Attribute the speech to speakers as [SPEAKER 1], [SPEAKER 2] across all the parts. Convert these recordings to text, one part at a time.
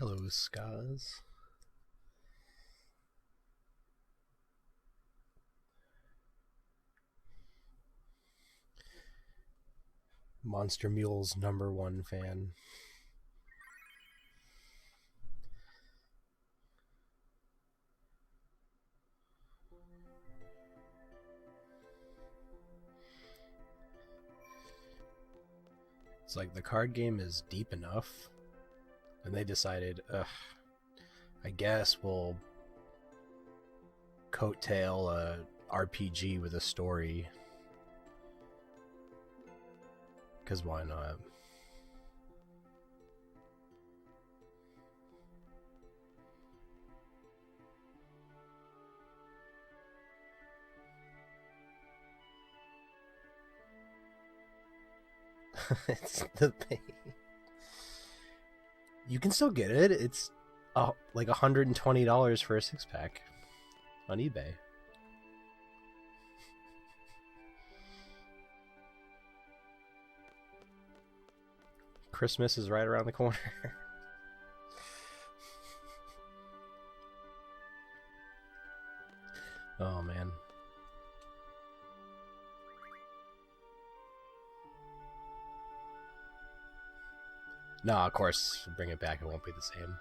[SPEAKER 1] Hello, Skaz. Monster Mule's #1 fan. It's like the card game is deep enough, and they decided, I guess we'll coattail a RPG with a story. Because why not? It's the pain. You can still get it. It's like $120 for a 6-pack on eBay. Christmas is right around the corner. Oh man. No, of course, bring it back. It won't be the same.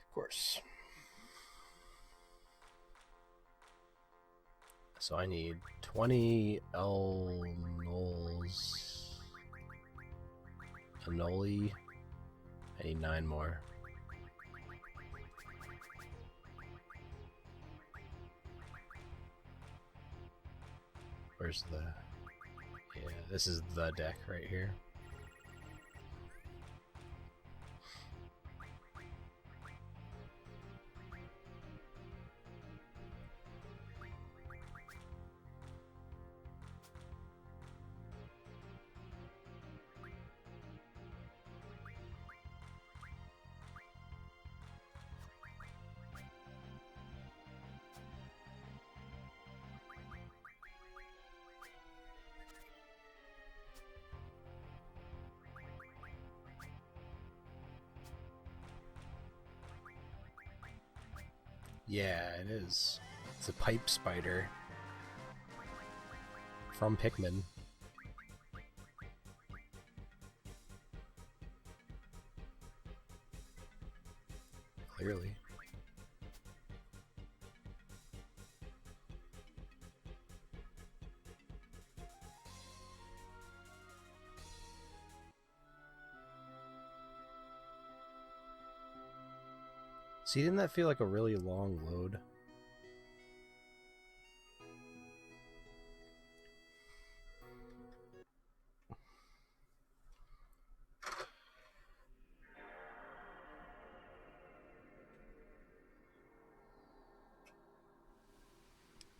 [SPEAKER 1] Of course. So I need 20 Anoli. I need 9 more. Where's the... Yeah, this is the deck right here. Yeah, it is. It's a pipe spider from Pikmin. Clearly. See, didn't that feel like a really long load?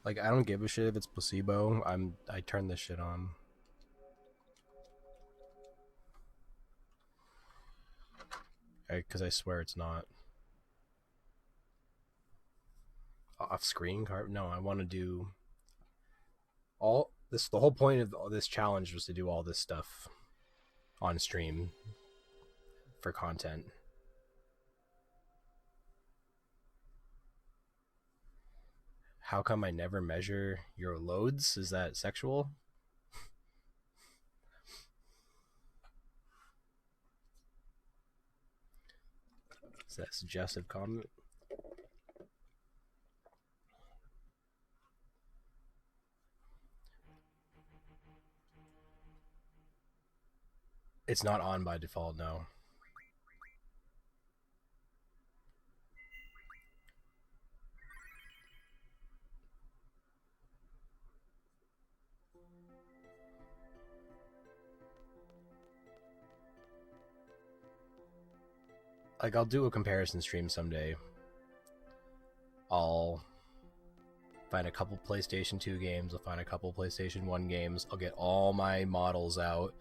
[SPEAKER 1] Like, I don't give a shit if it's placebo. I turn this shit on. Because I swear it's not. Off-screen card? No, I want to do all this. The whole point of this challenge was to do all this stuff on stream for content. How come I never measure your loads? Is that sexual? Is that a suggestive comment? It's not on by default, no. Like, I'll do a comparison stream someday. I'll find a couple PlayStation 2 games, I'll find a couple PlayStation 1 games, I'll get all my models out,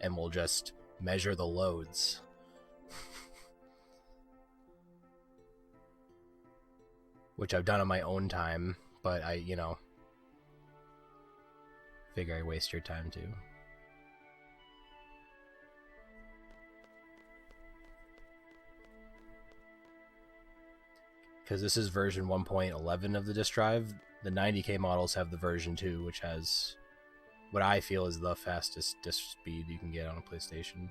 [SPEAKER 1] and we'll just measure the loads. Which I've done on my own time, but I, figure I waste your time too. because this is version 1.11 of the disk drive. The 90K models have the version 2, which has what I feel is the fastest disk speed you can get on a PlayStation.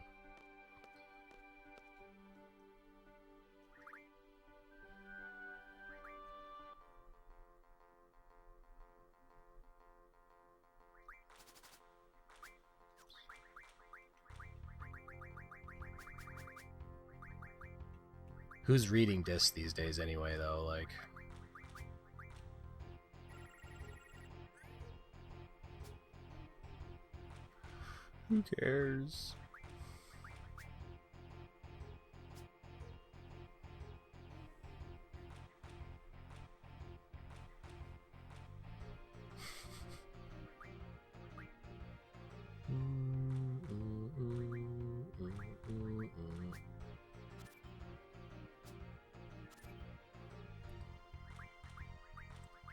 [SPEAKER 1] Who's reading discs these days anyway, though? Like, who cares?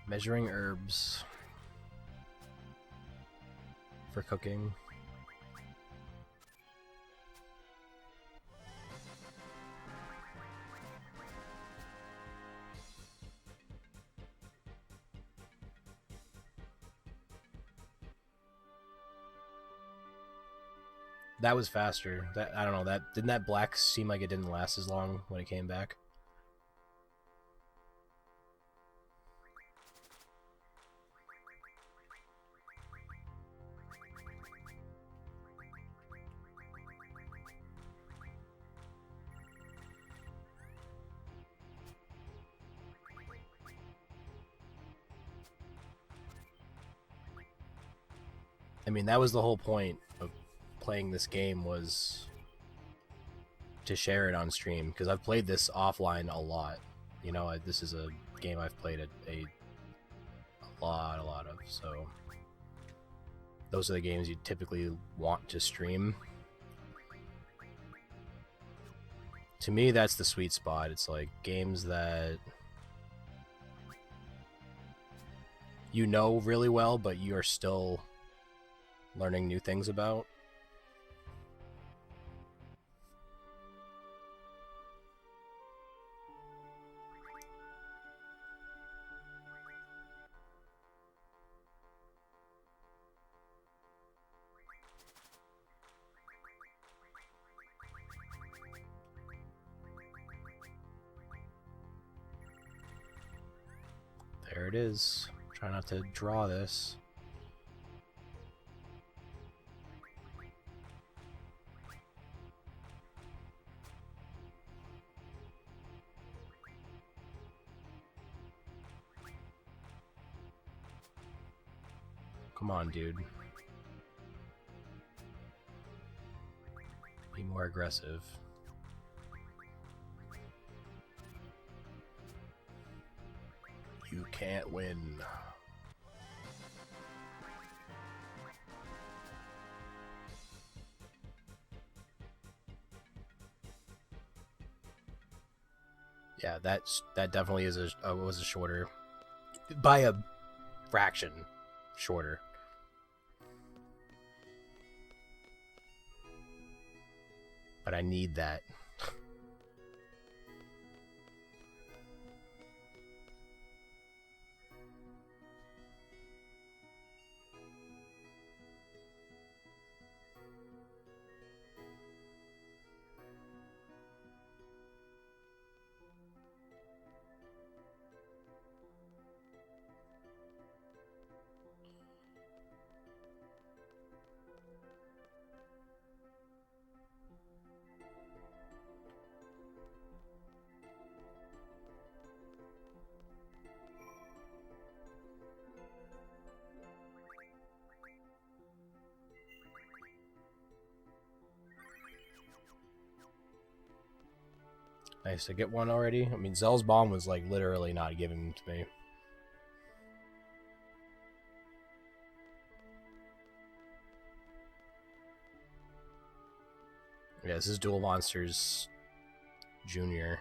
[SPEAKER 1] Measuring herbs for cooking. That was faster. That, I don't know, that didn't that black seem like it didn't last as long when it came back? I mean, that was the whole point of playing this game, was to share it on stream, because I've played this offline a lot. You know, this is a game I've played a lot of, so those are the games you typically want to stream. To me, that's the sweet spot. It's like games that you know really well, but you are still learning new things about. There it is. Try not to draw this. Come on, dude. Be more aggressive. You can't win. Yeah, that definitely is was a shorter, by a fraction shorter. But I need that. Nice to get one already. I mean, Zell's bomb was like literally not giving them to me. Yeah, this is Duel Monsters Junior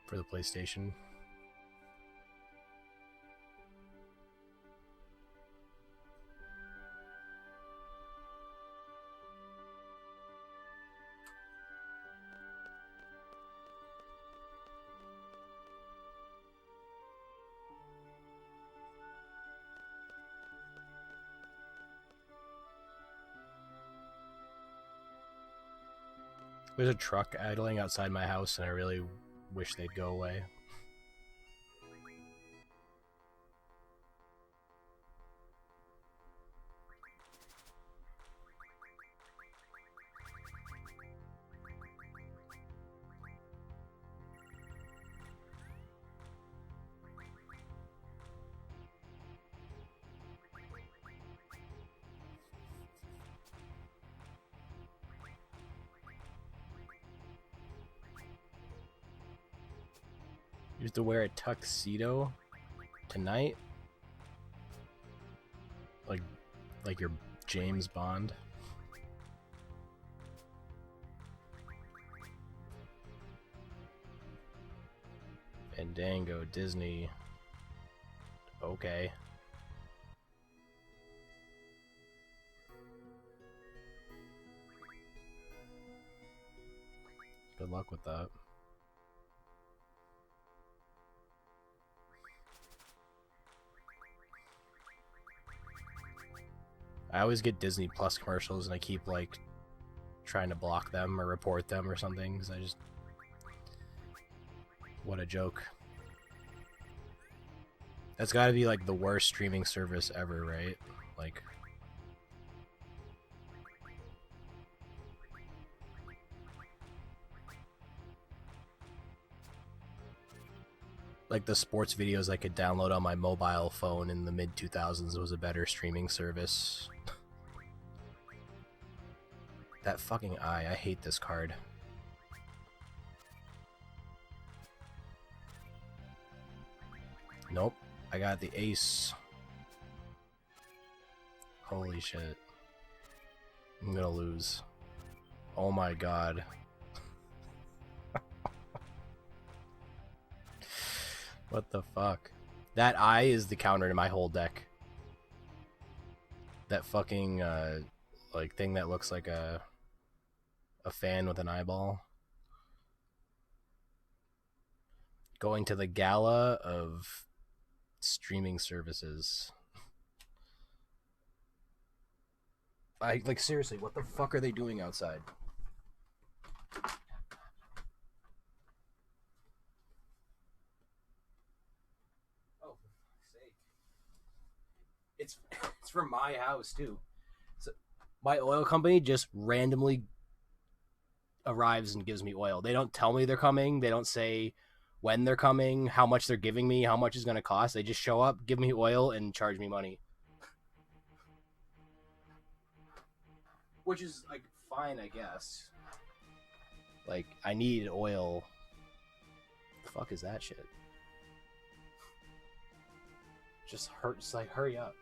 [SPEAKER 1] for the PlayStation. There's a truck idling outside my house, and I really wish they'd go away. You have to wear a tuxedo tonight? Like you're James Bond? Fandango, Disney. Okay. Good luck with that. I always get Disney Plus commercials, and I keep like trying to block them or report them or something, because I just... What a joke. That's gotta be like the worst streaming service ever, right? Like the sports videos I could download on my mobile phone in the mid-2000s was a better streaming service. That fucking eye, I hate this card. Nope, I got the ace. Holy shit. I'm gonna lose. Oh my god. What the fuck? That eye is the counter to my whole deck. That fucking, like, thing that looks like a fan with an eyeball. Going to the gala of streaming services. Like, seriously, what the fuck are they doing outside? It's from my house too. So my oil company just randomly arrives and gives me oil. They don't tell me they're coming. They don't say when they're coming, how much they're giving me, how much it's going to cost. They just show up, give me oil, and charge me money. Which is like fine, I guess. Like, I need oil. The fuck is that shit? Just hurts. Like, hurry up.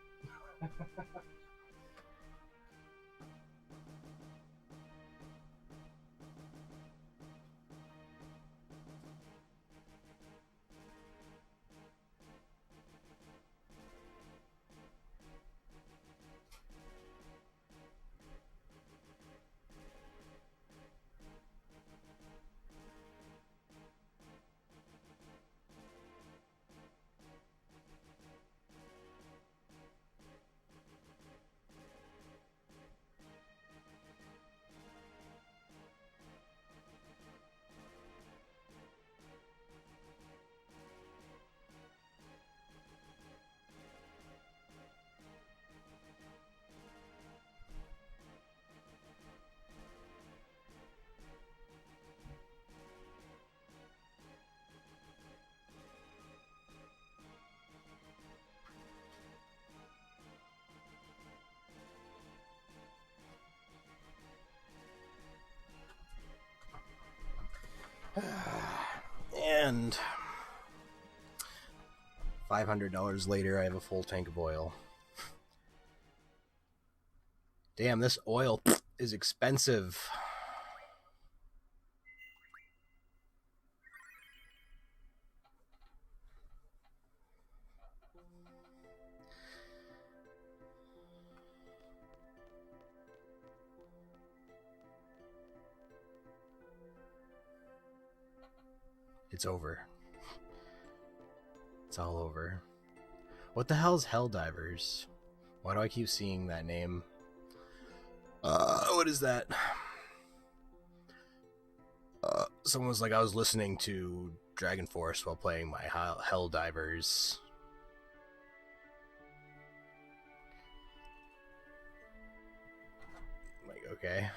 [SPEAKER 1] And $500 later, I have a full tank of oil. Damn, this oil is expensive. It's over. It's all over. What the hell's Helldivers? Why do I keep seeing that name? What is that? Someone was like, I was listening to Dragon Force while playing my Hell Divers. I'm like, okay.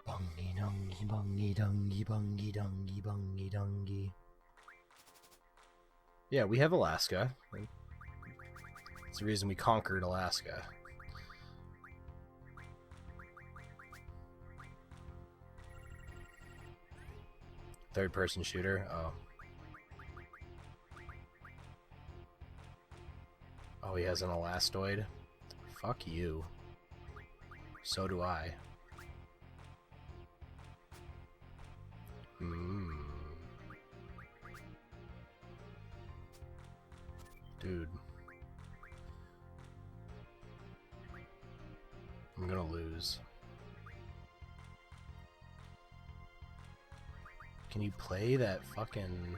[SPEAKER 1] Bungy dungy bungy dungy bungy dungy bungy dungy. Yeah, we have Alaska. It's the reason we conquered Alaska. Third-person shooter? Oh. Oh, he has an Elastoid? Fuck you. So do I. Dude. I'm gonna lose. Can you play that fucking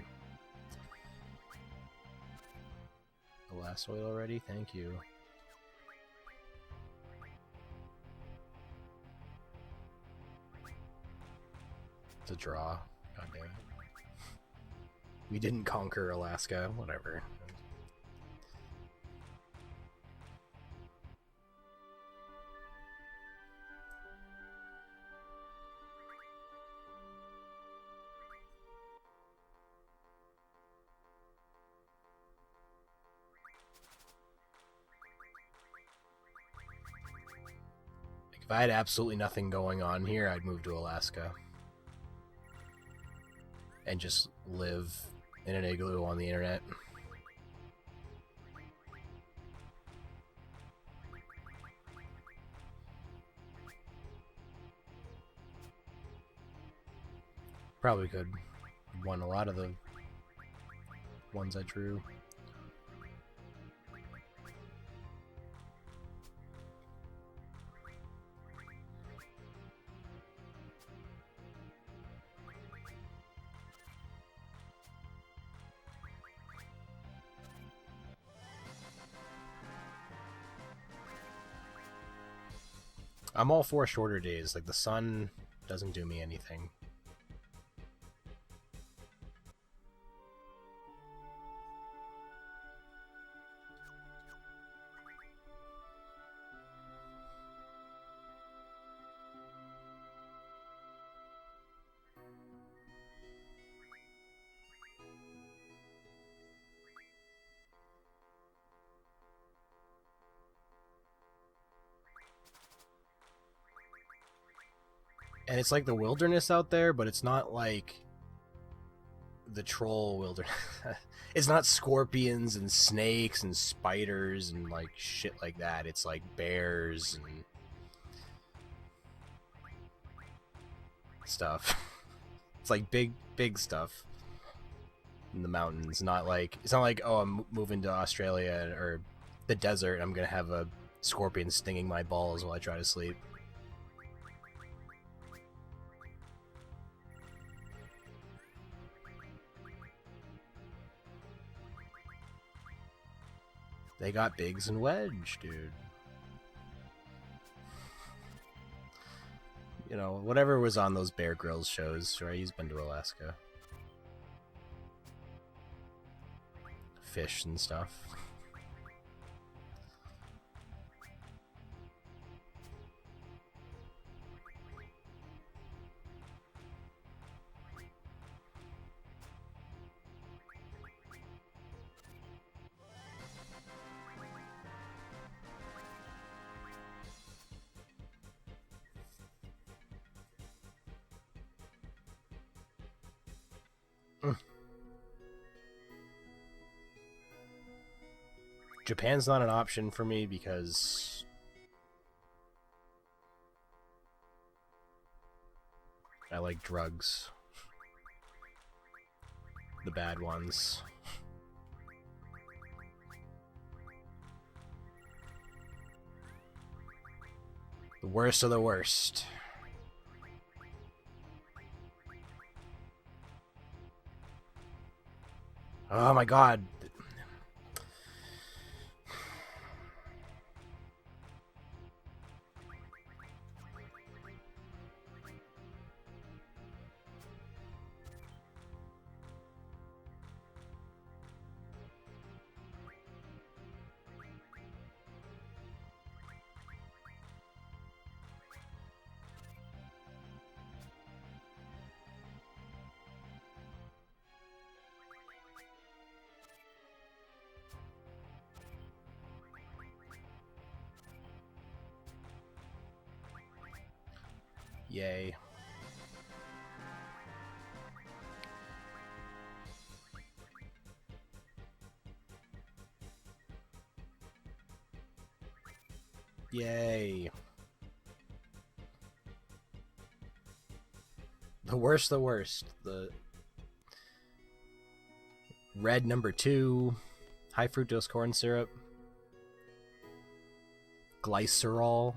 [SPEAKER 1] Elastoid already? Thank you. It's a draw. God damn it. We didn't conquer Alaska. Whatever. If I had absolutely nothing going on here, I'd move to Alaska. And just live in an igloo on the internet. Probably could have won a lot of the ones I drew. I'm all for shorter days. Like, the sun doesn't do me anything. And it's like the wilderness out there, but it's not like the troll wilderness. It's not scorpions and snakes and spiders and like shit like that. It's like bears and stuff. It's like big stuff in the mountains. Not like, it's not like, oh, I'm moving to Australia or the desert. I'm gonna have a scorpion stinging my balls while I try to sleep. They got Biggs and Wedge, dude. You know, whatever was on those Bear Grylls shows, right? He's been to Alaska. Fish and stuff. Japan's not an option for me because I like drugs. The bad ones. The worst of the worst. Oh my god. Yay. Yay. The worst, the worst. The red number 2, high fructose corn syrup, glycerol.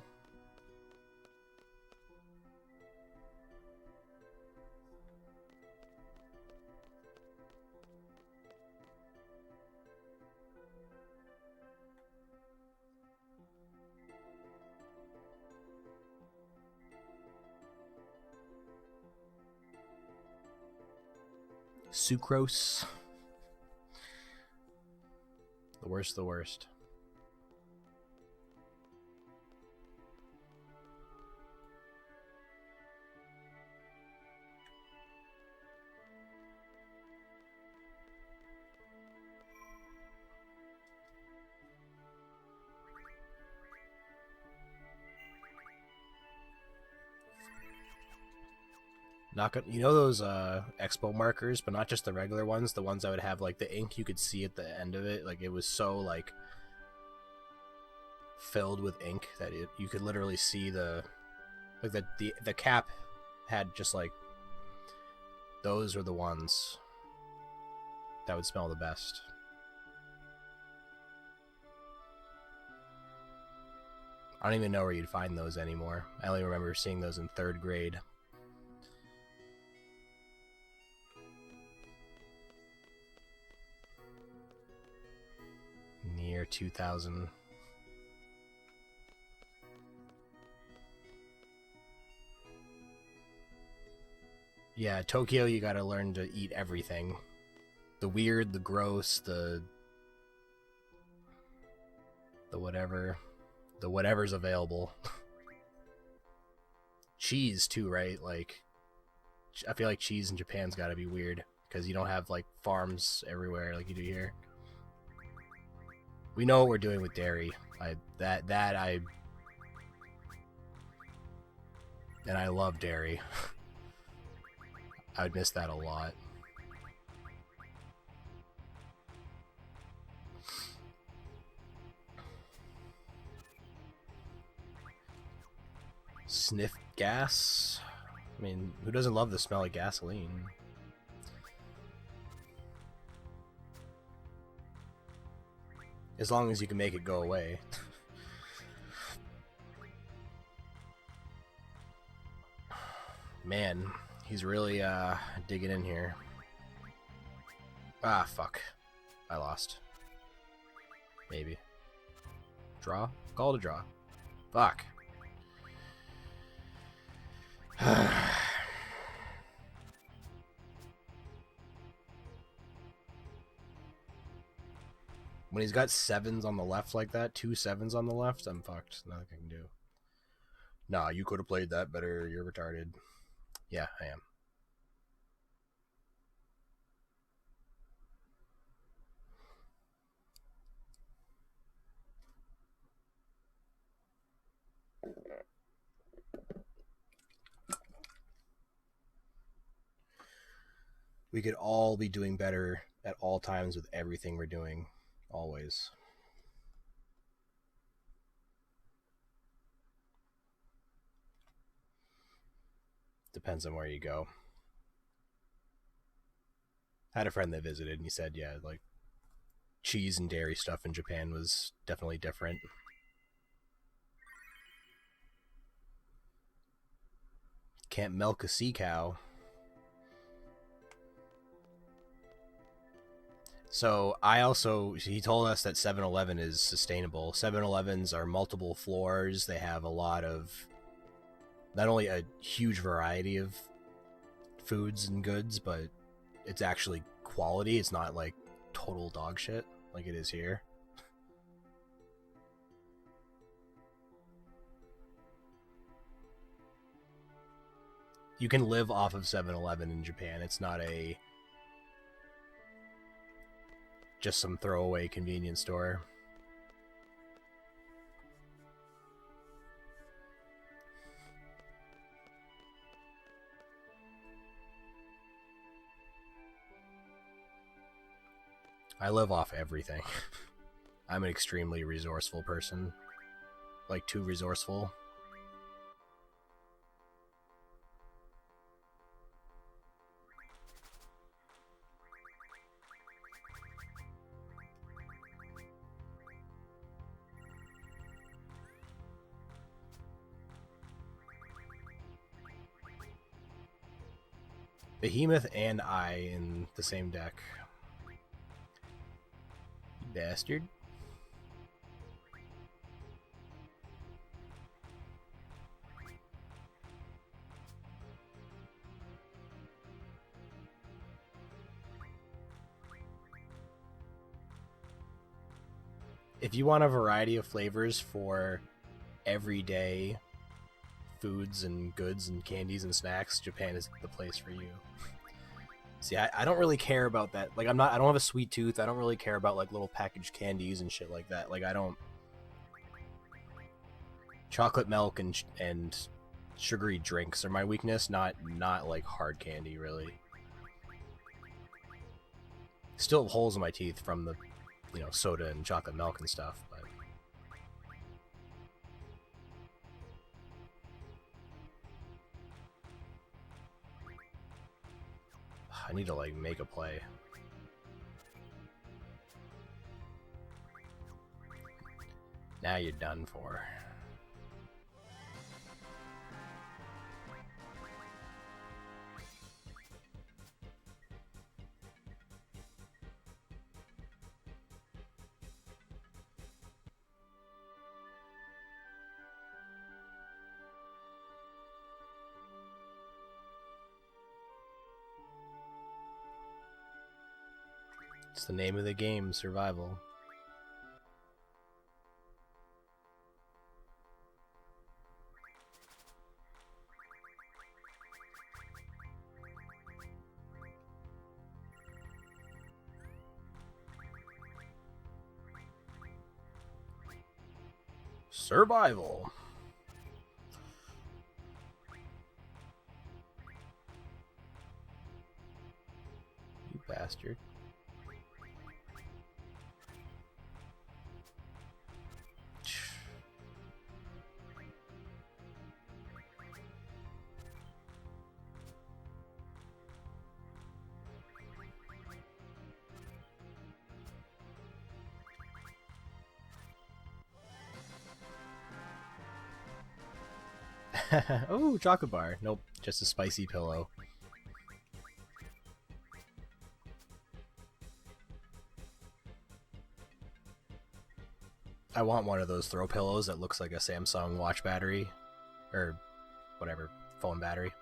[SPEAKER 1] Sucrose. The worst, the worst. Not good. You know those expo markers, but not just the regular ones, the ones that would have like the ink you could see at the end of it, like it was so like filled with ink that you could literally see the cap had just like those are the ones that would smell the best. I don't even know where you'd find those anymore. I only remember seeing those in 3rd grade. Near 2000. Yeah, Tokyo, you gotta learn to eat everything. The weird, the gross, the whatever. The whatever's available. Cheese, too, right? Like, I feel like cheese in Japan's gotta be weird, because you don't have, like, farms everywhere like you do here. We know what we're doing with dairy. And I love dairy. I would miss that a lot. Sniff gas? I mean, who doesn't love the smell of gasoline? As long as you can make it go away. Man, he's really digging in here. Ah, fuck. I lost. Maybe. Draw? Call it a draw. Fuck. When he's got 7s on the left like that, 2 7s on the left, I'm fucked. Nothing I can do. Nah, you could have played that better. You're retarded. Yeah, I am. We could all be doing better at all times with everything we're doing. Always. Depends on where you go. I had a friend that visited and he said, yeah, like cheese and dairy stuff in Japan was definitely different. Can't milk a sea cow. So he told us that 7-Eleven is sustainable. 7-Elevens are multiple floors. They have a lot of, not only a huge variety of foods and goods, but it's actually quality. It's not like total dog shit like it is here. You can live off of 7-Eleven in Japan. It's not just some throwaway convenience store. I live off everything. I'm an extremely resourceful person. Like, too resourceful. Behemoth and I in the same deck. You bastard. If you want a variety of flavors for everyday foods and goods and candies and snacks, Japan is the place for you. See, I don't really care about that. Like, I don't have a sweet tooth. I don't really care about, like, little packaged candies and shit like that. Like, I don't... Chocolate milk and sugary drinks are my weakness, not like, hard candy, really. Still have holes in my teeth from the, you know, soda and chocolate milk and stuff, but... I need to, like, make a play. Now you're done for. It's the name of the game, survival. Survival. You bastard. Oh, chocolate bar. Nope, just a spicy pillow. I want one of those throw pillows that looks like a Samsung watch battery. Or whatever, phone battery.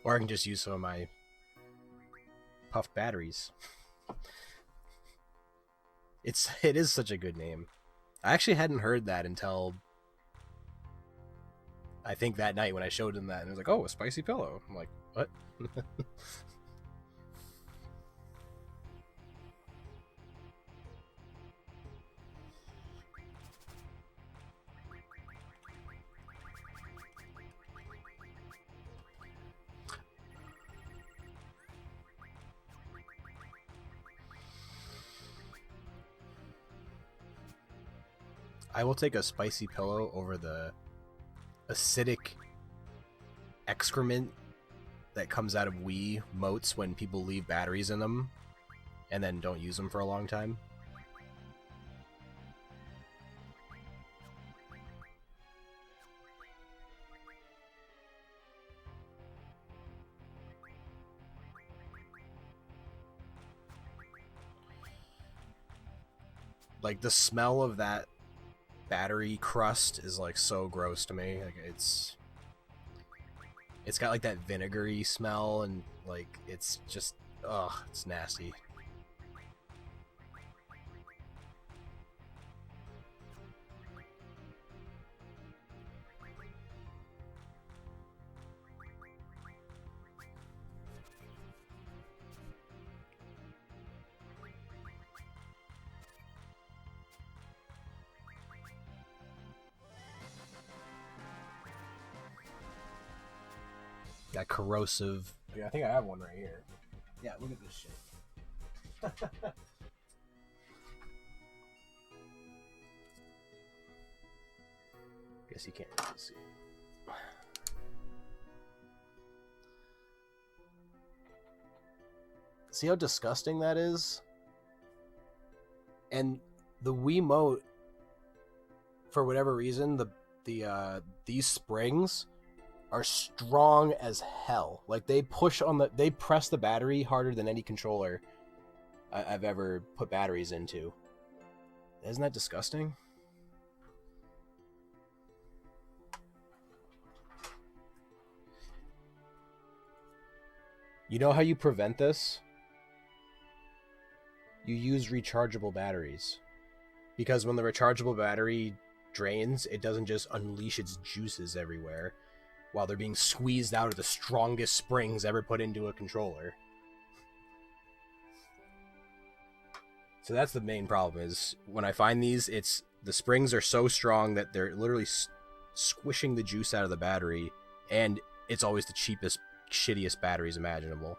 [SPEAKER 1] Or I can just use some of my puffed batteries. It is such a good name. I actually hadn't heard that until I think that night when I showed him that, and it was like, oh, a spicy pillow. I'm like, what? I will take a spicy pillow over the acidic excrement that comes out of Wii motes when people leave batteries in them. and then don't use them for a long time. Like, the smell of that battery crust is like so gross to me. Like, it's got like that vinegary smell, and like it's just, ugh, it's nasty. That corrosive. Yeah, I think I have one right here. Yeah, look at this shit. Guess you can't really see. See how disgusting that is? And the Wiimote, for whatever reason, these springs are strong as hell. Like, they press the battery harder than any controller I've ever put batteries into. Isn't that disgusting? You know how you prevent this? You use rechargeable batteries. Because when the rechargeable battery drains, it doesn't just unleash its juices everywhere while they're being squeezed out of the strongest springs ever put into a controller. So that's the main problem, is when I find these, the springs are so strong that they're literally squishing the juice out of the battery, and it's always the cheapest, shittiest batteries imaginable.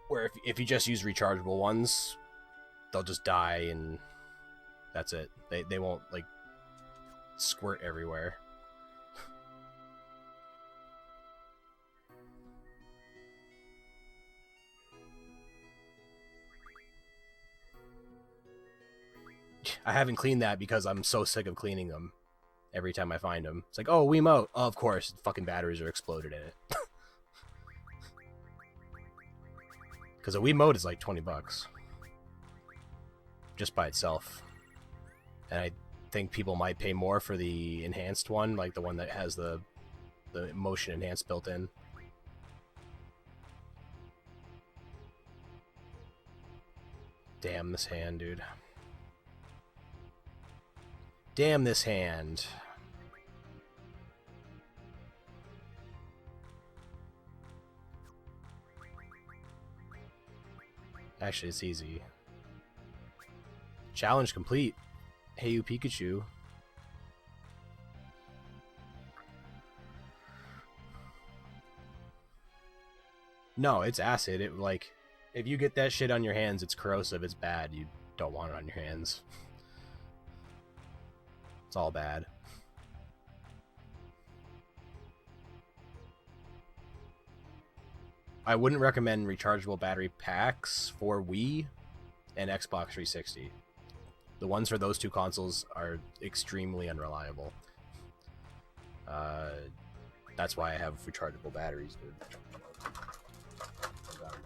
[SPEAKER 1] Where if you just use rechargeable ones, they'll just die, and that's it. They won't, like, squirt everywhere. I haven't cleaned that because I'm so sick of cleaning them every time I find them. It's like, oh, Wiimote. Oh, of course, fucking batteries are exploded in it. Because a Wiimote is like $20 just by itself. And I think people might pay more for the enhanced one, like the one that has the motion enhanced built in. Damn this hand, dude. Damn this hand. Actually, it's easy. Challenge complete. Hey, you Pikachu. No, it's acid. It, like, if you get that shit on your hands, it's corrosive. It's bad. You don't want it on your hands. It's all bad. I wouldn't recommend rechargeable battery packs for Wii and Xbox 360. The ones for those two consoles are extremely unreliable. That's why I have rechargeable batteries, dude.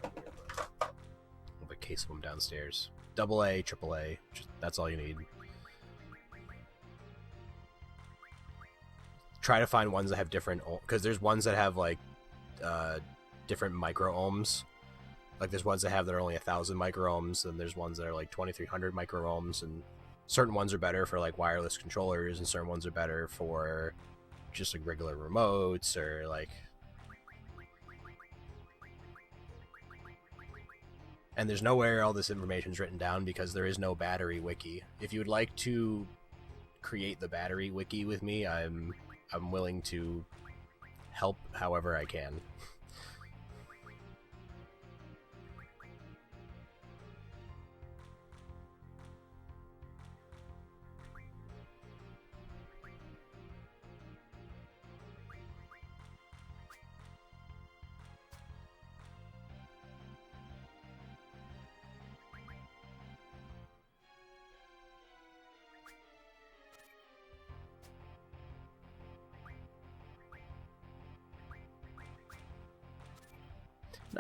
[SPEAKER 1] I have a case of them downstairs. AA, AAA, that's all you need. Try to find ones that have different, because there's ones that have like different micro ohms. Like, there's ones that have that are only 1,000 micro ohms, and there's ones that are like 2,300 micro ohms, and certain ones are better for like wireless controllers, and certain ones are better for just like regular remotes, or like. And there's nowhere all this information is written down because there is no battery wiki. If you would like to create the battery wiki with me, I'm willing to help however I can.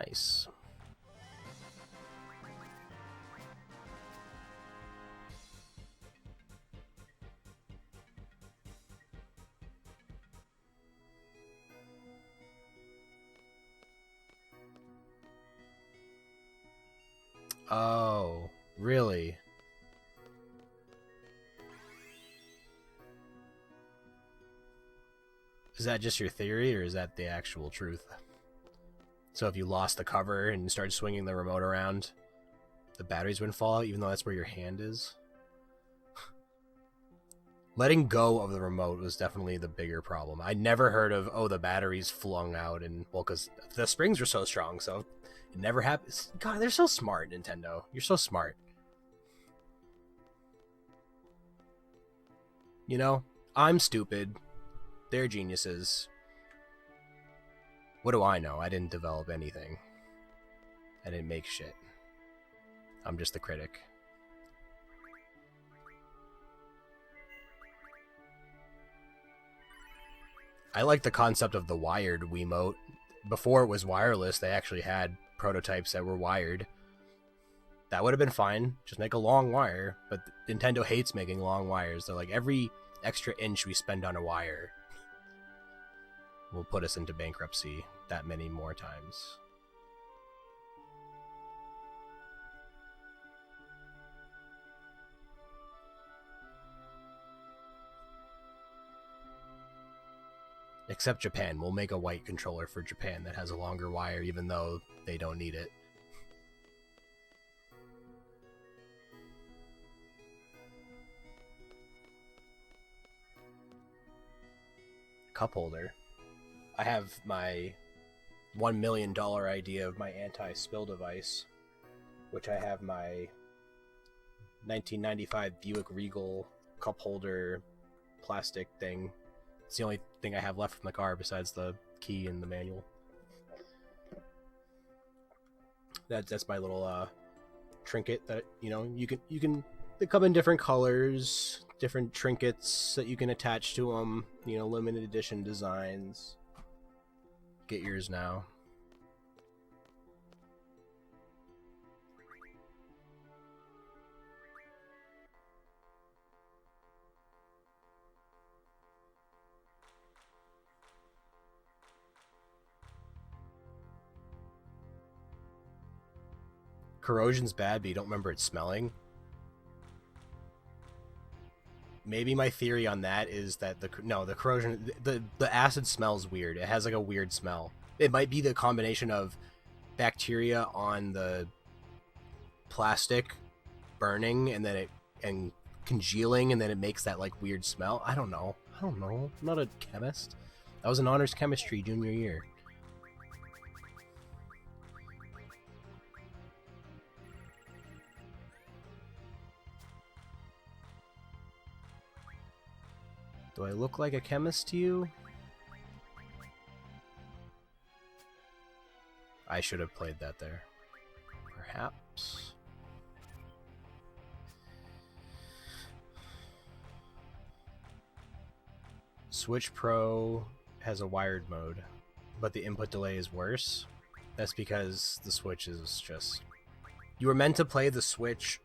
[SPEAKER 1] Nice. Oh, really? Is that just your theory, or is that the actual truth? So if you lost the cover and started swinging the remote around, the batteries wouldn't fall out, even though that's where your hand is? Letting go of the remote was definitely the bigger problem. I never heard of, oh, the batteries flung out, and, well, because the springs were so strong, so it never happens. God, they're so smart, Nintendo. You're so smart. You know, I'm stupid. They're geniuses. What do I know? I didn't develop anything. I didn't make shit. I'm just the critic. I like the concept of the wired Wiimote. Before it was wireless, they actually had prototypes that were wired. That would have been fine. Just make a long wire. But Nintendo hates making long wires. They're like, every extra inch we spend on a wire will put us into bankruptcy that many more times. Except Japan. We'll make a white controller for Japan that has a longer wire, even though they don't need it. Cup holder. I have my $1 million idea of my anti-spill device, which I have my 1995 Buick Regal cup holder plastic thing. It's the only thing I have left from the car besides the key and the manual. That's my little trinket that, you know, you can they come in different colors, different trinkets that you can attach to them, you know, limited edition designs. Get yours now. Corrosion's bad, but you don't remember it smelling. Maybe my theory on that is that the corrosion, the acid smells weird. It has like a weird smell. It might be the combination of bacteria on the plastic burning and congealing, and then it makes that like weird smell. I don't know. I'm not a chemist. I was in honors chemistry junior year. Do I look like a chemist to you? I should have played that there. Perhaps. Switch Pro has a wired mode, but the input delay is worse. That's because the Switch is just... You were meant to play the Switch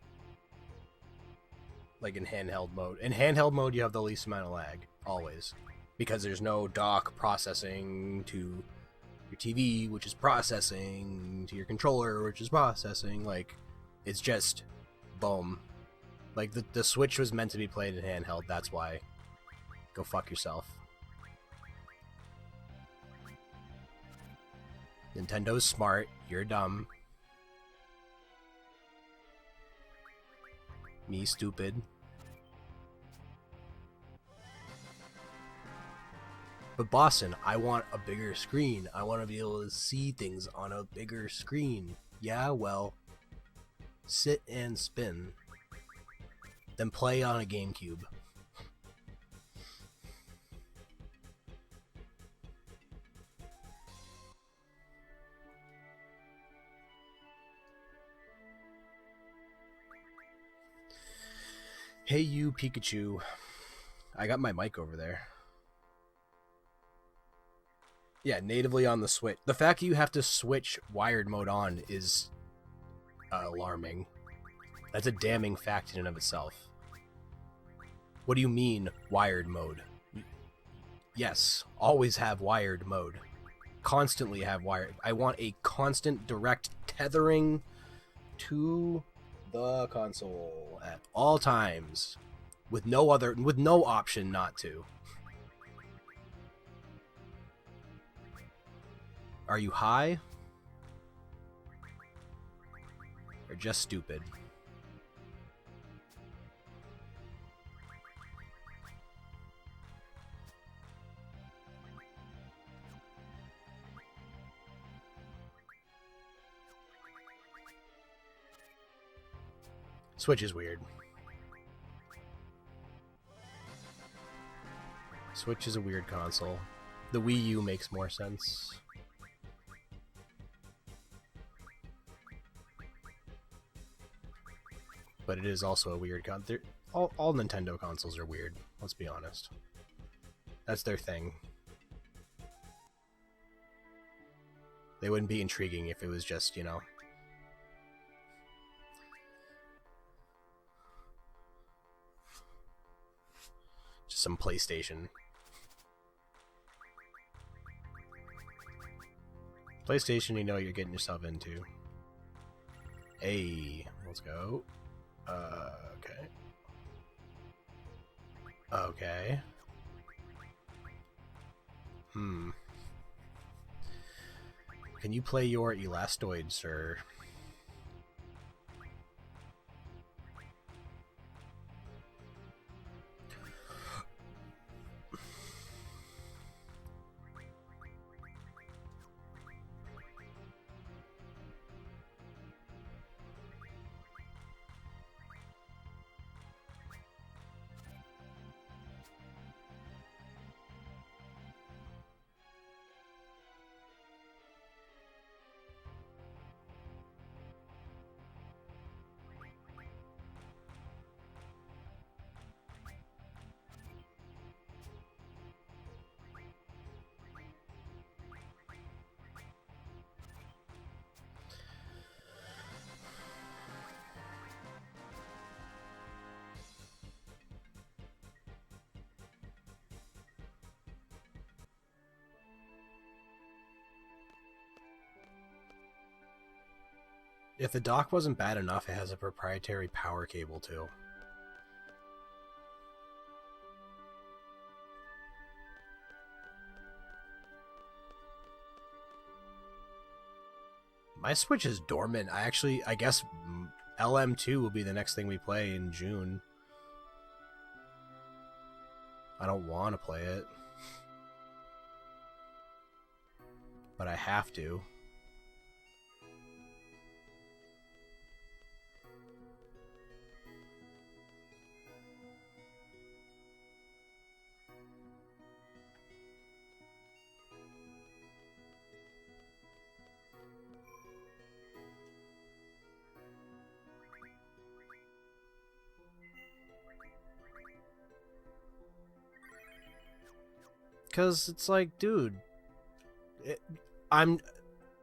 [SPEAKER 1] like in handheld mode. In handheld mode, you have the least amount of lag, always. Because there's no dock processing to your TV, which is processing, to your controller, which is processing. Like, it's just boom. Like, the Switch was meant to be played in handheld, that's why. Go fuck yourself. Nintendo's smart, you're dumb. Me stupid. But Boston, I want a bigger screen. I want to be able to see things on a bigger screen. Yeah, well, sit and spin. Then play on a GameCube. Hey you, Pikachu. I got my mic over there. Yeah, natively on the Switch. The fact that you have to switch wired mode on is alarming. That's a damning fact in and of itself. What do you mean, wired mode? Yes, always have wired mode. Constantly have wired. I want a constant direct tethering to the console at all times, with no option not to. Are you high? Or just stupid? Switch is weird. Switch is a weird console. The Wii U makes more sense. But it is also a weird console. All Nintendo consoles are weird, let's be honest. That's their thing. They wouldn't be intriguing if it was just, you know... just some PlayStation. PlayStation, you know what you're getting yourself into. Hey, let's go. Okay. Okay. Can you play your Elastoid, sir? If the dock wasn't bad enough, it has a proprietary power cable too. My Switch is dormant. I guess LM2 will be the next thing we play in June. I don't want to play it, but I have to. Because it's like, dude,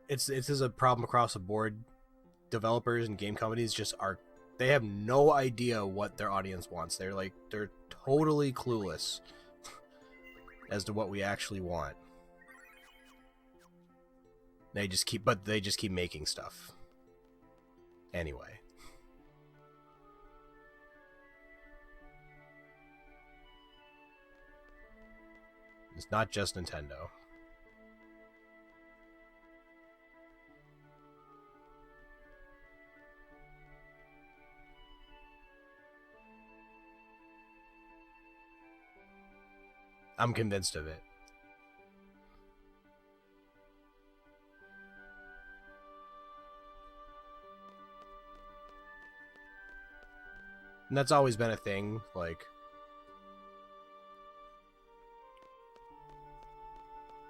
[SPEAKER 1] this is a problem across the board. Developers and game companies they have no idea what their audience wants. They're totally clueless as to what we actually want. They just keep making stuff. Anyway. It's not just Nintendo. I'm convinced of it. And that's always been a thing, like...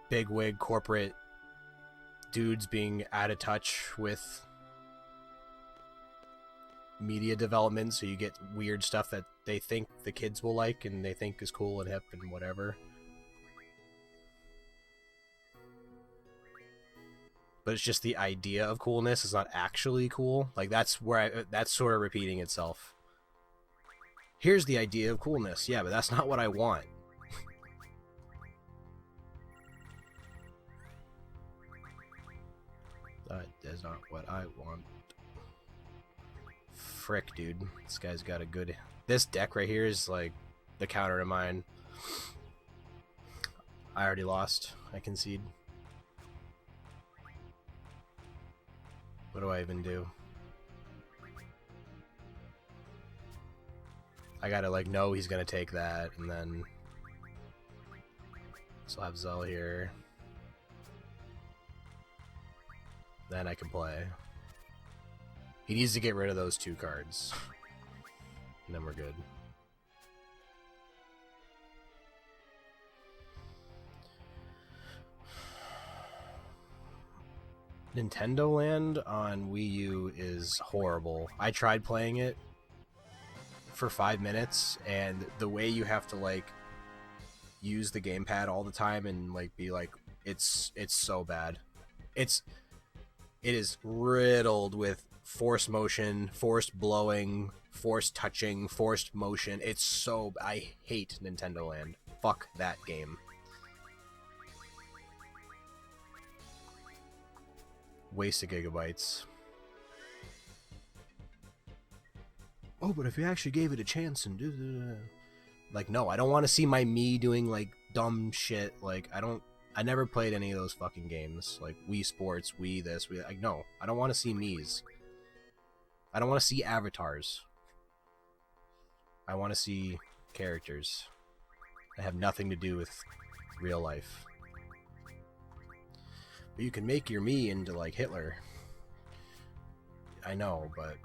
[SPEAKER 1] bigwig corporate dudes being out of touch with media development, so you get weird stuff that they think the kids will like and they think is cool and hip and whatever. but it's just the idea of coolness is not actually cool. Like that's sort of repeating itself. Here's the idea of coolness. Yeah, but that's not what I want. That is not what I want. Frick, dude. This guy's got a good... This deck right here is like the counter to mine. I already lost. I concede. What do I even do? I gotta like know he's gonna take that, and then so I'll have Zell here. Then I can play. He needs to get rid of those 2 cards. And then we're good. Nintendo Land on Wii U is horrible. I tried playing it for 5 minutes, and the way you have to like use the gamepad all the time and like be like, it's so bad. It is riddled with forced motion, forced blowing, forced touching, forced motion. It's so... I hate Nintendo Land. Fuck that game. Waste of gigabytes. Oh, but if you actually gave it a chance and do... Like, no, I don't want to see my me doing, like, dumb shit. Like, I never played any of those fucking games. Like, Wii Sports, Wii this, Wii... Like, no, I don't want to see me's. I don't want to see avatars. I want to see characters that have nothing to do with real life. But you can make your me into, like, Hitler. I know, but...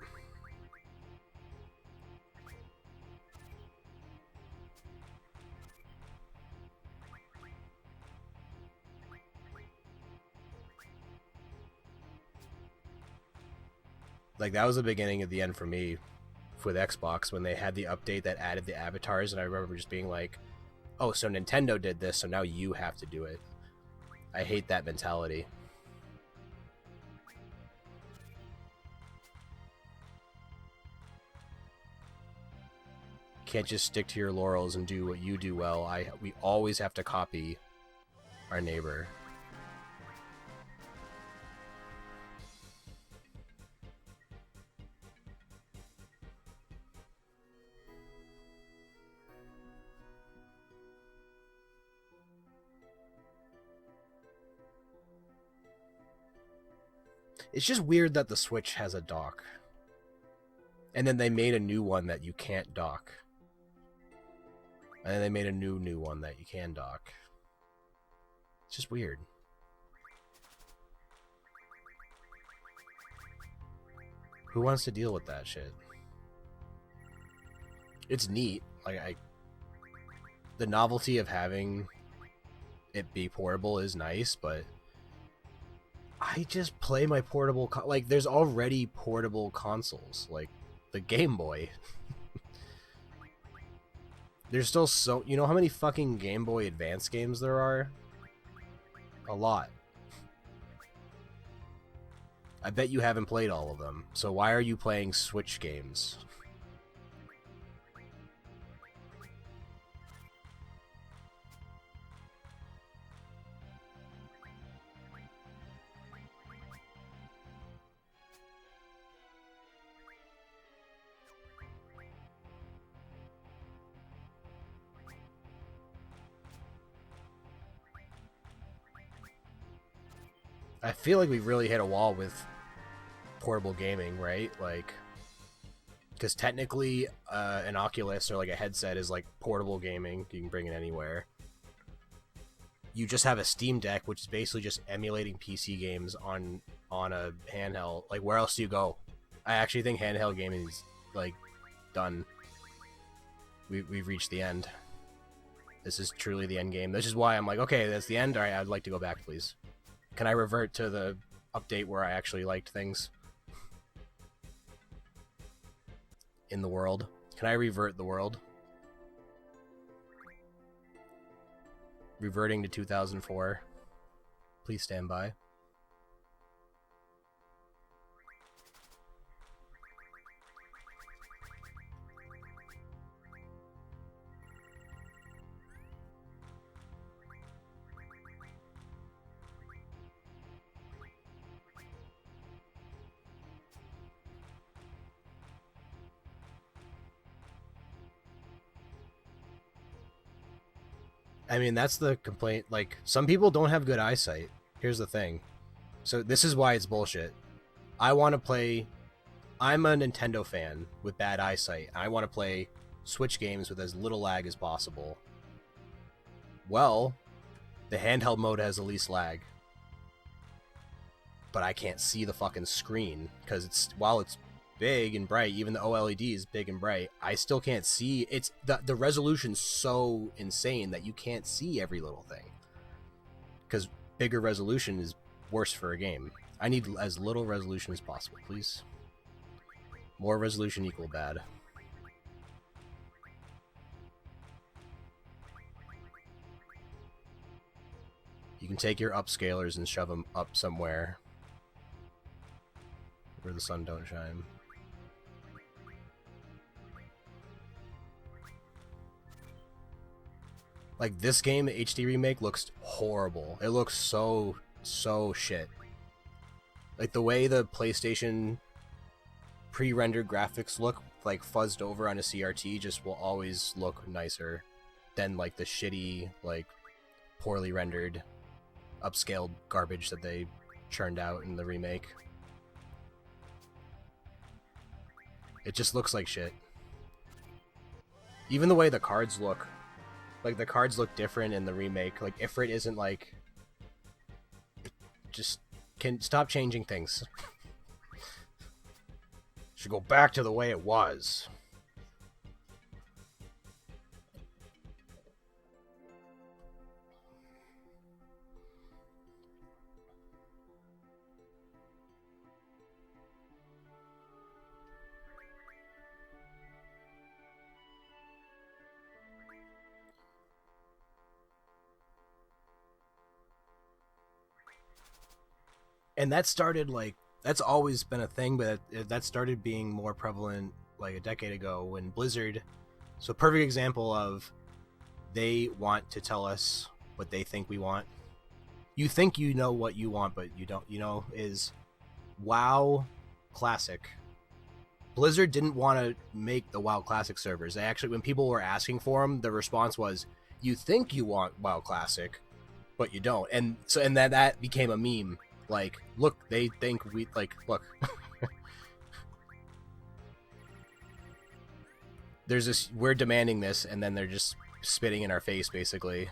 [SPEAKER 1] Like, that was the beginning of the end for me with Xbox when they had the update that added the avatars, and I remember just being like, oh, so Nintendo did this, so now you have to do it. I hate that mentality. Can't just stick to your laurels and do what you do well. We always have to copy our neighbor. It's just weird that the Switch has a dock. And then they made a new one that you can't dock. And then they made a new one that you can dock. It's just weird. Who wants to deal with that shit? It's neat. Like, the novelty of having it be portable is nice, but I just play my portable... like, there's already portable consoles. Like, the Game Boy. There's still so... You know how many fucking Game Boy Advance games there are? A lot. I bet you haven't played all of them. So why are you playing Switch games? I feel like we've really hit a wall with portable gaming, right? Like, because technically an Oculus or like a headset is like portable gaming. You can bring it anywhere. You just have a Steam Deck, which is basically just emulating PC games on a handheld. Like, where else do you go? I actually think handheld gaming is like done. We've reached the end. This is truly the end game. This is why I'm like, okay, that's the end. All right, I'd like to go back, please. Can I revert to the update where I actually liked things in the world? Can I revert the world? Reverting to 2004. Please stand by. I mean, that's the complaint. Like, some people don't have good eyesight. Here's the thing. So this is why it's bullshit. I want to play. I'm a Nintendo fan with bad eyesight. I want to play Switch games with as little lag as possible. Well, the handheld mode has the least lag, but I can't see the fucking screen because while it's big and bright, even the OLED is big and bright, I still can't see. It's the resolution's so insane that you can't see every little thing. Because bigger resolution is worse for a game. I need as little resolution as possible, please. More resolution equal bad. You can take your upscalers and shove them up somewhere where the sun don't shine. Like, this game, the HD remake, looks horrible. It looks so shit. Like, the way the PlayStation pre-rendered graphics look, like, fuzzed over on a CRT, just will always look nicer than, like, the shitty, like, poorly rendered, upscaled garbage that they churned out in the remake. It just looks like shit. Even the way the cards look. Like, the cards look different in the remake. Like, Ifrit isn't, like... Just... Can stop changing things. Should go back to the way it was. And that started, like, that's always been a thing, but that started being more prevalent like a decade ago when Blizzard. So, perfect example of they want to tell us what they think we want. You think you know what you want, but you don't. You know, is WoW Classic. Blizzard didn't want to make the WoW Classic servers. They actually, when people were asking for them, the response was, "You think you want WoW Classic, but you don't." And so, and that became a meme. Like, look, they think we, like, look. There's this, we're demanding this, and then they're just spitting in our face, basically.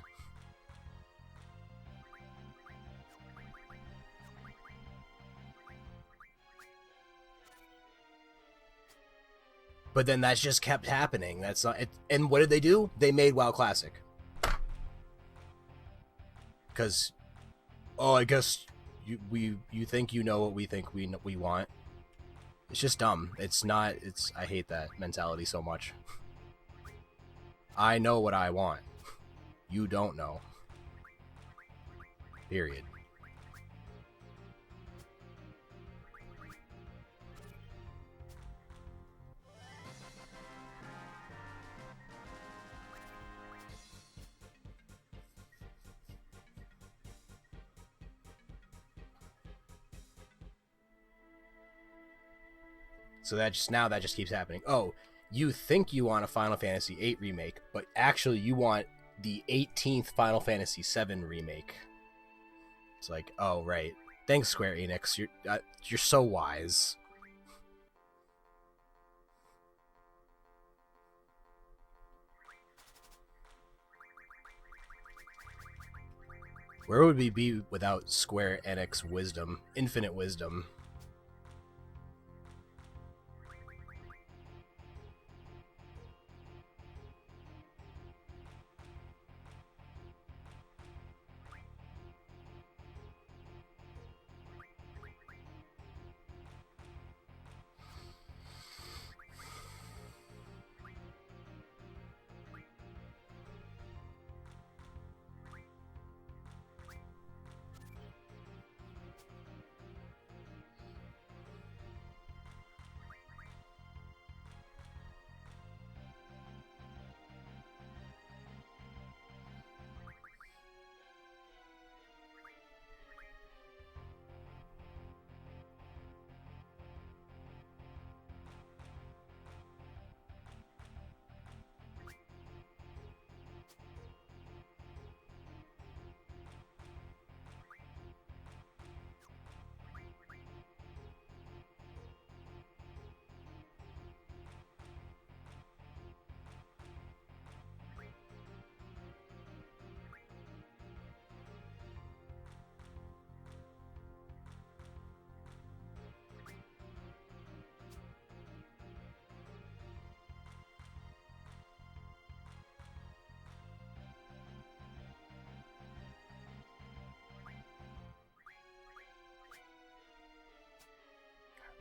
[SPEAKER 1] But then that's just kept happening. That's not it. And what did they do? They made WoW Classic. Because, oh, I guess you think you know what we think we want. It's just dumb. It's not. It's. I hate that mentality so much. I know what I want. You don't know. Period. So that just keeps happening. Oh, you think you want a Final Fantasy VIII remake, but actually you want the 18th Final Fantasy VII remake. It's like, oh right, thanks Square Enix. You're so wise. Where would we be without Square Enix wisdom, infinite wisdom?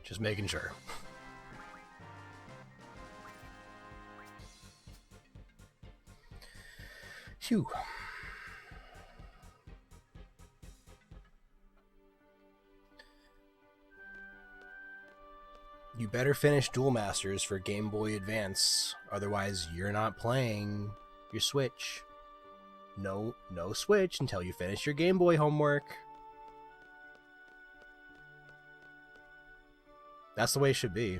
[SPEAKER 1] Just making sure. Phew. You better finish Duel Masters for Game Boy Advance, otherwise you're not playing your Switch. No Switch until you finish your Game Boy homework. That's the way it should be.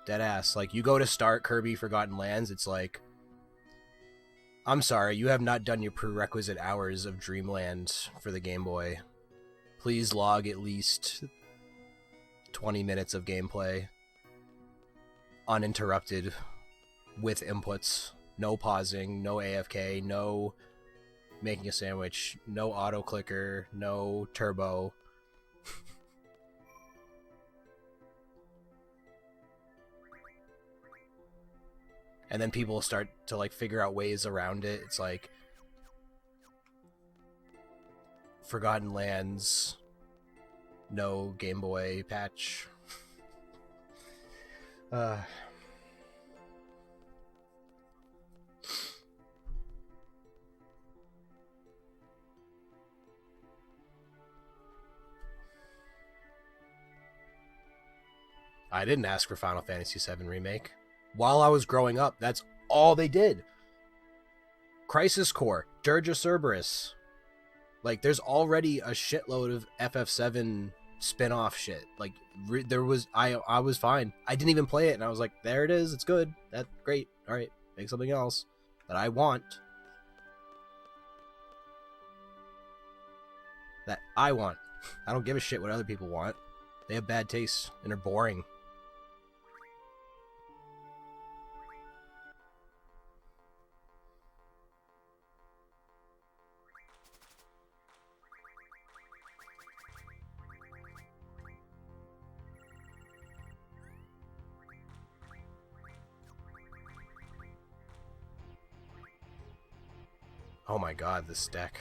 [SPEAKER 1] Deadass. Like, you go to start Kirby Forgotten Lands, it's like, I'm sorry, you have not done your prerequisite hours of Dreamland for the Game Boy. Please log at least 20 minutes of gameplay uninterrupted with inputs. No pausing, no AFK, no making a sandwich, no auto clicker, no turbo. And then people start to like figure out ways around it. It's like Forgotten Lands, no Game Boy patch. I didn't ask for Final Fantasy VII Remake. While I was growing up, that's all they did. Crisis Core, Dirge of Cerberus. Like, there's already a shitload of FF7 spin-off shit. Like, there was... I was fine. I didn't even play it, and I was like, there it is, it's good. That's great. Alright, make something else that I want. That I want. I don't give a shit what other people want. They have bad taste, and are boring. Oh my god, this deck.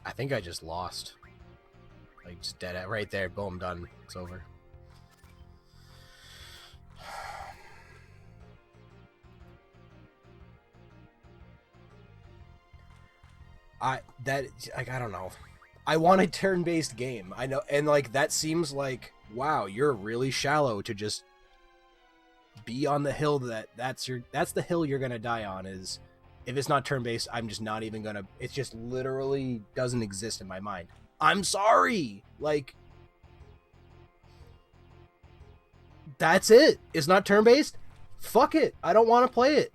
[SPEAKER 1] I think I just lost. Like, just dead at right there. Boom, done. It's over. I don't know. I want a turn-based game. I know, and like that seems like, wow, you're really shallow to just be on the hill that's the hill you're gonna die on. Is if it's not turn-based, I'm just not even gonna. It just literally doesn't exist in my mind. I'm sorry. Like, that's it. It's not turn-based. Fuck it. I don't want to play it.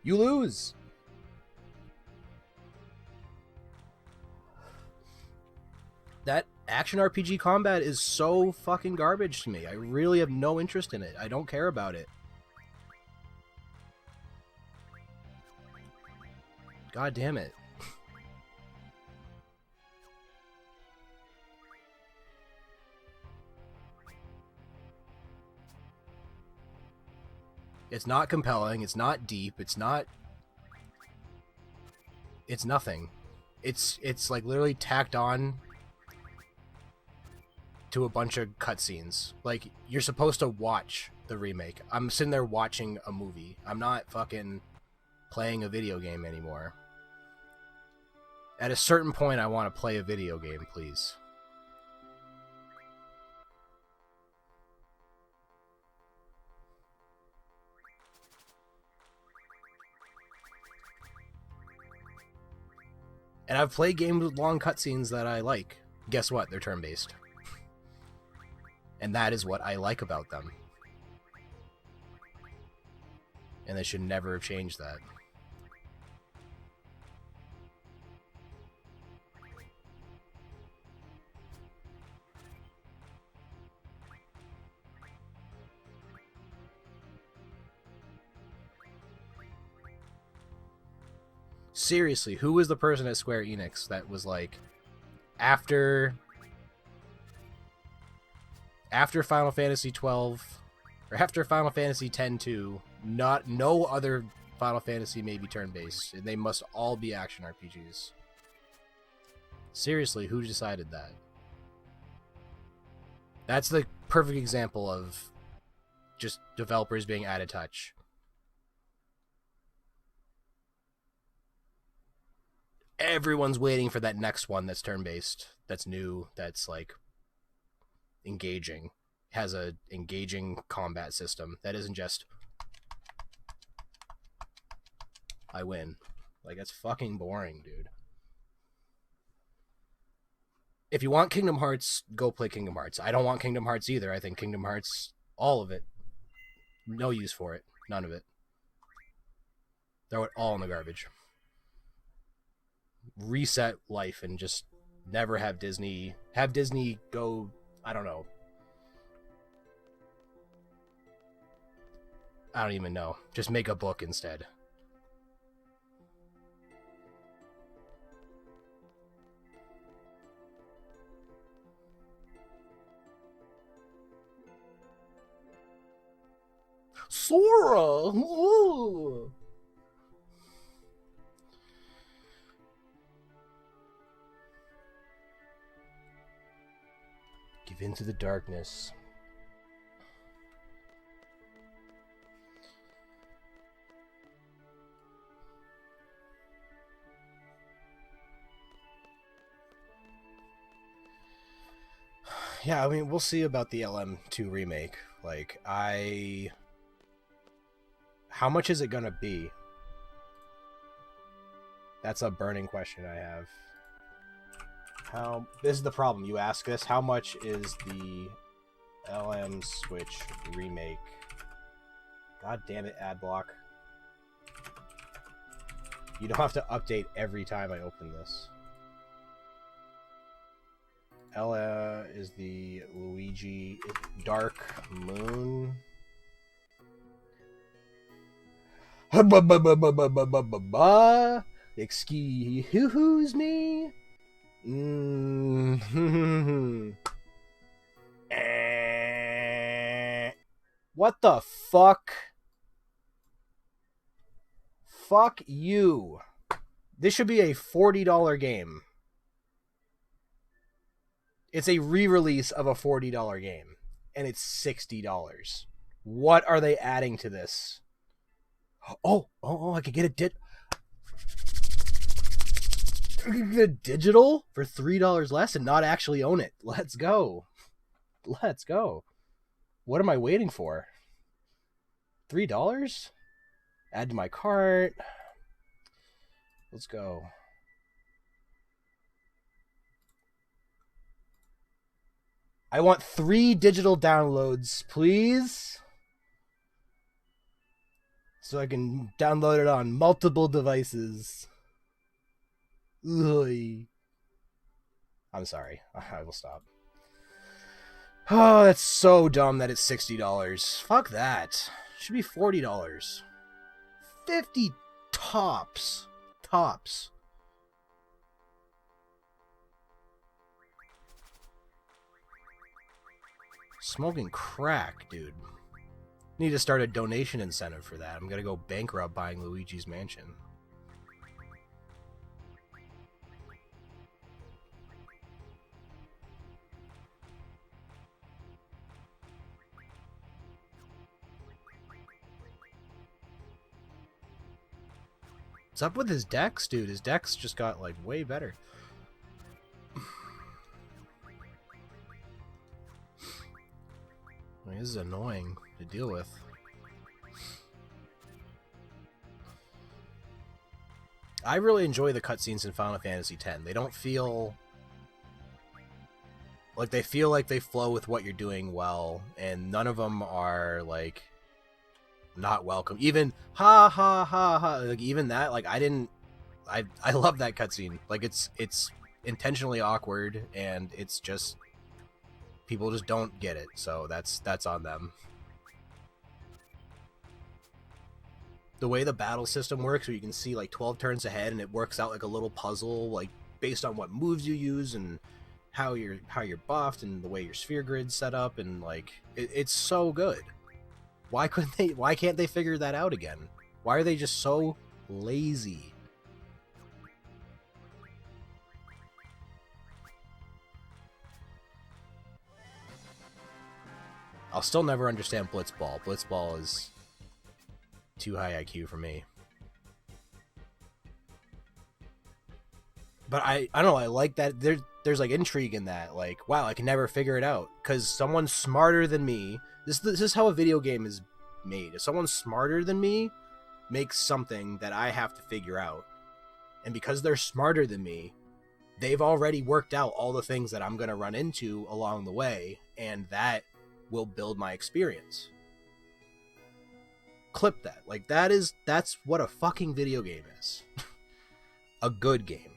[SPEAKER 1] You lose. That action RPG combat is so fucking garbage to me. I really have no interest in it. I don't care about it. God damn it. It's not compelling. It's not deep. It's nothing. It's like literally tacked on to a bunch of cutscenes. Like, you're supposed to watch the remake. I'm sitting there watching a movie. I'm not fucking playing a video game anymore. At a certain point, I want to play a video game, please. And I've played games with long cutscenes that I like. Guess what? They're turn-based. And that is what I like about them. And they should never have changed that. Seriously, who was the person at Square Enix that was like, after Final Fantasy 12 or after Final Fantasy 10-2, no other Final Fantasy may be turn-based, and they must all be action RPGs. Seriously, who decided that? That's the perfect example of just developers being out of touch. Everyone's waiting for that next one that's turn-based, that's new, that's like engaging, has a engaging combat system that isn't just I win. Like, that's fucking boring, dude. If you want Kingdom Hearts, go play Kingdom Hearts. I don't want Kingdom Hearts either. I think Kingdom Hearts, all of it, no use for it. None of it. Throw it all in the garbage. Reset life and just never have Disney go, I don't know. I don't even know. Just make a book instead. Sora! Ooh. Give into the darkness. Yeah, I mean, we'll see about the LM2 remake. Like, how much is it gonna be? That's a burning question I have. This is the problem. You ask this. How much is the LM Switch remake? God damn it, ad block. You don't have to update every time I open this. Ella is the Luigi Dark Moon. Excuse me. What the fuck? Fuck you. This should be a $40 game. It's a re-release of a $40 game, and it's $60. What are they adding to this? Oh, I could get a digital for $3 less and not actually own it. Let's go. Let's go. What am I waiting for? $3? Add to my cart. Let's go. I want 3 digital downloads, please. So I can download it on multiple devices. Ugh. I'm sorry. I will stop. Oh, that's so dumb that it's $60. Fuck that. It should be $40. 50 tops. Tops. Smoking crack, dude. Need to start a donation incentive for that. I'm gonna go bankrupt buying Luigi's Mansion. What's up with his decks, dude? His decks just got, like, way better. I mean, this is annoying to deal with. I really enjoy the cutscenes in Final Fantasy X. They don't feel... like, they feel like they flow with what you're doing well, and none of them are, like... not welcome. Even ha ha ha ha, like, even that, like, I love that cutscene. Like, it's intentionally awkward, and it's just people just don't get it. So that's on them. the way the battle system works, where you can see like 12 turns ahead, and it works out like a little puzzle, like based on what moves you use and how you're buffed and the way your sphere grid's set up, and like it's so good. Why can't they figure that out again? Why are they just so lazy? I'll still never understand Blitzball. Blitzball is too high IQ for me. But I don't know, I like that there's like intrigue in that. Like, wow, I can never figure it out because someone smarter than me. This is how a video game is made. If someone smarter than me makes something that I have to figure out, and because they're smarter than me, they've already worked out all the things that I'm going to run into along the way, and that will build my experience. Clip that. Like, that's what a fucking video game is. A good game.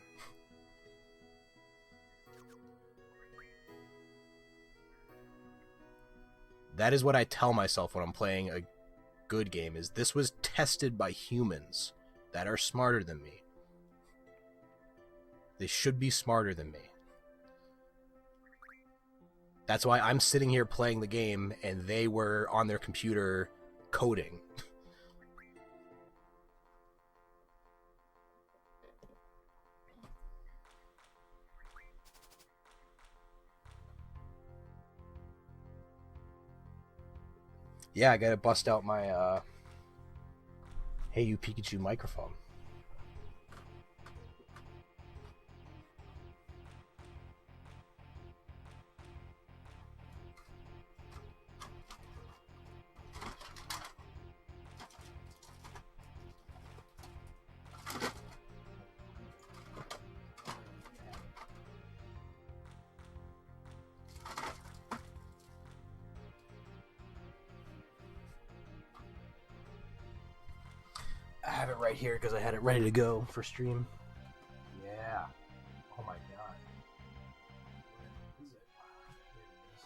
[SPEAKER 1] That is what I tell myself when I'm playing a good game, is this was tested by humans that are smarter than me. They should be smarter than me. That's why I'm sitting here playing the game and they were on their computer coding. Yeah, I gotta bust out my Hey You Pikachu microphone. I have it right here because I had it ready to go for stream. Yeah. Oh my god. Where is it? Here it is.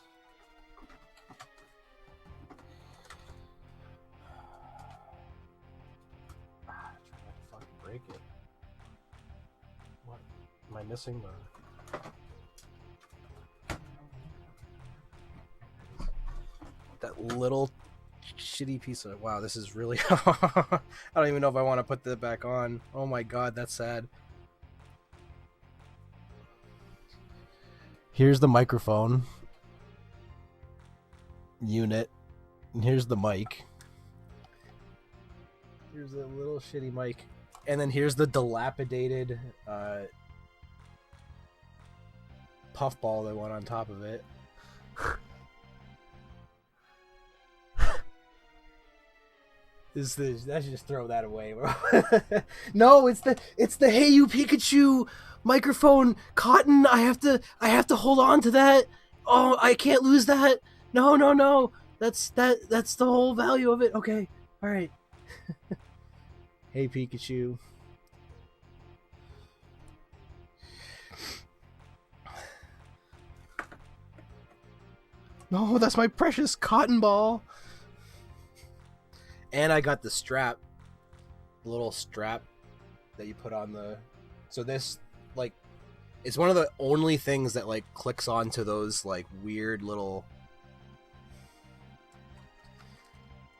[SPEAKER 1] I'm trying to fucking break it. What? Am I missing that little shitty piece of... Wow, this is really... I don't even know if I want to put that back on. Oh my god, that's sad. Here's the microphone unit, and here's the mic. Here's a little shitty mic, and then here's the dilapidated puffball that went on top of it. I should just throw that away, bro. No, it's the Hey You Pikachu microphone cotton. I have to hold on to that. Oh, I can't lose that. No. That's the whole value of it. Okay. All right. Hey Pikachu. No, that's my precious cotton ball. And I got the strap, the little strap that you put on the... So this, like, it's one of the only things that, like, clicks onto those, like, weird little...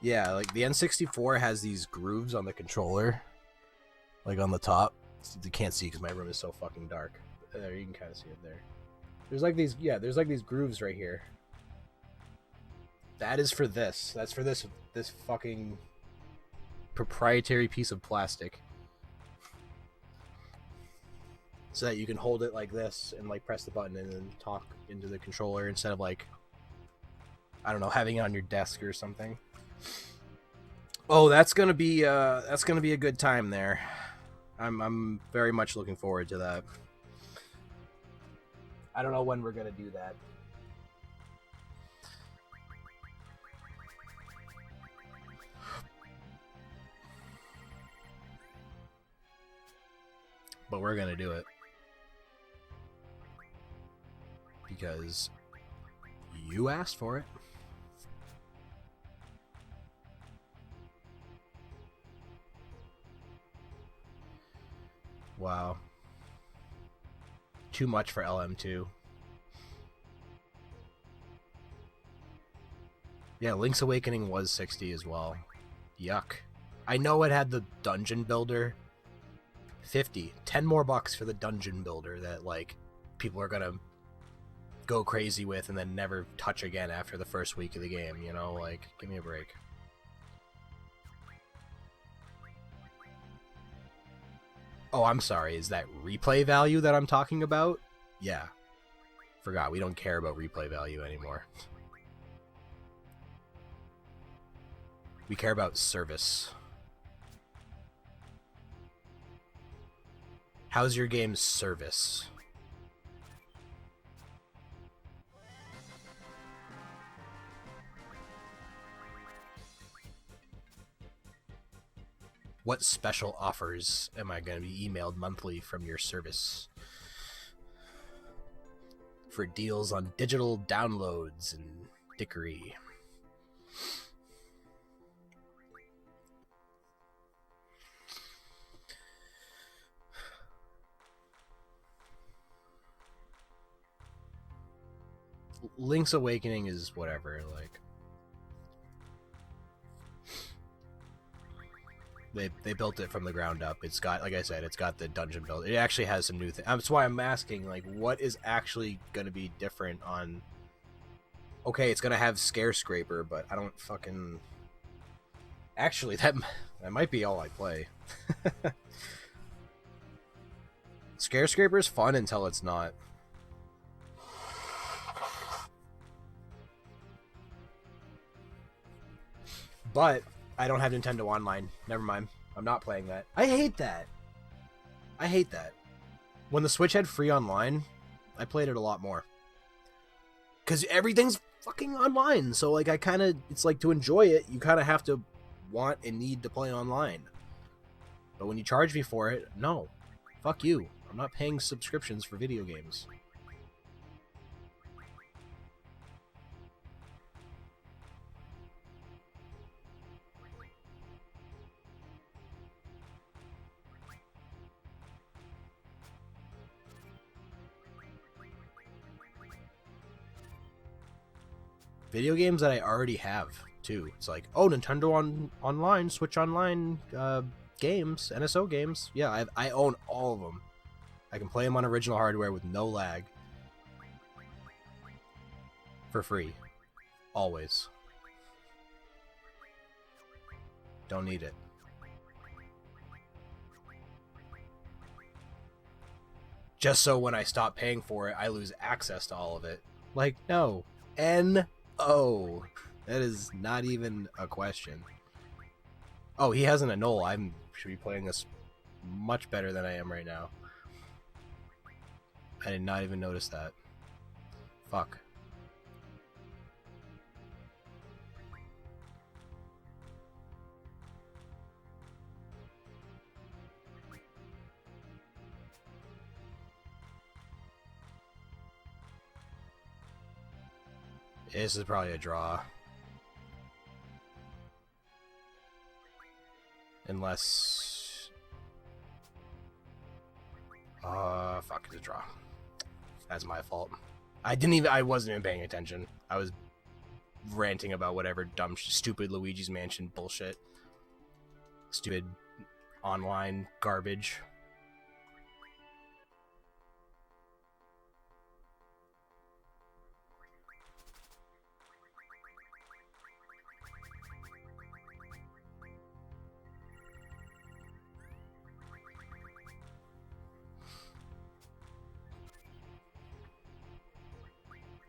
[SPEAKER 1] Yeah, like, the N64 has these grooves on the controller, like, on the top. You can't see because my room is so fucking dark. There, you can kind of see it there. There's, like, these... Yeah, there's, like, these grooves right here. That is for this. That's for this fucking proprietary piece of plastic. So that you can hold it like this and like press the button and then talk into the controller instead of like, I don't know, having it on your desk or something. Oh, that's gonna be a good time there. I'm very much looking forward to that. I don't know when we're gonna do that. But we're gonna do it. Because you asked for it. Wow. Too much for LM2. Yeah, Link's Awakening was 60 as well. Yuck. I know it had the dungeon builder. 50. 10 more bucks for the dungeon builder that, like, people are gonna go crazy with and then never touch again after the first week of the game, you know? Like, give me a break. Oh, I'm sorry. Is that replay value that I'm talking about? Yeah. Forgot. We don't care about replay value anymore. We care about service. How's your game's service? What special offers am I going to be emailed monthly from your service? For deals on digital downloads and dickery. Link's Awakening is whatever, like... They built it from the ground up. It's got, like I said, it's got the dungeon build. It actually has some new things. That's why I'm asking, like, what is actually going to be different on... Okay, it's going to have Scare Scraper, but I don't fucking... Actually, that might be all I play. Scare Scraper's fun until it's not. But I don't have Nintendo Online. Never mind. I'm not playing that. I hate that. I hate that. When the Switch had free online, I played it a lot more. Because everything's fucking online. So, like, I kind of... It's like, to enjoy it, you kind of have to want and need to play online. But when you charge me for it, no. Fuck you. I'm not paying subscriptions for video games. Video games that I already have, too. It's like, oh, Nintendo Online, Switch Online games, NSO games. Yeah, I own all of them. I can play them on original hardware with no lag. For free. Always. Don't need it. Just so when I stop paying for it, I lose access to all of it. Like, no. N-O. That is not even a question. Oh, he has an annul. I should be playing this much better than I am right now. I did not even notice that. Fuck. This is probably a draw. Unless... fuck, it's a draw. That's my fault. I wasn't even paying attention. I was ranting about whatever dumb, stupid Luigi's Mansion bullshit. Stupid online garbage.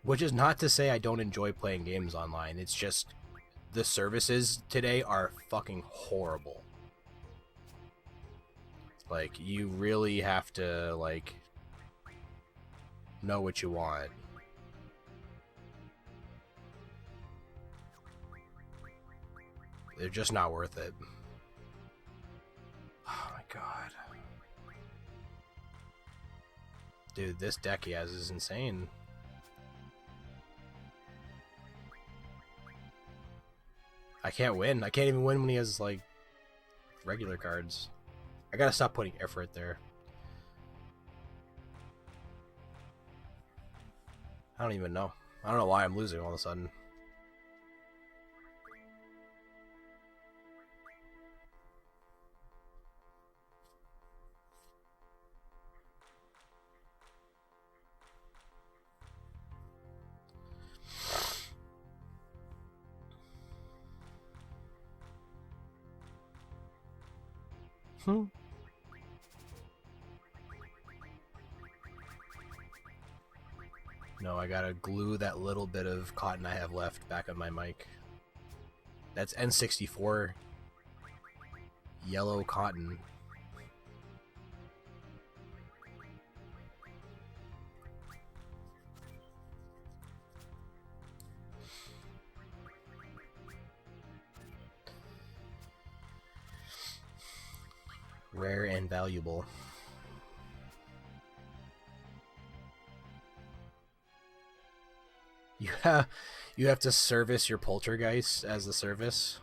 [SPEAKER 1] Which is not to say I don't enjoy playing games online. It's just the services today are fucking horrible. Like, you really have to, like, know what you want. They're just not worth it. Oh my god. Dude, this deck he has is insane. I can't win. I can't even win when he has, like, regular cards. I gotta stop putting effort there. I don't even know. I don't know why I'm losing all of a sudden. No, I gotta glue that little bit of cotton I have left back on my mic. That's N64 yellow cotton. Rare and valuable. You have to service your poltergeist as the service.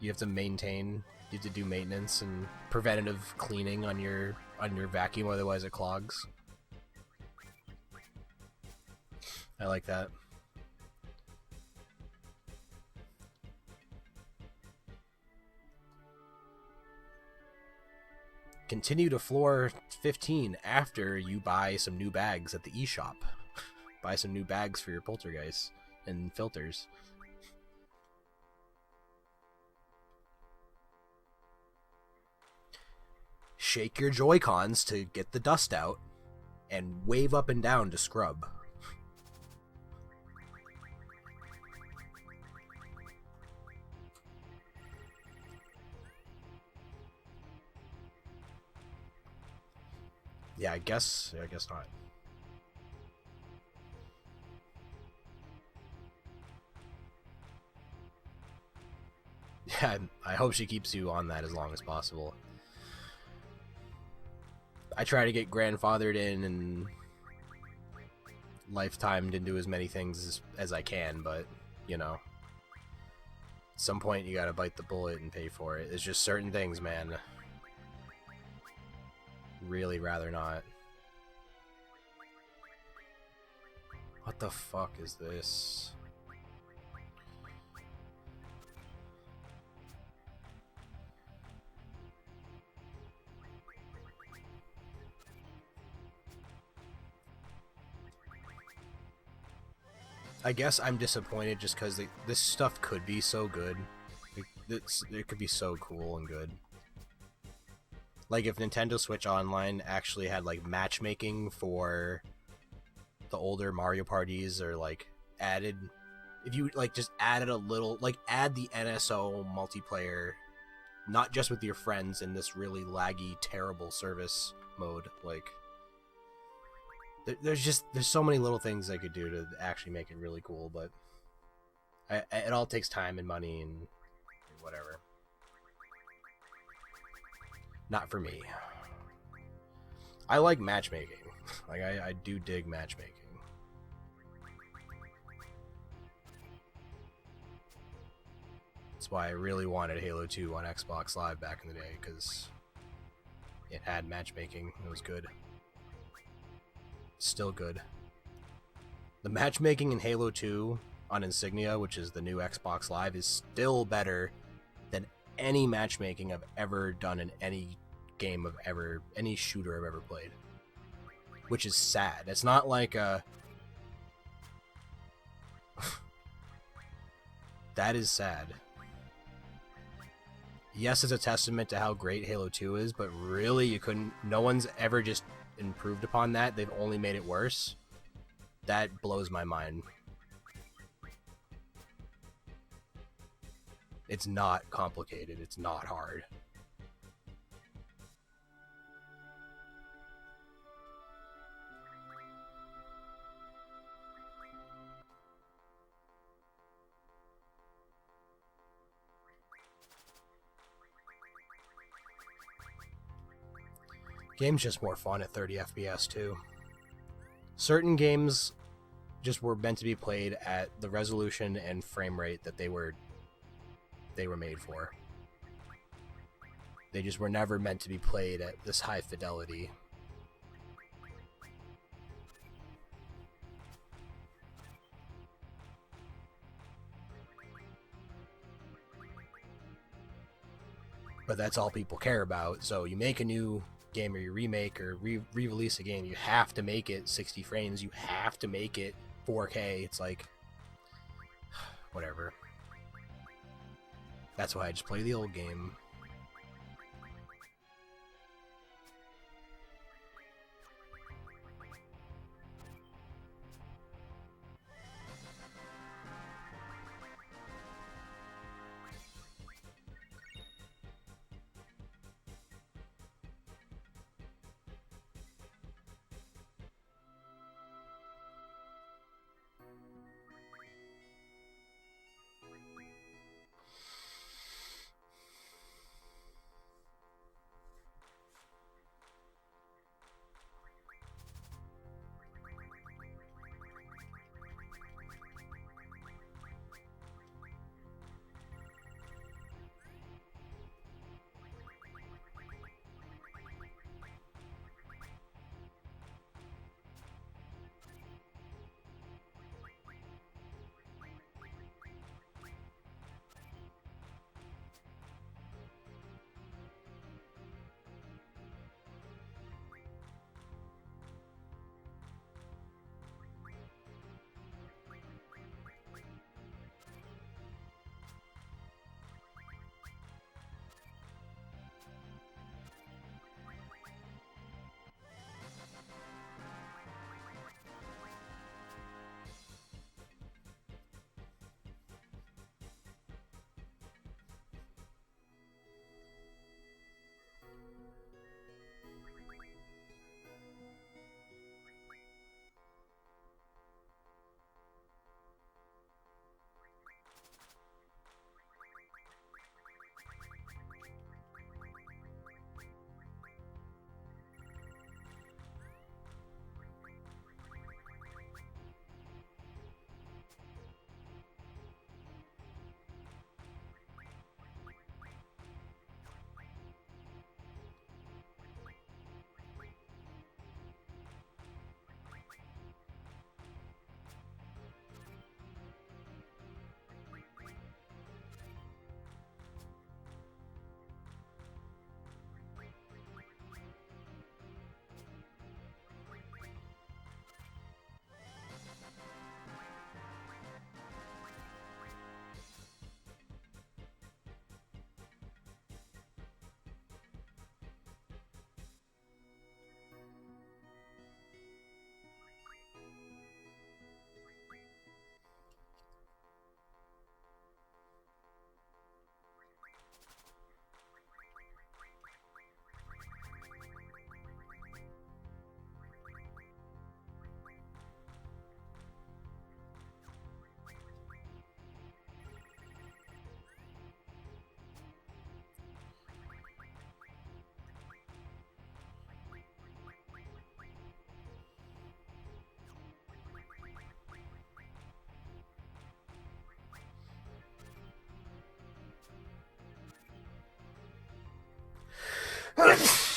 [SPEAKER 1] You have to maintain. You have to do maintenance and preventative cleaning on your vacuum, otherwise it clogs. I like that. Continue to floor 15 after you buy some new bags at the eShop. Buy some new bags for your poltergeist and filters. Shake your Joy-Cons to get the dust out and wave up and down to scrub. Yeah, I guess not. Yeah, I hope she keeps you on that as long as possible. I try to get grandfathered in and lifetimed into as many things as I can, but, you know, at some point you gotta bite the bullet and pay for it. It's just certain things, man. Really rather not. What the fuck is this? I guess I'm disappointed just because this stuff could be so good. It could be so cool and good. Like if Nintendo Switch Online actually had like matchmaking for the older Mario parties, or like added, if you like just added a little, like add the NSO multiplayer, not just with your friends in this really laggy, terrible service mode, like there's so many little things I could do to actually make it really cool, but it all takes time and money and whatever. Not for me. I like matchmaking. Like I do dig matchmaking. That's why I really wanted Halo 2 on Xbox Live back in the day, because it had matchmaking. It was good. Still good. The matchmaking in Halo 2 on Insignia, which is the new Xbox Live, is still better than any matchmaking I've ever done in any game of ever, any shooter I've ever played. Which is sad. It's not like a... That is sad. Yes, it's a testament to how great Halo 2 is, but really, you couldn't... No one's ever just improved upon that. They've only made it worse. That blows my mind. It's not complicated. It's not hard. Game's just more fun at 30 FPS too. Certain games just were meant to be played at the resolution and frame rate that they were made for. They just were never meant to be played at this high fidelity. but that's all people care about. So you make a new game, or you remake or re-release a game, you have to make it 60 frames, you have to make it 4K. It's like, whatever. That's why I just play the old game.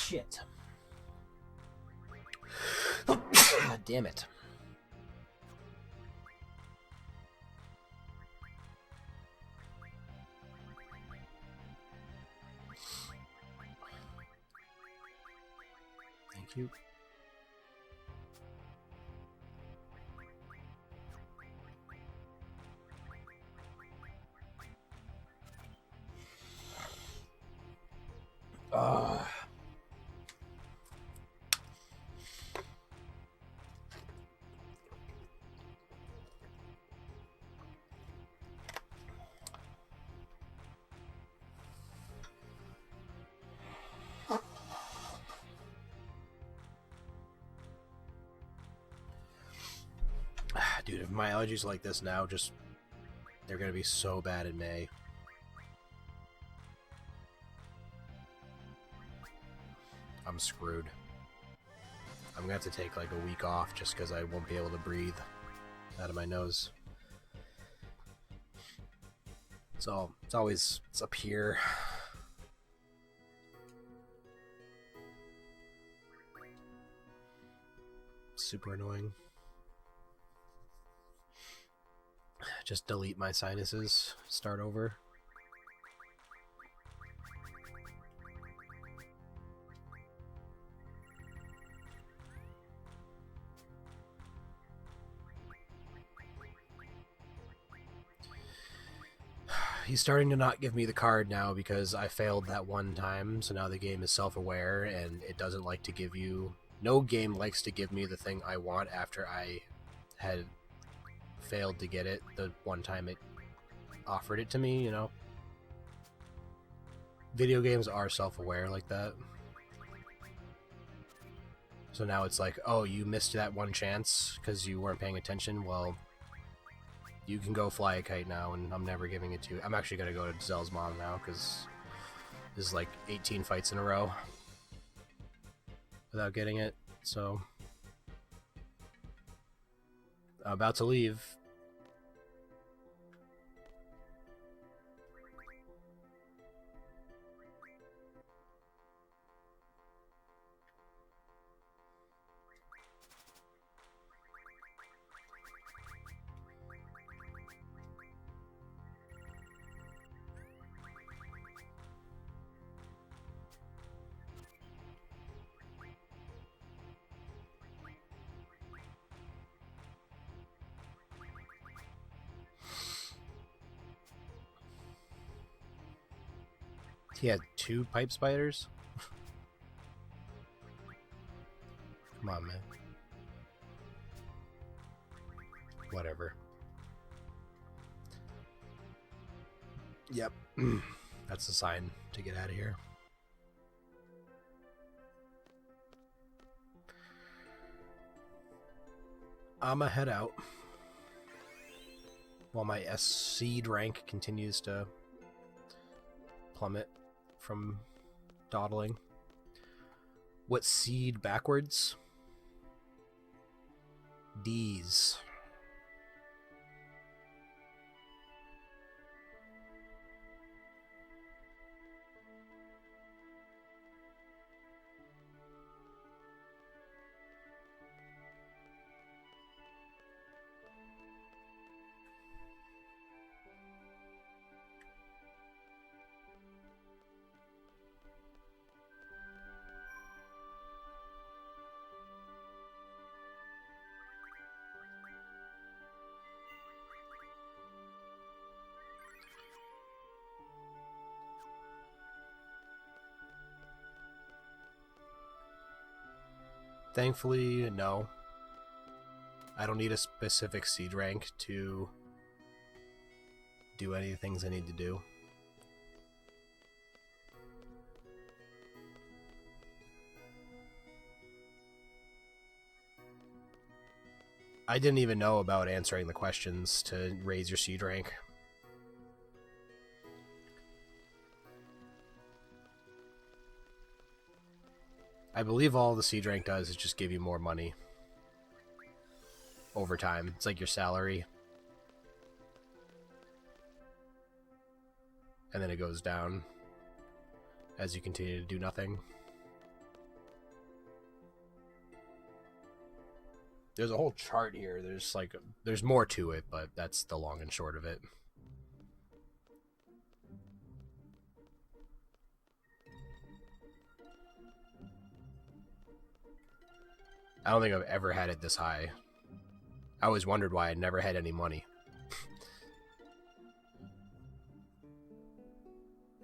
[SPEAKER 1] Shit. God damn it. Thank you. Dude, if my allergies like this now, just they're gonna be so bad in May. I'm screwed. I'm gonna have to take like a week off just because I won't be able to breathe out of my nose. So it's up here. Super annoying. Just delete my sinuses, start over. He's starting to not give me the card now because I failed that one time, so now the game is self-aware and it doesn't like to give you... No game likes to give me the thing I want after I had failed to get it the one time it offered it to me, you know? Video games are self-aware like that. So now it's like, oh, you missed that one chance because you weren't paying attention? Well, you can go fly a kite now, and I'm never giving it to you. I'm actually going to go to Zell's mom now because this is like 18 fights in a row without getting it, so I'm about to leave. He had 2 pipe spiders? Come on, man. Whatever. Yep. That's a sign to get out of here. I'ma head out while my S seed rank continues to plummet from dawdling. What seed backwards? D's. Thankfully, no. I don't need a specific seed rank to do any things I need to do. I didn't even know about answering the questions to raise your seed rank. I believe all the seed rank does is just give you more money over time. It's like your salary. And then it goes down as you continue to do nothing. There's a whole chart here. There's more to it, but that's the long and short of it. I don't think I've ever had it this high. I always wondered why I never had any money.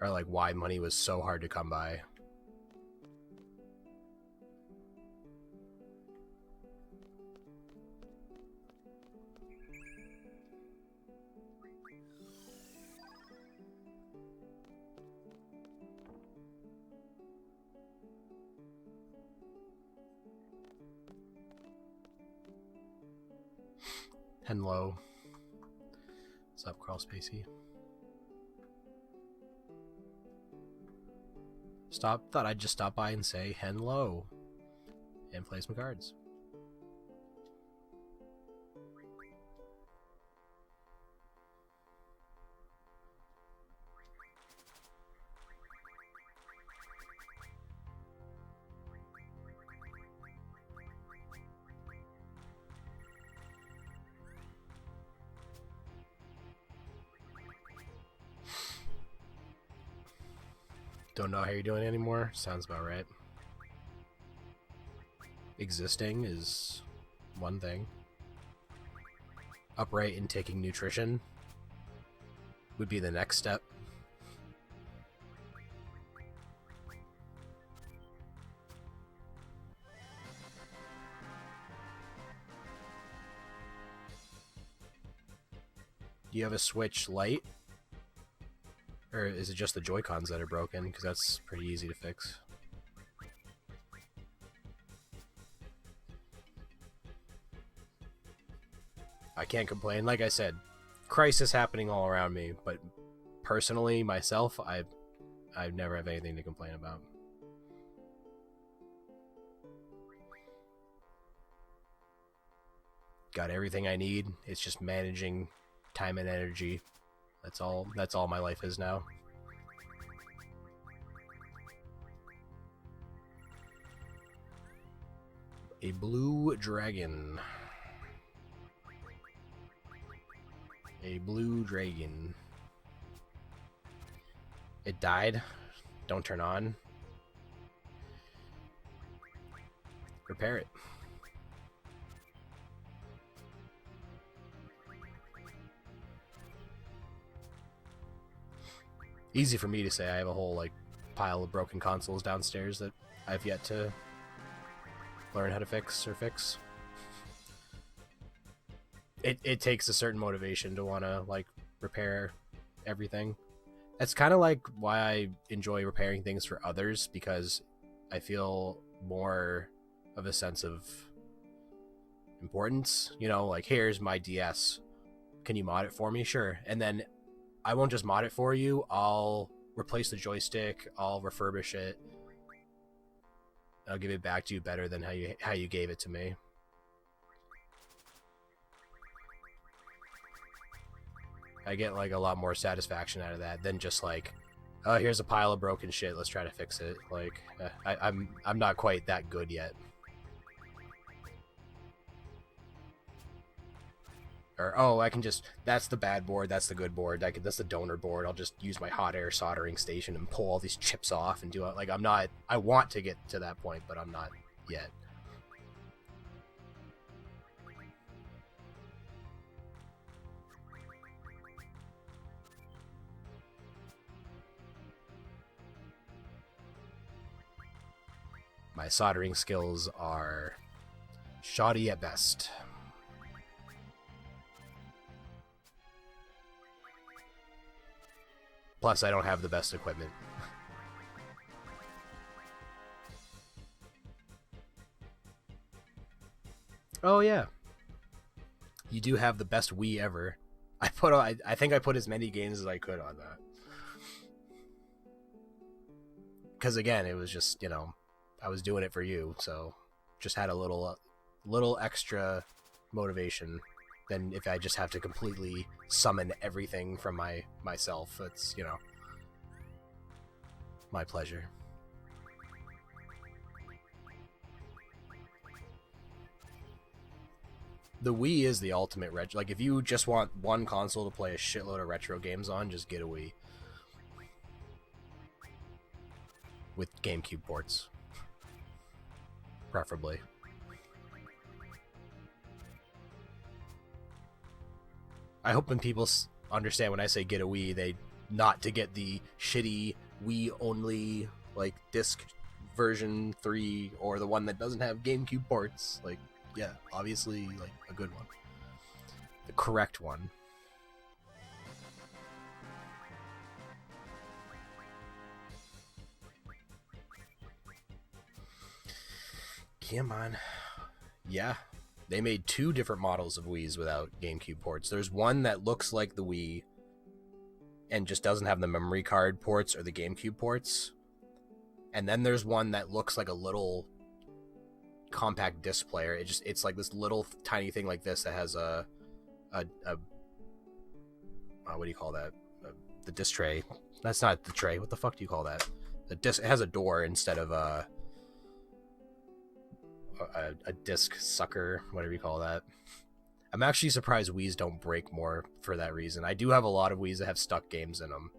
[SPEAKER 1] Or like why money was so hard to come by. Hello. What's up, Carl Spacey? Thought I'd just stop by and say hello and play some cards. Don't know how you're doing anymore? Sounds about right. Existing is one thing. Upright and taking nutrition would be the next step. Do you have a Switch Lite? Or is it just the Joy-Cons that are broken? Because that's pretty easy to fix. I can't complain. Like I said, crisis happening all around me, but personally, myself, I never have anything to complain about. Got everything I need. It's just managing time and energy. That's all my life is now. A blue dragon. A blue dragon. It died. Don't turn on. Repair it. Easy for me to say. I have a whole like pile of broken consoles downstairs that I've yet to learn how to fix or fix. It takes a certain motivation to want to like repair everything. That's kind of like why I enjoy repairing things for others, because I feel more of a sense of importance. You know, like, here's my DS. Can you mod it for me? Sure. And then I won't just mod it for you. I'll replace the joystick. I'll refurbish it. I'll give it back to you better than how you gave it to me. I get like a lot more satisfaction out of that than just like, oh, here's a pile of broken shit. Let's try to fix it. Like, I'm not quite that good yet. Or, oh, I can just, that's the bad board, that's the good board, that's the donor board, I'll just use my hot air soldering station and pull all these chips off and do it. Like, I want to get to that point, but I'm not yet. My soldering skills are shoddy at best. Plus, I don't have the best equipment. Oh yeah, you do have the best Wii ever. I think I put as many games as I could on that. Because again, it was just, you know, I was doing it for you, so just had a little extra motivation than if I just have to completely summon everything from myself. It's, you know, my pleasure. The Wii is the ultimate retro. Like, if you just want one console to play a shitload of retro games on, just get a Wii. With GameCube ports. Preferably. I hope when people understand when I say get a Wii, they not to get the shitty Wii only like disc version 3 or the one that doesn't have GameCube ports. Like, yeah, obviously like a good one, the correct one. Come on, yeah. They made 2 different models of Wiis without GameCube ports. There's one that looks like the Wii and just doesn't have the memory card ports or the GameCube ports. And then there's one that looks like a little compact disc player. It's like this little tiny thing like this that has a what do you call that? The disc tray. That's not the tray. What the fuck do you call that? The disc. It has a door instead of a disc sucker, whatever you call that. I'm actually surprised Wiis don't break more for that reason. I do have a lot of Wiis that have stuck games in them,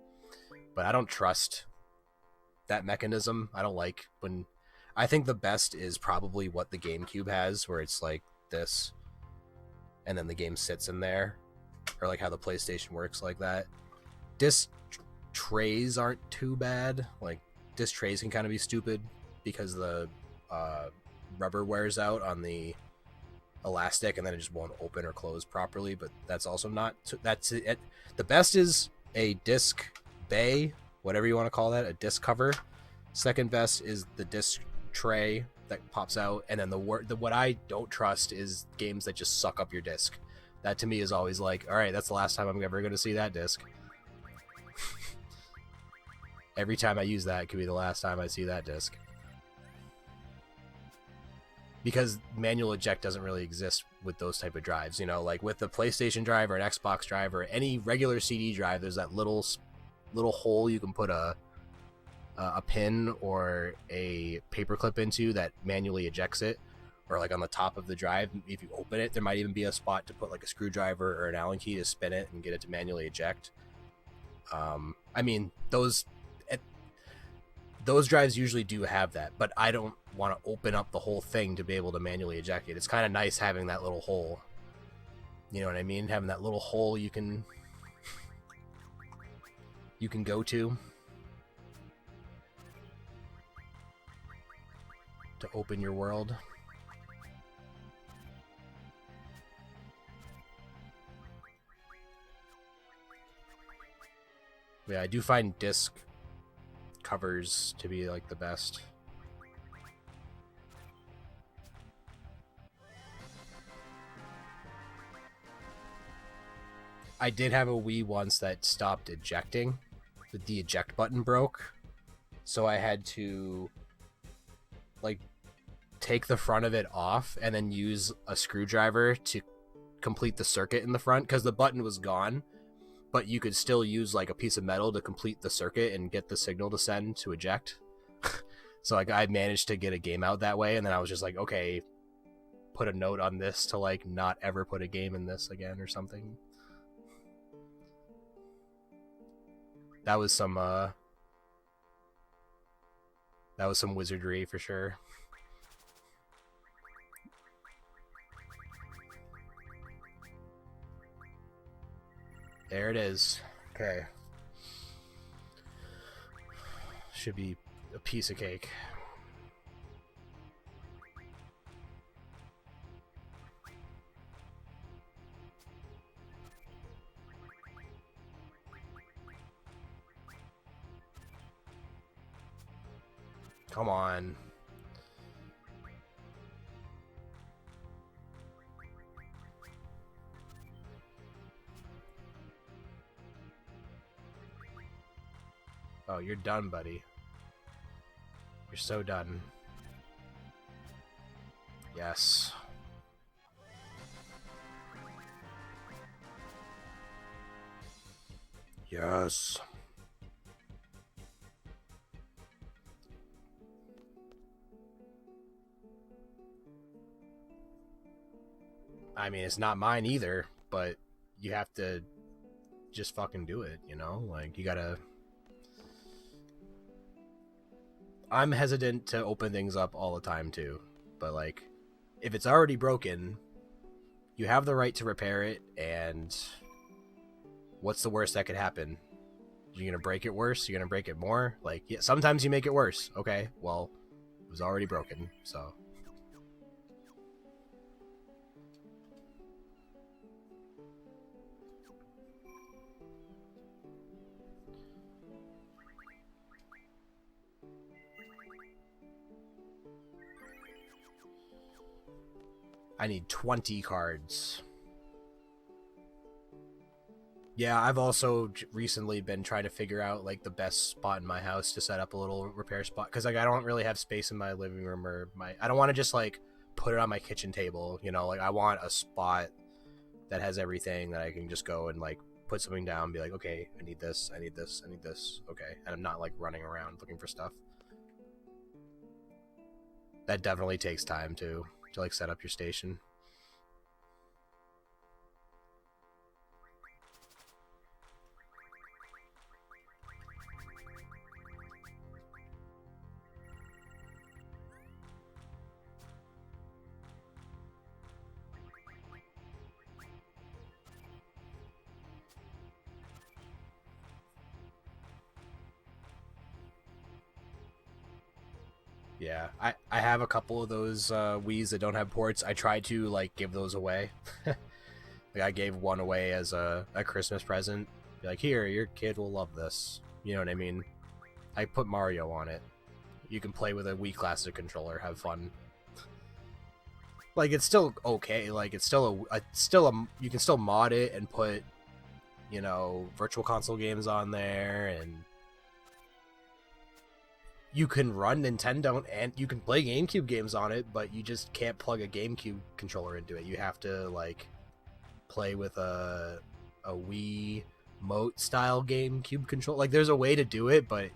[SPEAKER 1] but I don't trust that mechanism. I don't like when... I think the best is probably what the GameCube has, where it's like this, and then the game sits in there, or like how the PlayStation works like that. Disc trays aren't too bad. Like, disc trays can kind of be stupid because the rubber wears out on the elastic and then it just won't open or close properly, but that's also not, that's it. The best is a disc bay, whatever you want to call that, a disc cover. Second best is the disc tray that pops out, and then what I don't trust is games that just suck up your disc. That to me is always like, all right, that's the last time I'm ever going to see that disc. Every time I use that, it could be the last time I see that disc. Because manual eject doesn't really exist with those type of drives, you know, like with the PlayStation drive or an Xbox drive or any regular CD drive, there's that little hole you can put a pin or a paperclip into that manually ejects it, or like on the top of the drive, if you open it, there might even be a spot to put like a screwdriver or an Allen key to spin it and get it to manually eject. I mean, those drives usually do have that, but I don't want to open up the whole thing to be able to manually eject it. It's kind of nice having that little hole. You know what I mean? Having that little hole you can go to open your world. Yeah, I do find disc covers to be like the best. I did have a Wii once that stopped ejecting. The eject button broke, so I had to like take the front of it off and then use a screwdriver to complete the circuit in the front, because the button was gone, but you could still use like a piece of metal to complete the circuit and get the signal to send to eject. So like I managed to get a game out that way, and then I was just like, okay, put a note on this to like not ever put a game in this again or something. That was some wizardry for sure. There it is. Okay. Should be a piece of cake. Come on. Oh, you're done, buddy. You're so done. Yes. Yes. I mean, it's not mine either, but you have to just fucking do it, you know? Like, you gotta... I'm hesitant to open things up all the time, too. But, like, if it's already broken, you have the right to repair it, and what's the worst that could happen? You're gonna break it worse? You're gonna break it more? Like, yeah, sometimes you make it worse. Okay, well, it was already broken, so... I need 20 cards. Yeah, I've also recently been trying to figure out like the best spot in my house to set up a little repair spot, because like I don't really have space in my living room, or I don't want to just like put it on my kitchen table, you know, like I want a spot that has everything that I can just go and like put something down and be like, okay, I need this, I need this, I need this, okay, and I'm not like running around looking for stuff. That definitely takes time too, to like set up your station. Yeah, I have a couple of those Wii's that don't have ports. I try to like give those away. Like I gave one away as a Christmas present. Be like, here, your kid will love this. You know what I mean? I put Mario on it. You can play with a Wii Classic controller, have fun. Like it's still okay. Like it's still you can still mod it and put, you know, virtual console games on there, and you can run Nintendo and you can play GameCube games on it, but you just can't plug a GameCube controller into it. You have to like play with a Wii Mote style GameCube controller. Like there's a way to do it, but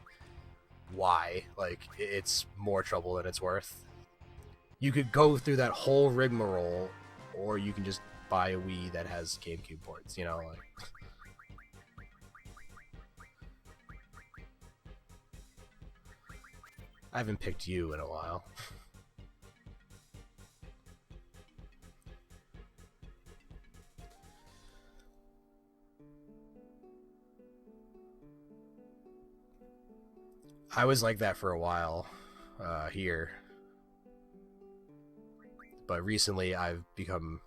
[SPEAKER 1] why? Like it's more trouble than it's worth. You could go through that whole rigmarole, or you can just buy a Wii that has GameCube ports, you know, like I haven't picked you in a while. I was like that for a while here, but recently I've become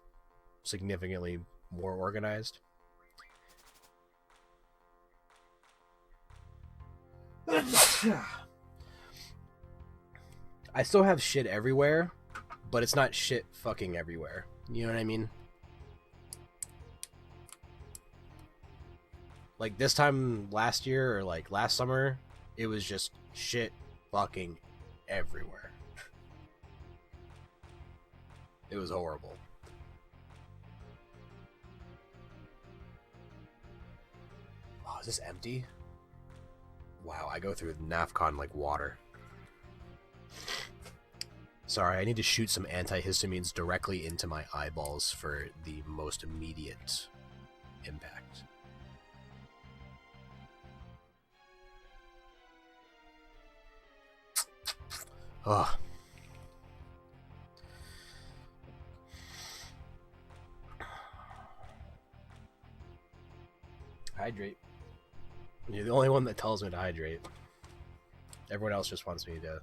[SPEAKER 1] significantly more organized. I still have shit everywhere, but it's not shit fucking everywhere. You know what I mean? Like this time last year or like last summer, it was just shit fucking everywhere. It was horrible. Oh, is this empty? Wow, I go through NAFCON like water. Sorry, I need to shoot some antihistamines directly into my eyeballs for the most immediate impact. Ugh. Hydrate. You're the only one that tells me to hydrate. Everyone else just wants me to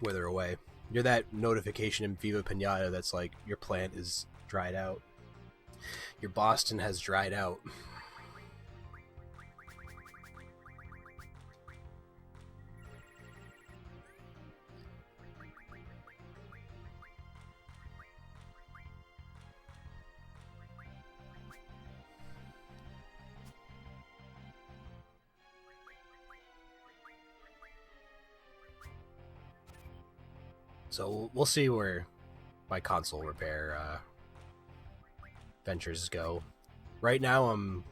[SPEAKER 1] wither away. You're that notification in Viva Pinata that's like, your plant is dried out. Your Boston has dried out. So we'll see where my console repair ventures go. Right now I'm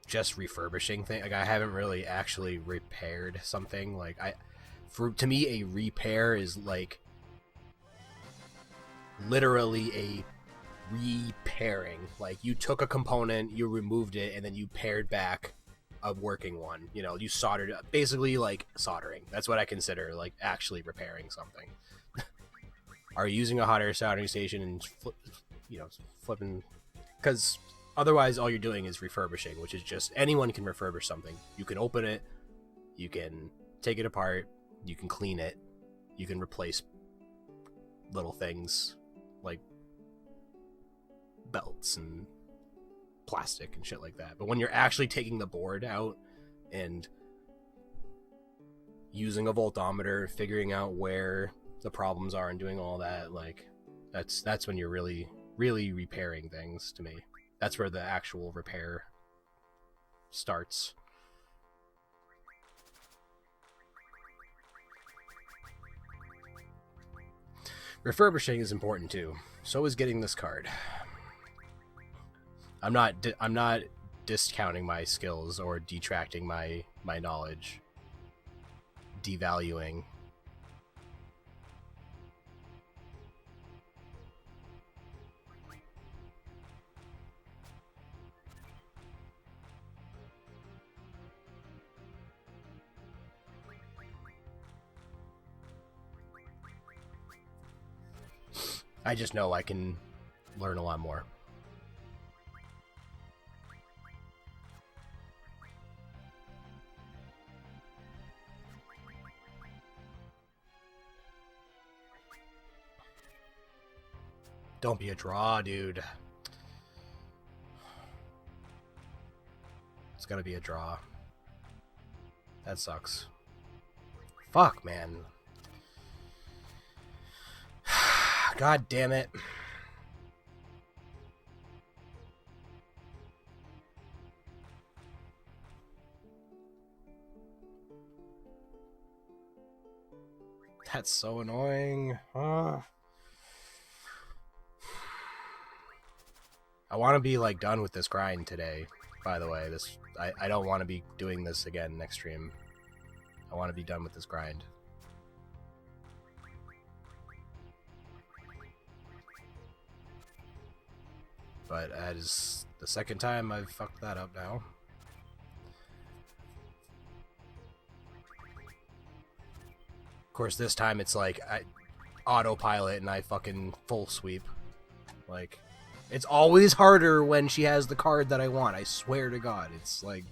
[SPEAKER 1] just refurbishing things. Like I haven't really actually repaired something. Like to me a repair is like literally a repairing. Like you took a component, you removed it, and then you paired back a working one. You know, you soldered, basically like soldering. That's what I consider like actually repairing something. Are you using a hot air soldering station and flipping? Because otherwise all you're doing is refurbishing, which is just anyone can refurbish something. You can open it, you can take it apart, you can clean it, you can replace little things like belts and plastic and shit like that. But when you're actually taking the board out and using a voltometer, figuring out where the problems are and doing all that, like that's when you're really repairing things to me. That's where the actual repair starts. Refurbishing is important too. So is getting this card. I'm not discounting my skills or detracting my knowledge, devaluing. I just know I can learn a lot more. Don't be a draw, dude. It's gotta be a draw. That sucks. Fuck, man. God damn it. That's so annoying. I want to be like done with this grind today. By the way, I don't want to be doing this again next stream. I want to be done with this grind. But that is the second time I've fucked that up now. Of course, this time it's like I autopilot and I fucking full sweep. Like, it's always harder when she has the card that I want. I swear to God. It's like,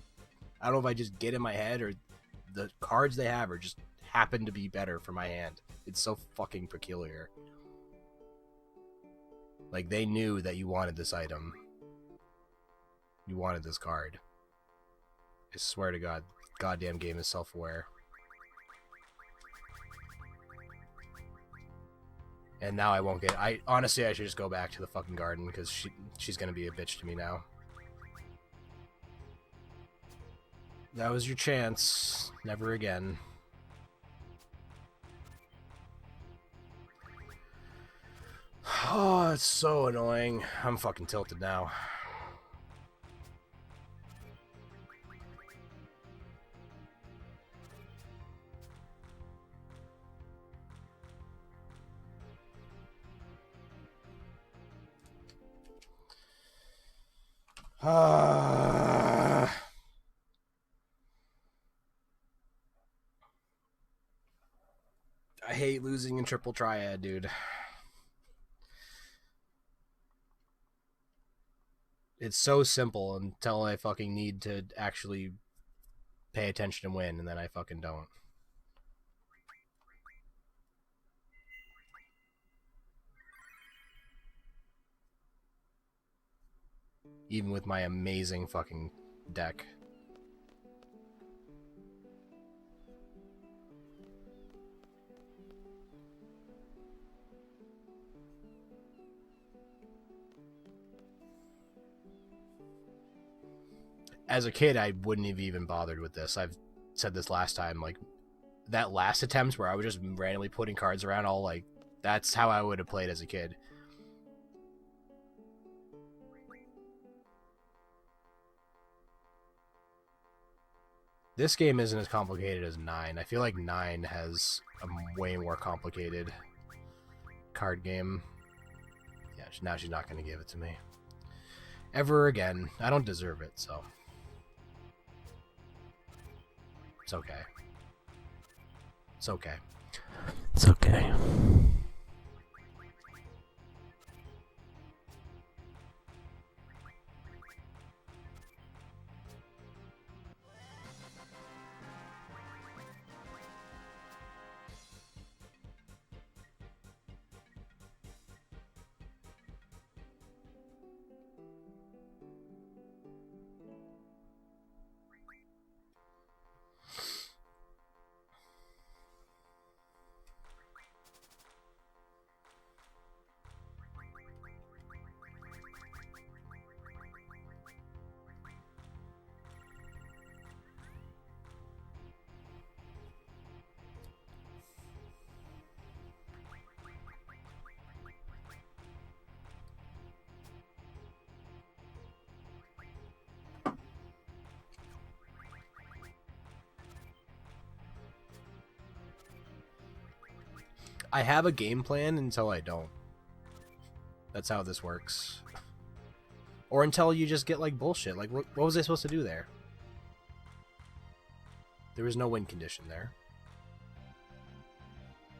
[SPEAKER 1] I don't know if I just get in my head or the cards they have are just happen to be better for my hand. It's so fucking peculiar. Like, they knew that you wanted this item. You wanted this card. I swear to God, goddamn game is self-aware. And now I won't get... honestly, I should just go back to the fucking garden, because she's gonna be a bitch to me now. That was your chance. Never again. Oh, it's so annoying. I'm fucking tilted now. I hate losing in triple triad, dude. It's so simple until I fucking need to actually pay attention and win, and then I fucking don't. Even with my amazing fucking deck. As a kid, I wouldn't have even bothered with this. I've said this last time, like, that last attempt where I was just randomly putting cards around, all like, that's how I would have played as a kid. This game isn't as complicated as 9. I feel like 9 has a way more complicated card game. Yeah, now she's not going to give it to me. Ever again. I don't deserve it, so... It's okay. It's okay. It's okay. I have a game plan until I don't. That's how this works. Or until you just get, like, bullshit. Like, what was I supposed to do there? There was no win condition there.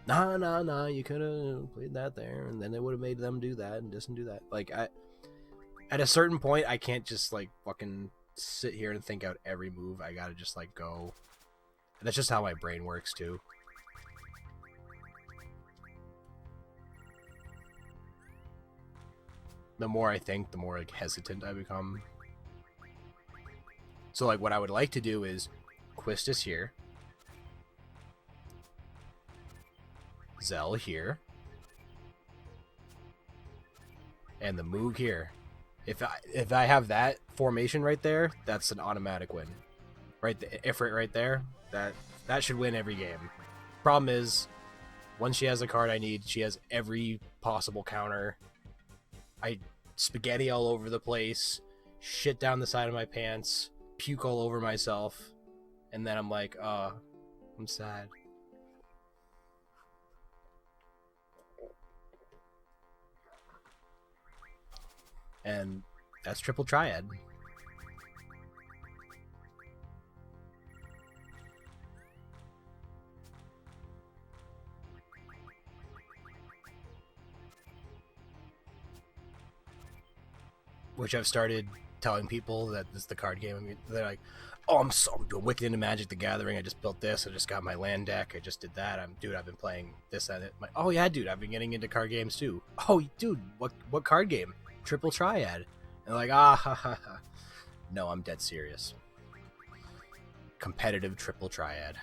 [SPEAKER 1] Nah, you could have played that there, and then it would have made them do that, and this and do that. Like, at a certain point, I can't just, like, fucking sit here and think out every move. I gotta just, like, go. And that's just how my brain works, too. the more I think, the more like hesitant I become. So like what I would like to do is Quistis here, Zell here, and the Moog here. If I have that formation right there, that's an automatic win. Ifrit right there, that should win every game. Problem is, once she has a card I need, she has every possible counter. I spaghetti all over the place, shit down the side of my pants, puke all over myself, and then I'm like, I'm sad. And that's triple triad. Which I've started telling people that this is the card game. I mean, they're like, "Oh, I'm doing Wicked into Magic the Gathering. I just built this. I just got my land deck. I just did that. I've been playing this and it." I'm like, "Oh yeah, dude, I've been getting into card games too." "Oh, dude, what card game?" "Triple Triad." And they're like, "Ah, ha, ha, ha." No, I'm dead serious. Competitive Triple Triad.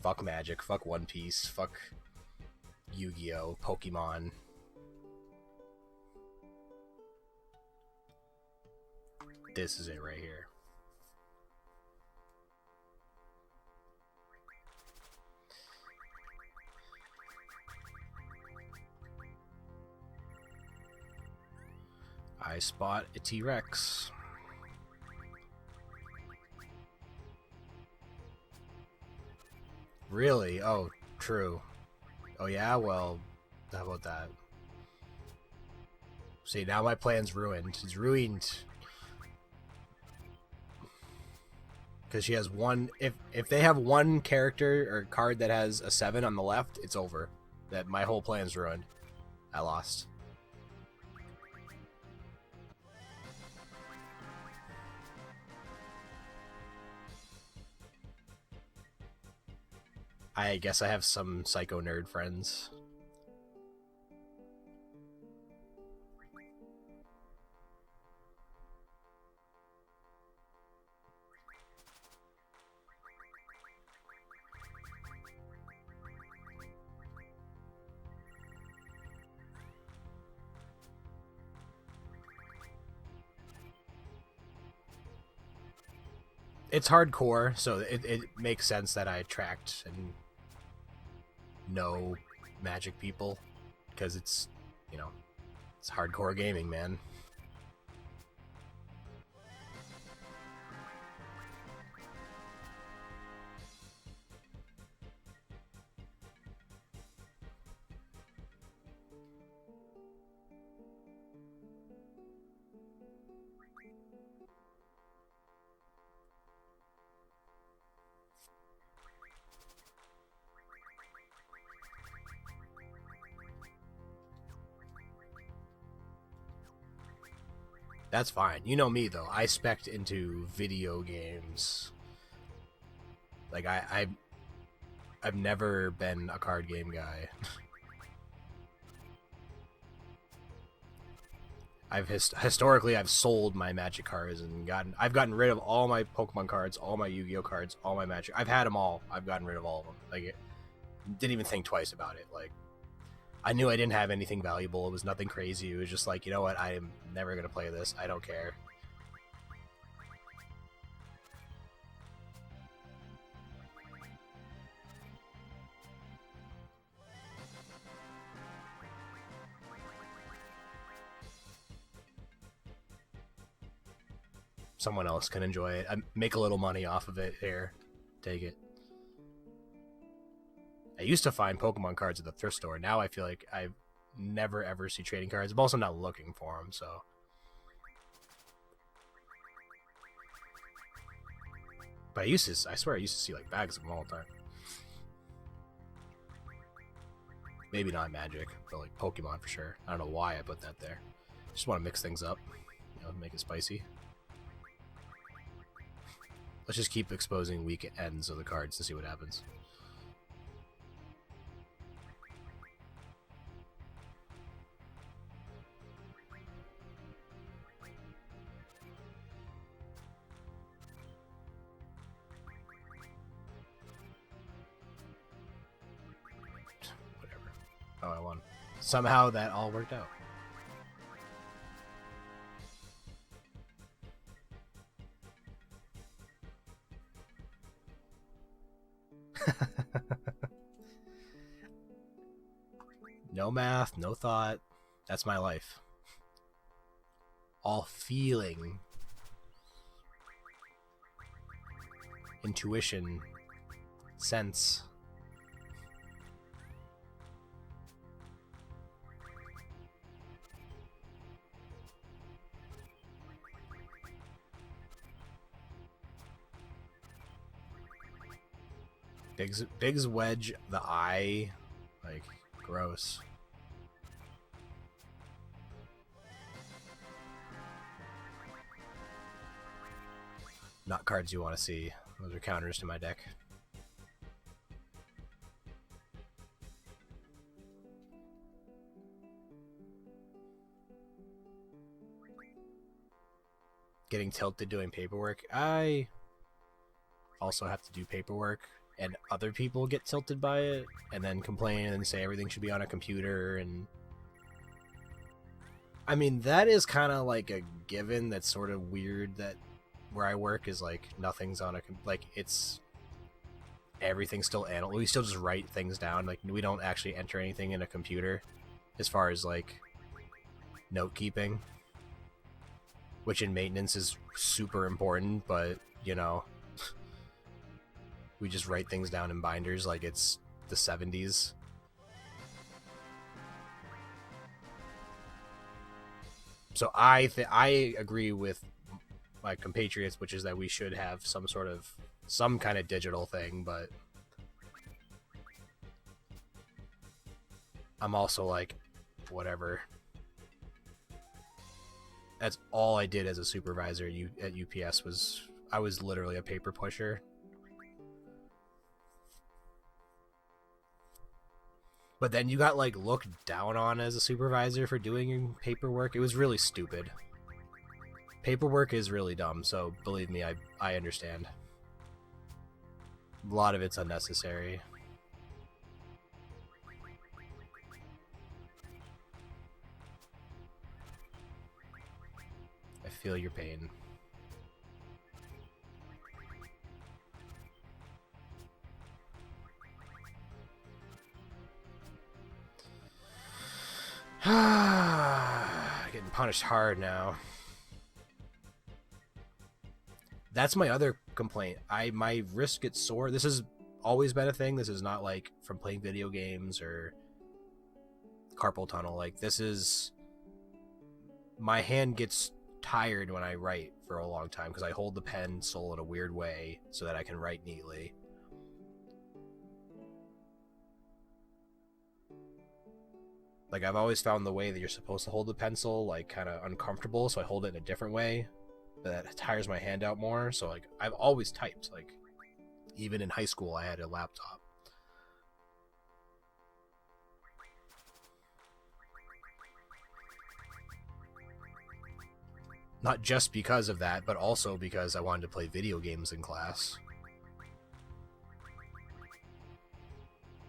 [SPEAKER 1] Fuck Magic, fuck One Piece, fuck Yu-Gi-Oh, Pokemon. This is it right here. I spot a T-Rex. Really? Oh, true. Oh yeah? Well, how about that? See, now my plan's ruined. It's ruined. Because she has one... If they have one character or card that has a 7 on the left, it's over. That my whole plan's ruined. I lost. I guess I have some psycho nerd friends. It's hardcore, so it makes sense that I attract and know Magic people, because it's, you know, it's hardcore gaming, man. That's fine. You know me though. I spec into video games. Like I've never been a card game guy. Historically I've sold my Magic cards and I've gotten rid of all my Pokemon cards, all my Yu-Gi-Oh cards, all my Magic. I've had them all. I've gotten rid of all of them. Like, didn't even think twice about it. Like, I knew I didn't have anything valuable. It was nothing crazy. It was just like, you know what? I am never going to play this. I don't care. Someone else can enjoy it. I make a little money off of it. Here, take it. I used to find Pokemon cards at the thrift store. Now I feel like I never ever see trading cards. I'm also not looking for them, so. But I swear I used to see like bags of them all the time. Maybe not Magic, but like Pokemon for sure. I don't know why I put that there. Just want to mix things up, you know, make it spicy. Let's just keep exposing weak ends of the cards to see what happens. Whatever. Oh, I won. Somehow that all worked out. No math, no thought. That's my life. All feeling. Intuition. Sense. Big's wedge, the eye, like, gross. Not cards you want to see. Those are counters to my deck. Getting tilted doing paperwork. I also have to do paperwork, and other people get tilted by it and then complain and say everything should be on a computer. And I mean, that is kind of like a given. That's sort of weird that where I work is like nothing's on a like it's everything's still analog. We still just write things down. Like we don't actually enter anything in a computer as far as like note keeping, which in maintenance is super important, but you know, we just write things down in binders like it's the 70s. So I agree with my compatriots, which is that we should have some kind of digital thing, but I'm also like, whatever. That's all I did as a supervisor at UPS was I was literally a paper pusher. But then you got like looked down on as a supervisor for doing paperwork. It was really stupid. Paperwork is really dumb, so believe me, I understand. A lot of it's unnecessary. I feel your pain. Getting punished hard now. That's my other complaint. My wrist gets sore. This has always been a thing. This is not like from playing video games or carpal tunnel. Like this is my hand gets tired when I write for a long time because I hold the pencil in a weird way so that I can write neatly. Like I've always found the way that you're supposed to hold the pencil like kind of uncomfortable, so I hold it in a different way. That tires my hand out more. So like I've always typed. Like even in high school, I had a laptop. Not just because of that, but also because I wanted to play video games in class.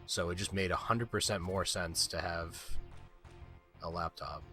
[SPEAKER 1] So it just made 100% more sense to have a laptop.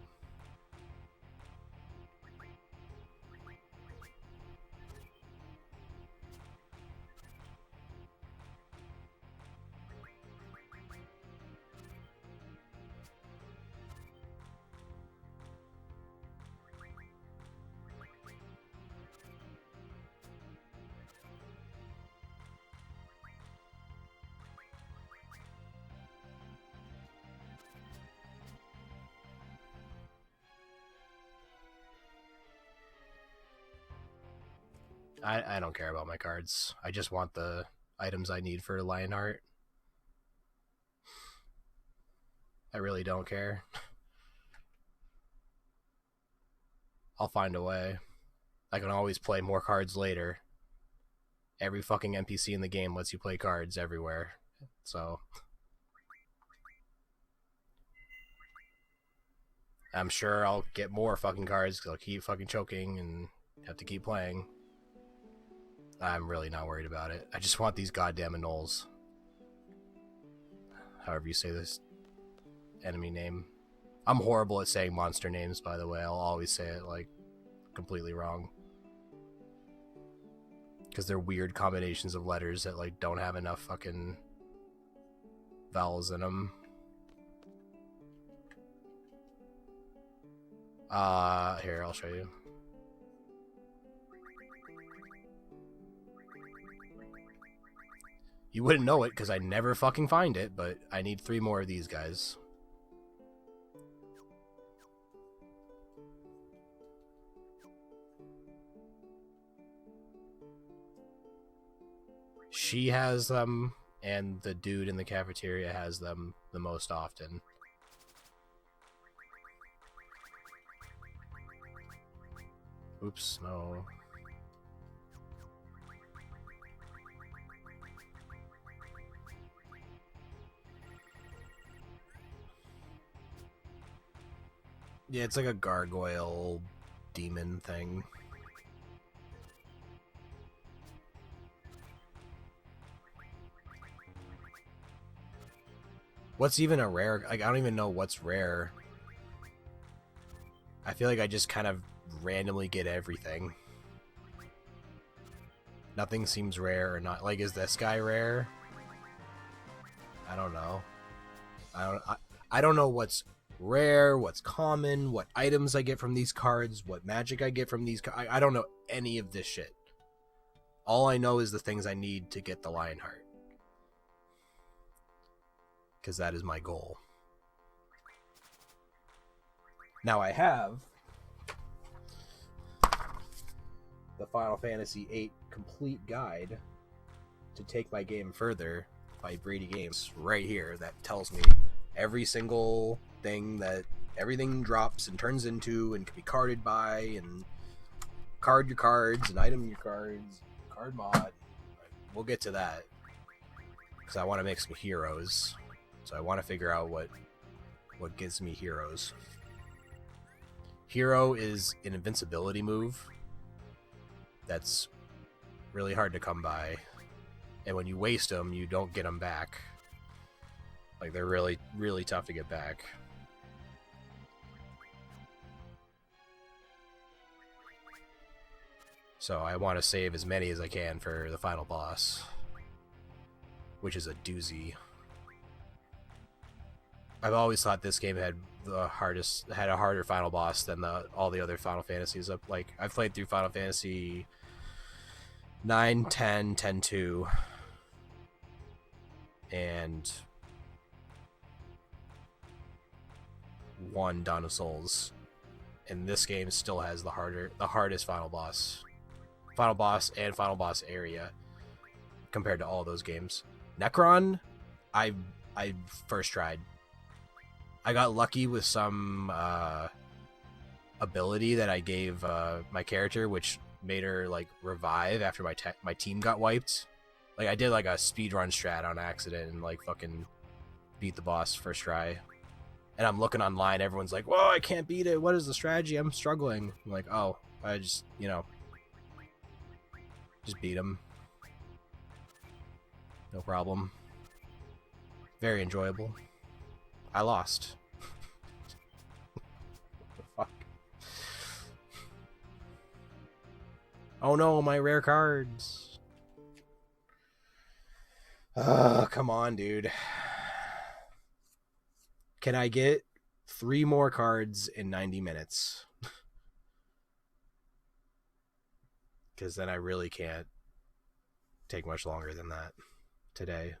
[SPEAKER 1] I don't care about my cards. I just want the items I need for Lionheart. I really don't care. I'll find a way. I can always play more cards later. every fucking NPC in the game lets you play cards everywhere. So I'm sure I'll get more fucking cards because I'll keep fucking choking and have to keep playing. I'm really not worried about it. I just want these goddamn anoles. However you say this enemy name. I'm horrible at saying monster names, by the way. I'll always say it, like, completely wrong. Because they're weird combinations of letters that, like, don't have enough fucking vowels in them. Here, I'll show you. You wouldn't know it because I never fucking find it, but I need 3 more of these guys. She has them, and the dude in the cafeteria has them the most often. Oops, no. Yeah, it's like a gargoyle demon thing. What's even a rare? Like, I don't even know what's rare. I feel like I just kind of randomly get everything. Nothing seems rare or not. Like, is this guy rare? I don't know. I don't know what's rare, what's common, what items I get from these cards, what magic I get from these cards. I don't know any of this shit. All I know is the things I need to get the Lionheart. Because that is my goal. Now I have the Final Fantasy VIII Complete Guide to take my game further by Brady Games right here that tells me every single thing that everything drops and turns into and can be carded by, and card your cards and item your cards, card mod. We'll get to that because I want to make some heroes. So I want to figure out what gives me heroes. Hero is an invincibility move that's really hard to come by, and when you waste them, you don't get them back. Like, they're really, really tough to get back. So I want to save as many as I can for the final boss, which is a doozy. I've always thought this game had a harder final boss than all the other Final Fantasies. Like, I've played through Final Fantasy 9, 10, 10-2, and 1 Dawn of Souls, and this game still has the hardest final boss and final boss area compared to all those games. Necron, I first tried. I got lucky with some ability that I gave my character, which made her like revive after my team got wiped. Like, I did like a speedrun strat on accident and like fucking beat the boss first try. And I'm looking online, everyone's like, "Whoa, I can't beat it. What is the strategy? I'm struggling." I'm like, "Oh, I just, just beat him. No problem. Very enjoyable. I lost." What the fuck? Oh no, my rare cards. Come on, dude. Can I get 3 more cards in 90 minutes? Because then I really can't take much longer than that today.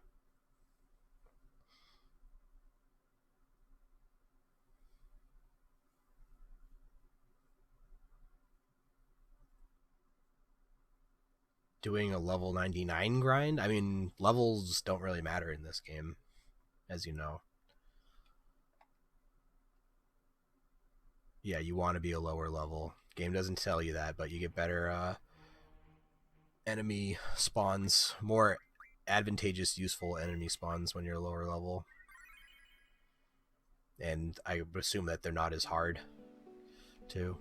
[SPEAKER 1] Doing a level 99 grind? I mean, levels don't really matter in this game, as you know. Yeah, you want to be a lower level. Game doesn't tell you that, but you get better enemy spawns, more advantageous, useful enemy spawns when you're lower level. And I assume that they're not as hard, too.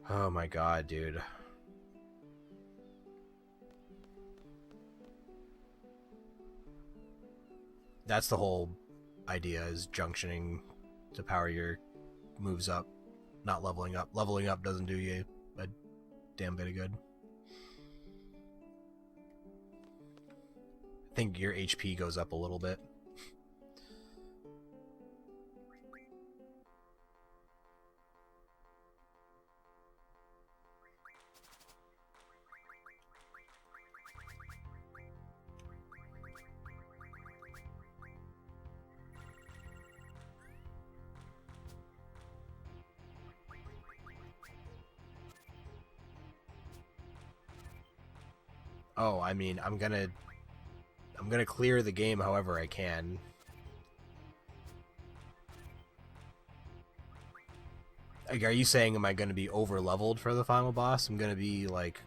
[SPEAKER 1] Oh my god, dude. That's the whole idea, is junctioning to power your moves up, not leveling up. Leveling up doesn't do you a damn bit of good. I think your HP goes up a little bit. Oh, I mean, I'm gonna clear the game however I can. Like, are you saying, am I gonna be over leveled for the final boss? I'm gonna be like,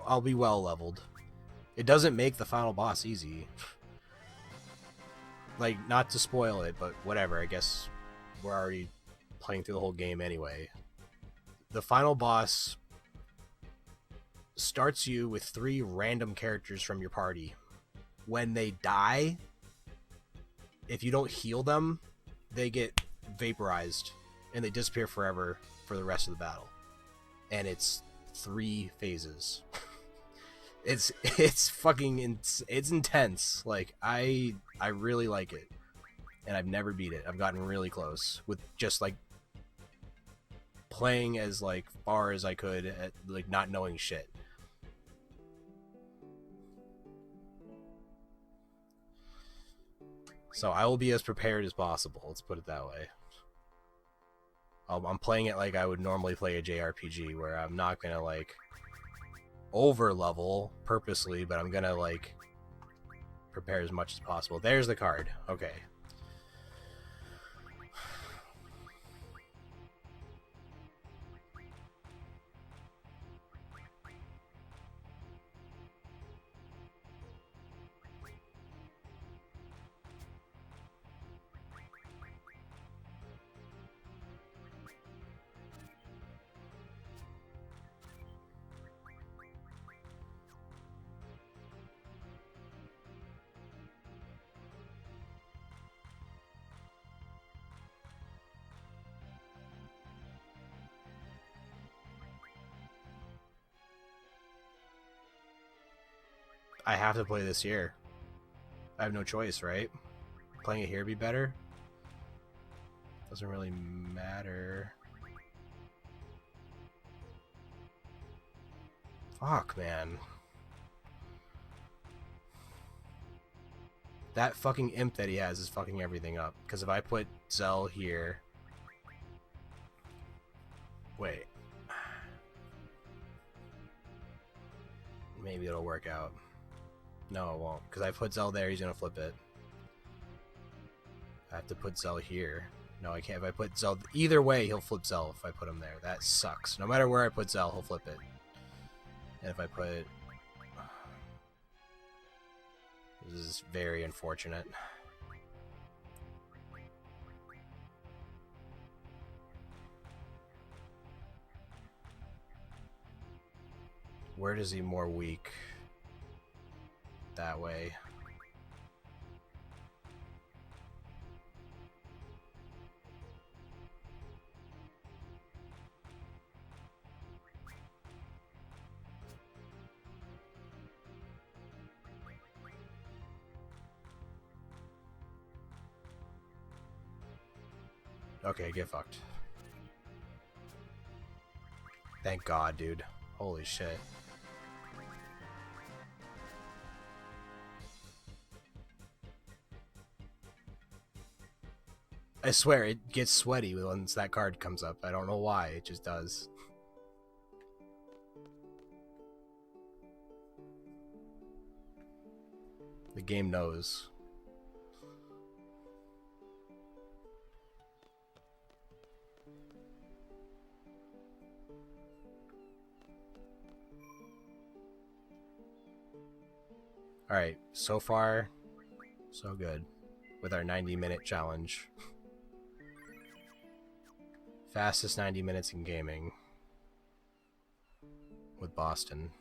[SPEAKER 1] I'll be well leveled. It doesn't make the final boss easy. Like, not to spoil it, but whatever. I guess we're already playing through the whole game anyway. The final boss starts you with 3 random characters from your party. When they die, if you don't heal them, they get vaporized and they disappear forever for the rest of the battle. And it's 3 phases. It's fucking it's intense. Like, I really like it, and I've never beat it. I've gotten really close with just like playing as like far as I could at like not knowing shit. So I will be as prepared as possible. Let's put it that way. I'm playing it like I would normally play a JRPG, where I'm not gonna like over level purposely, but I'm gonna like prepare as much as possible. There's the card. Okay. I have to play this here. I have no choice, right? Playing it here be better? Doesn't really matter. Fuck, man. That fucking imp that he has is fucking everything up. Because if I put Zell here... Wait. Maybe it'll work out. No, it won't. Because I put Zell there, he's gonna flip it. I have to put Zell here. No, I can't. If I put Zell... Either way, he'll flip Zell if I put him there. That sucks. No matter where I put Zell, he'll flip it. And if I put... This is very unfortunate. Where does he more weak? That way. Okay, get fucked. Thank God, dude. Holy shit. I swear, it gets sweaty once that card comes up. I don't know why, it just does. The game knows. Alright, so far, so good. With our 90-minute challenge. Fastest 90 minutes in gaming. With Boston.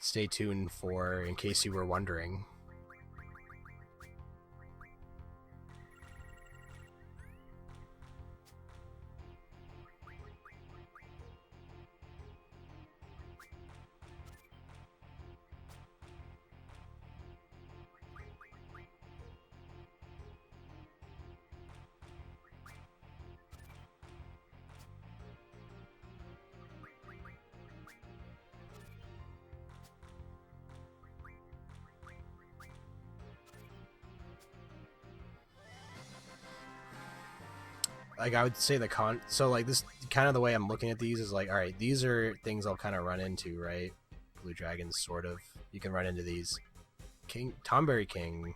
[SPEAKER 1] Stay tuned for, in case you were wondering. Like, I would say so like this kind of the way I'm looking at these is like, all right, these are things I'll kind of run into, right? Blue dragons, sort of. You can run into these. Tomberry King,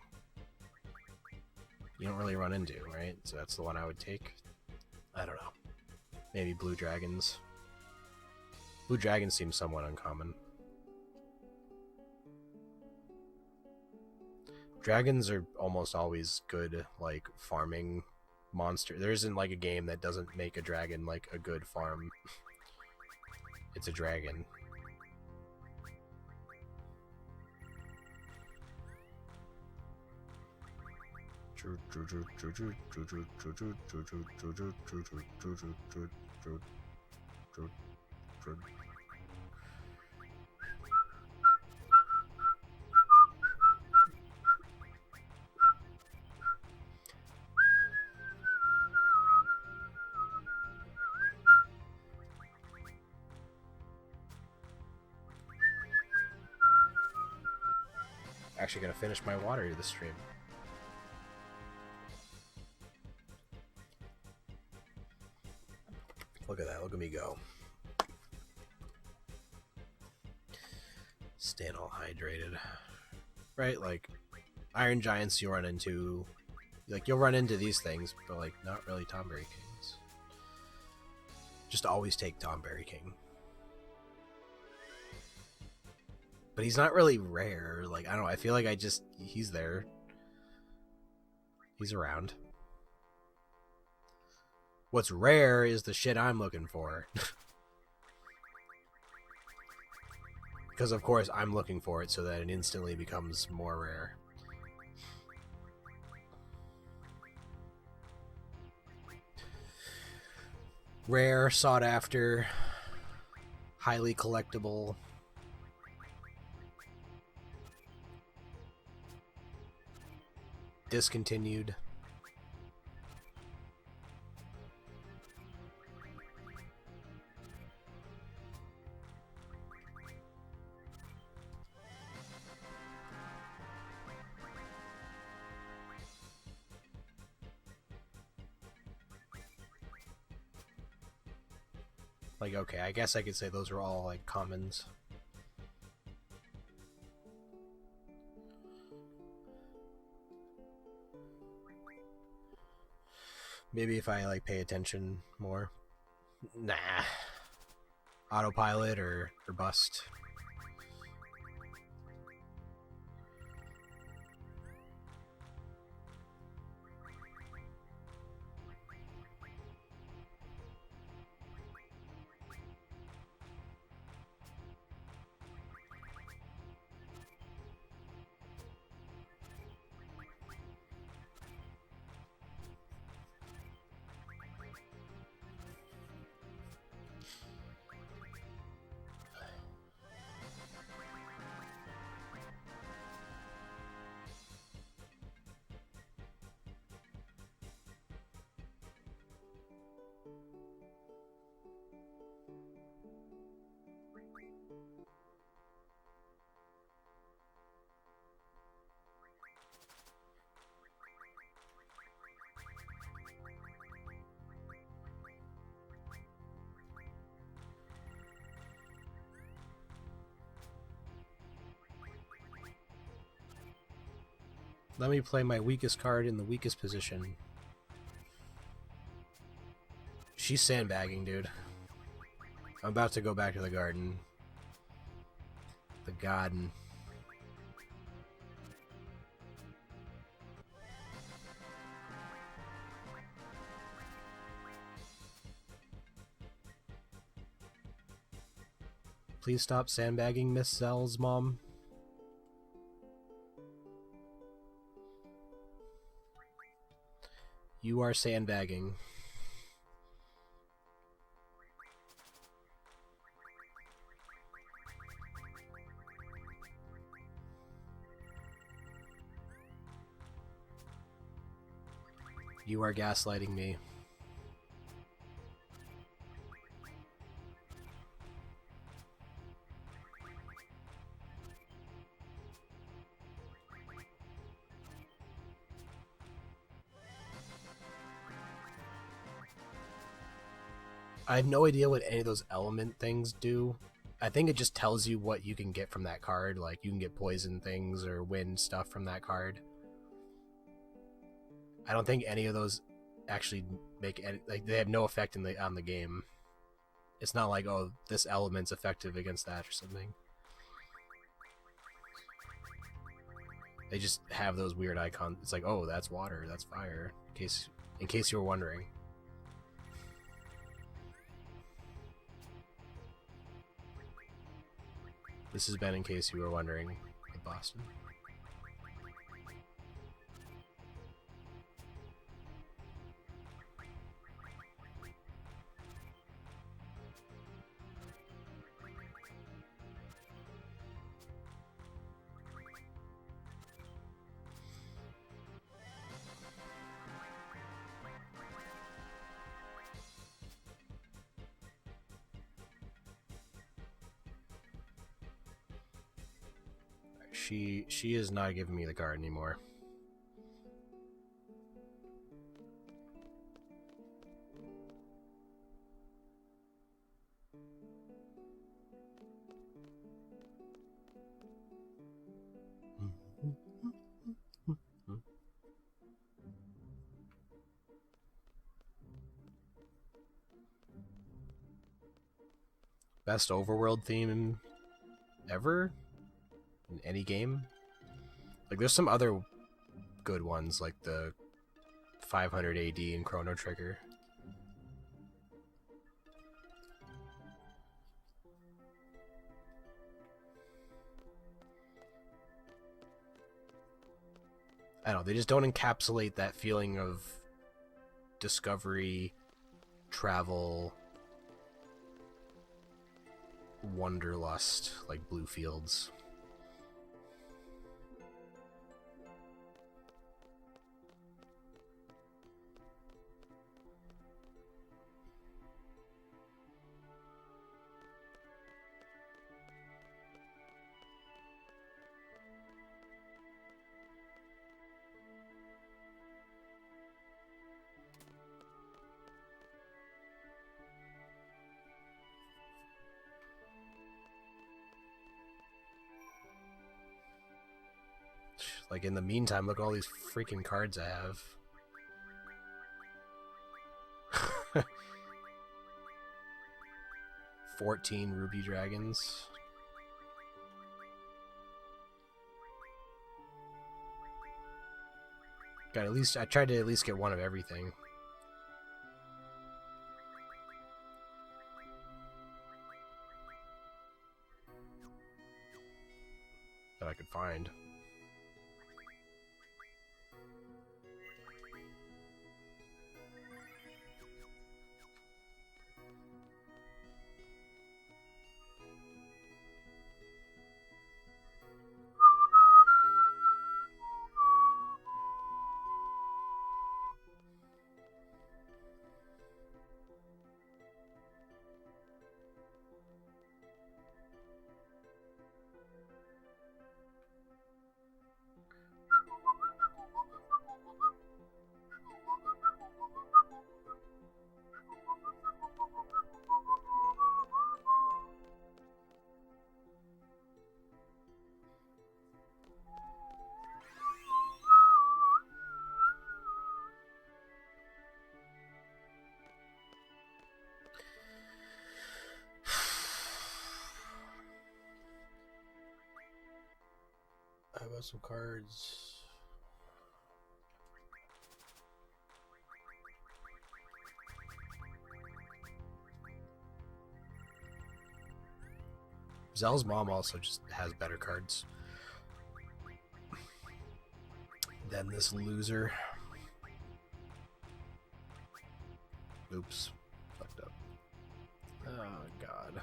[SPEAKER 1] you don't really run into, right? So that's the one I would take. I don't know. Maybe blue dragons. Blue dragons seem somewhat uncommon. Dragons are almost always good, like, farming monster. There isn't like a game that doesn't make a dragon like a good farm. It's a dragon. Actually gonna finish my water this stream. Look at that, look at me go. Staying all hydrated. Right, like, Iron Giants you'll run into... Like, you'll run into these things, but, like, not really Tomberry Kings. Just always take Tomberry King. But he's not really rare. Like, I don't know, I feel like he's there. He's around. What's rare is the shit I'm looking for. Because, of course, I'm looking for it so that it instantly becomes more rare. Rare, sought after, highly collectible. Discontinued. Like, okay, I guess I could say those are all, like, commons. Maybe if I, like, pay attention more. Nah. Autopilot or bust. Let me play my weakest card in the weakest position. She's sandbagging, dude. I'm about to go back to the garden. The garden. Please stop sandbagging, Miss Zell's mom. You are sandbagging. You are gaslighting me. I have no idea what any of those element things do. I think it just tells you what you can get from that card. Like, you can get poison things or win stuff from that card. I don't think any of those actually make any, like, they have no effect on the game. It's not like, oh, this element's effective against that or something. They just have those weird icons. It's like, oh, that's water, that's fire. In case you were wondering. This has been In Case You Were Wondering with Boston. She is not giving me the card anymore. Best overworld theme ever in any game. Like, there's some other good ones, like the 500 AD and Chrono Trigger. I don't know, they just don't encapsulate that feeling of discovery, travel, wanderlust like Blue Fields. Like, in the meantime, look at all these freaking cards I have. 14 Ruby Dragons. Got at least, I tried to at least get one of everything that I could find. about some cards. Zell's mom also just has better cards than this loser. Oops. Fucked up. Oh, God.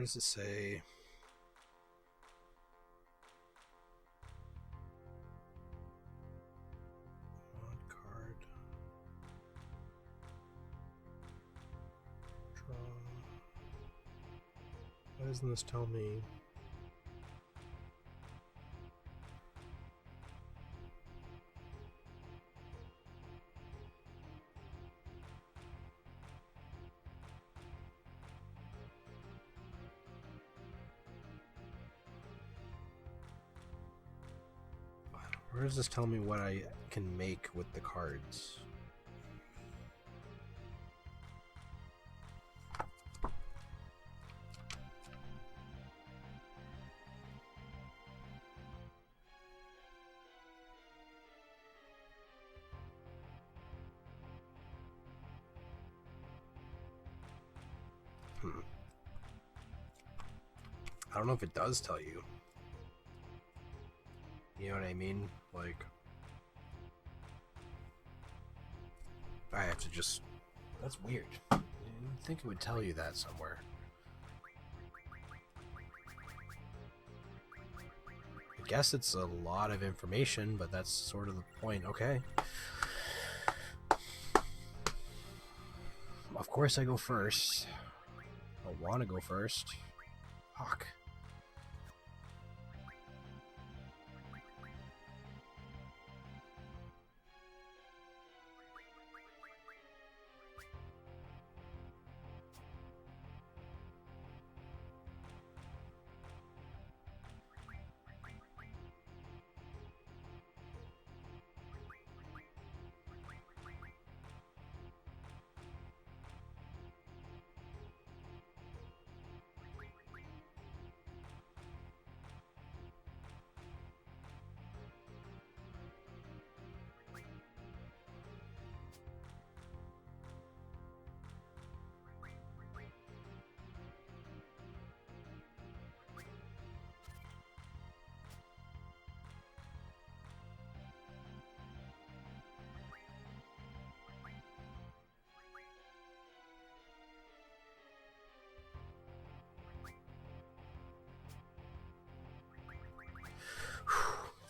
[SPEAKER 1] does it say? Mod card. Draw. Why doesn't this tell me? Where does this tell me what I can make with the cards? I don't know if it does tell you. You know what I mean? Like, I have to just... That's weird. You'd think it would tell you that somewhere. I guess it's a lot of information, but that's sort of the point. Okay. Of course I go first. I want to go first. Fuck.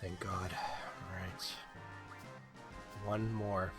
[SPEAKER 1] Thank God. Alright. One more.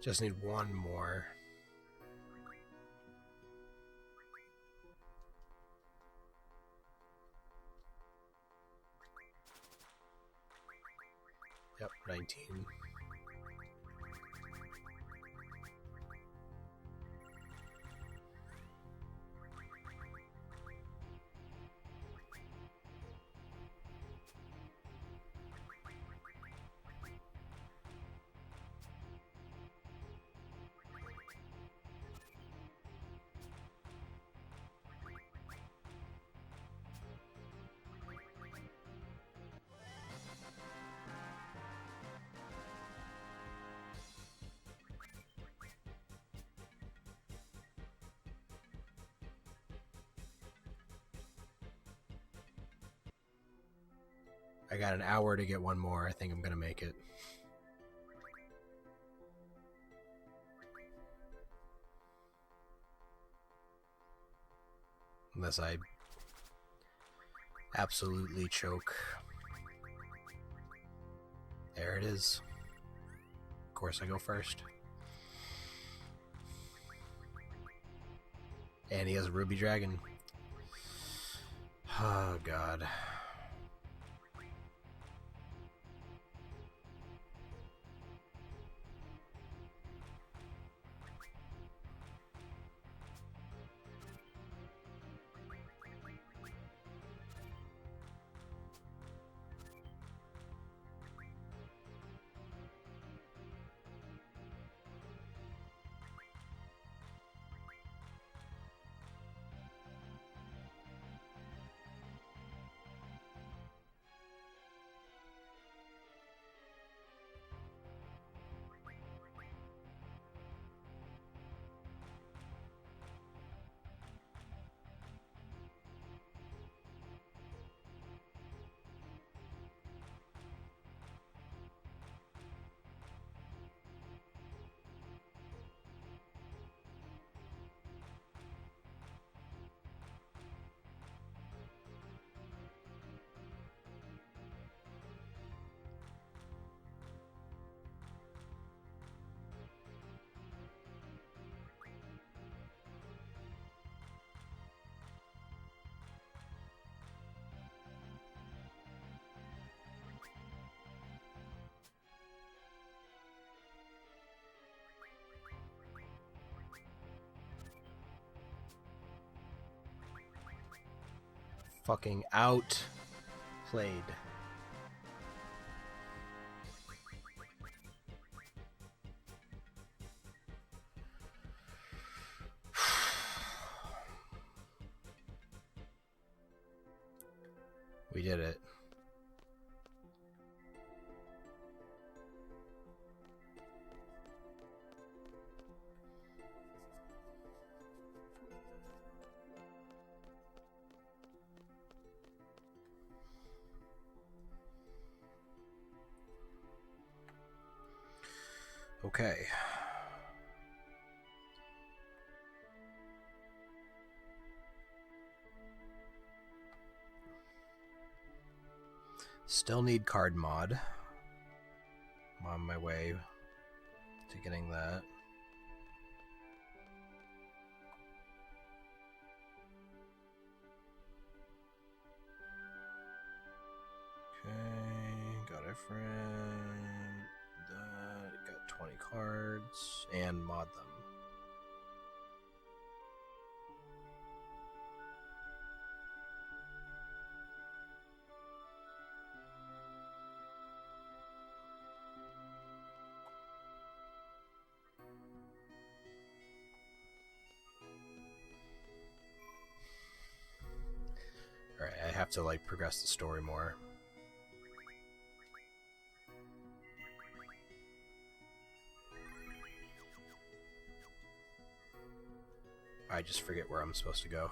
[SPEAKER 1] Just need one more. Yep, 19. I got an hour to get one more. I think I'm gonna make it. Unless I absolutely choke. There it is. Of course I go first. And he has a ruby dragon. Oh god. Fucking outplayed. We did it. Okay. Still need card mod. I'm on my way to getting that. Okay, got a friend. That got 20 cards and mod them. Alright, I have to like progress the story more. I just forget where I'm supposed to go.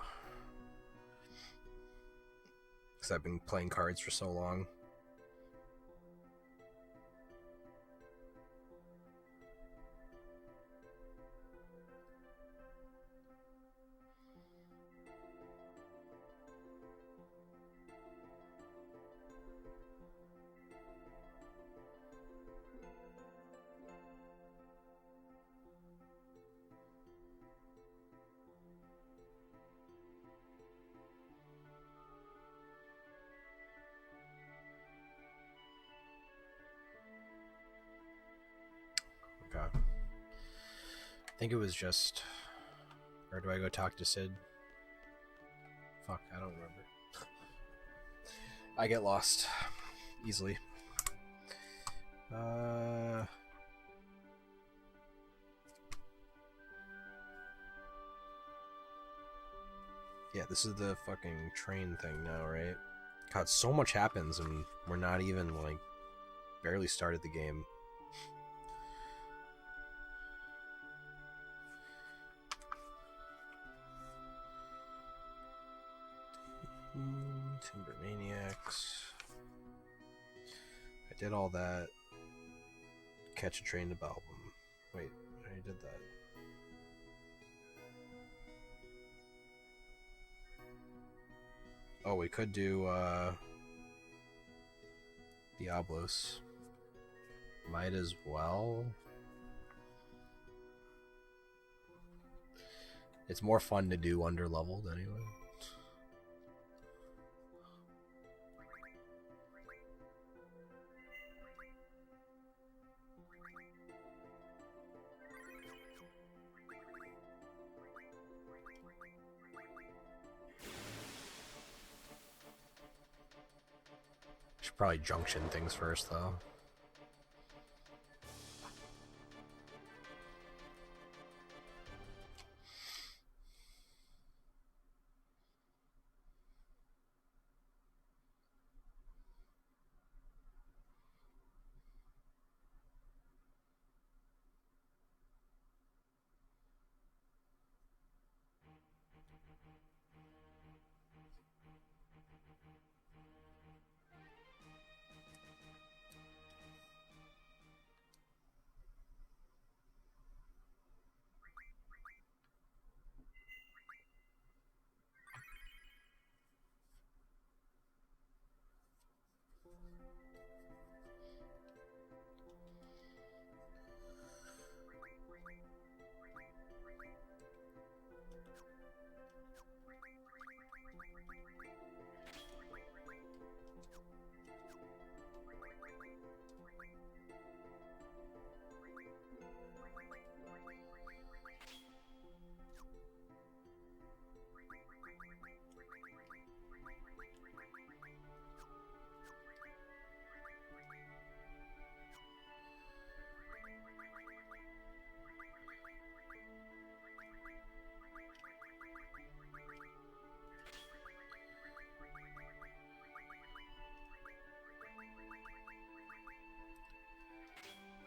[SPEAKER 1] Because I've been playing cards for so long. I think it was just... Or do I go talk to Sid? Fuck, I don't remember. I get lost easily. Yeah, this is the fucking train thing now, right? God, so much happens and we're not even, like, barely started the game. Timber Maniacs. I did all that. Catch a Train to Balbum. Wait, I already did that. Oh, we could do Diablos. Might as well. It's more fun to do under-leveled anyway. Should probably junction things first, though.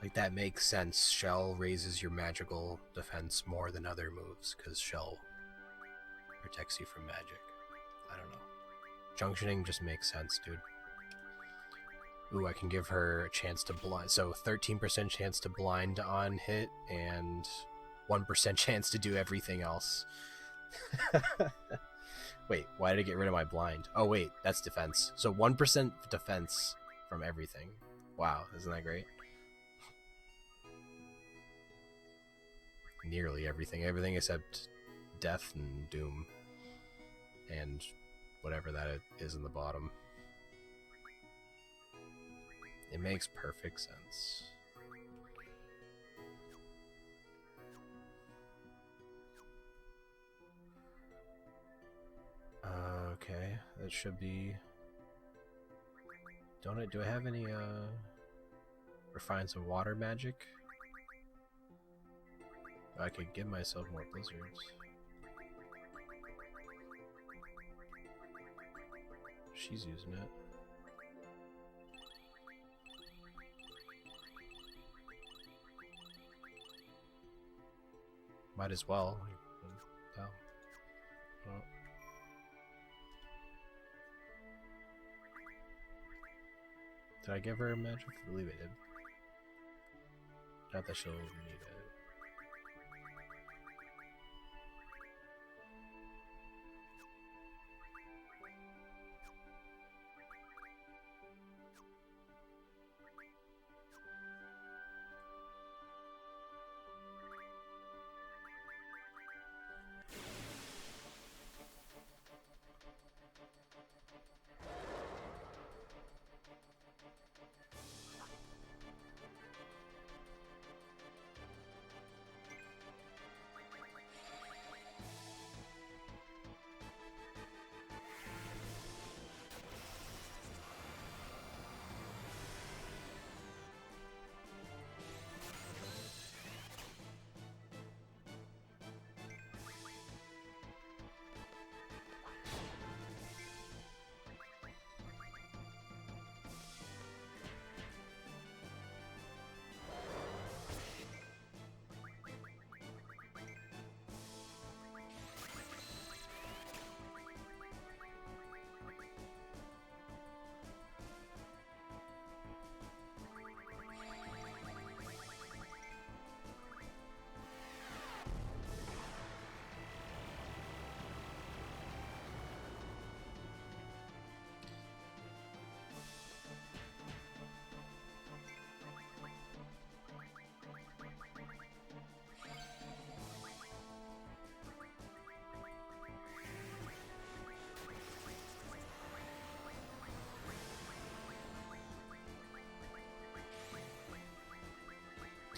[SPEAKER 1] Like, that makes sense. Shell raises your magical defense more than other moves, because Shell protects you from magic. I don't know. Junctioning just makes sense, dude. Ooh, I can give her a chance to blind. So 13% chance to blind on hit, and 1% chance to do everything else. Wait, why did I get rid of my blind? Oh wait, that's defense. So 1% defense from everything. Wow, isn't that great? Nearly everything. Everything except death and doom. And whatever that is in the bottom. It makes perfect sense. Okay, that should be... Do I have any, refine some water magic? I could give myself more blizzards. She's using it. Might as well. Oh. Oh. Did I give her a magic? I believe I did. Not that she'll need it.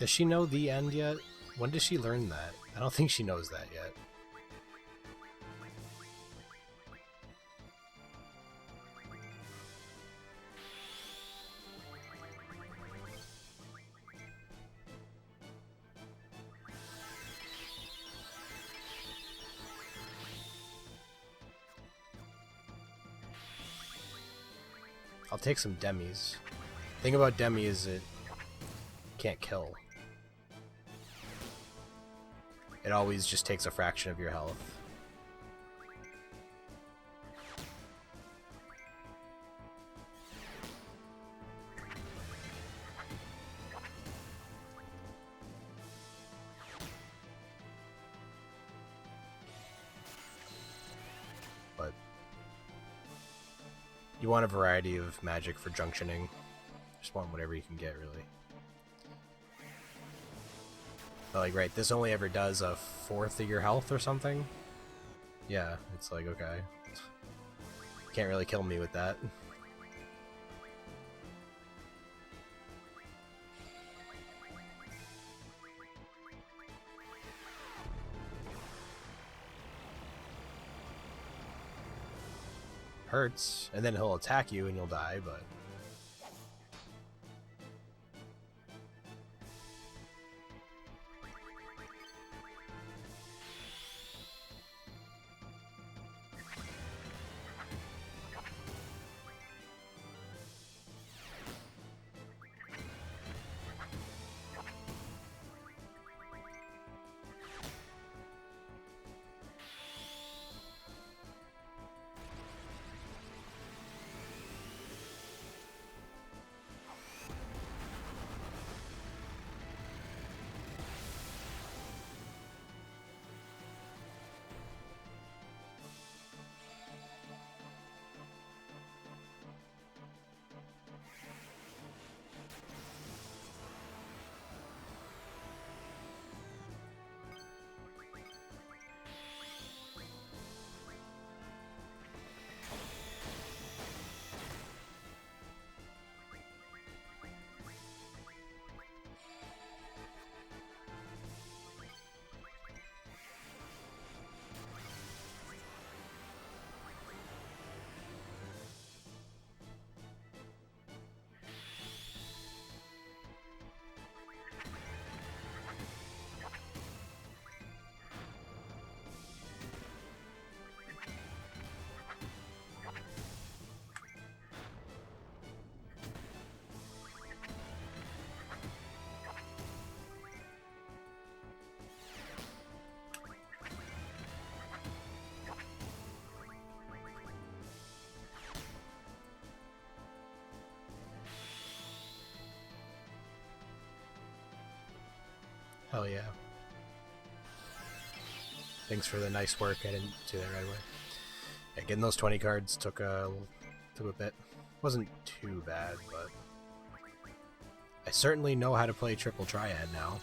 [SPEAKER 1] Does she know the end yet? When does she learn that? I don't think she knows that yet. I'll take some demis. The thing about demi is it can't kill. It always just takes a fraction of your health. But you want a variety of magic for junctioning. Just want whatever you can get, really. But like, right, this only ever does a fourth of your health or something? Yeah, it's like, okay. Can't really kill me with that. Hurts, and then he'll attack you and you'll die, but... Hell yeah. Thanks for the nice work. I didn't do that right away. Yeah, getting those 20 cards took a bit. Wasn't too bad, but I certainly know how to play Triple Triad now.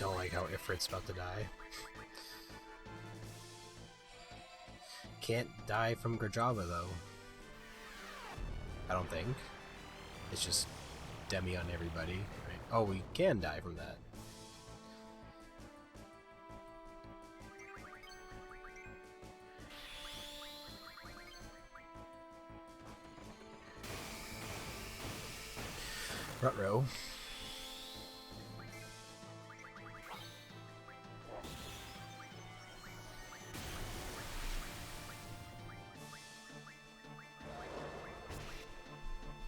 [SPEAKER 1] don't like how Ifrit's about to die. Can't die from Grajava though. I don't think. It's just Demi on everybody. Right? Oh, we can die from that. Ruh-roh.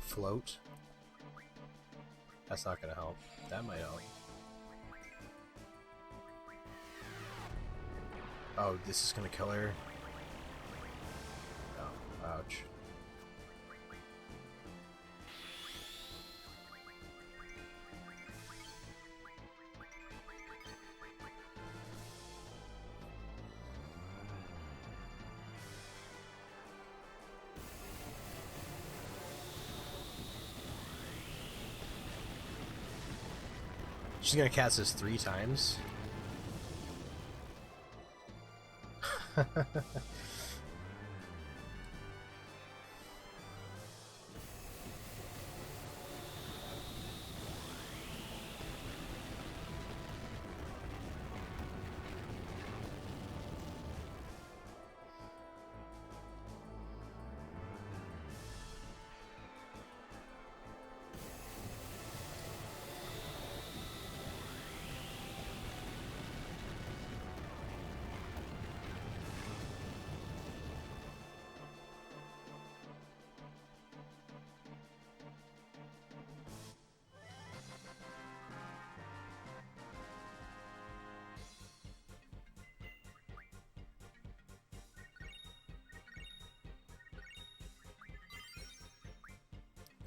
[SPEAKER 1] Float. That's not gonna help. That might help. Oh, this is gonna kill her. Oh, ouch. She's gonna cast this 3 times.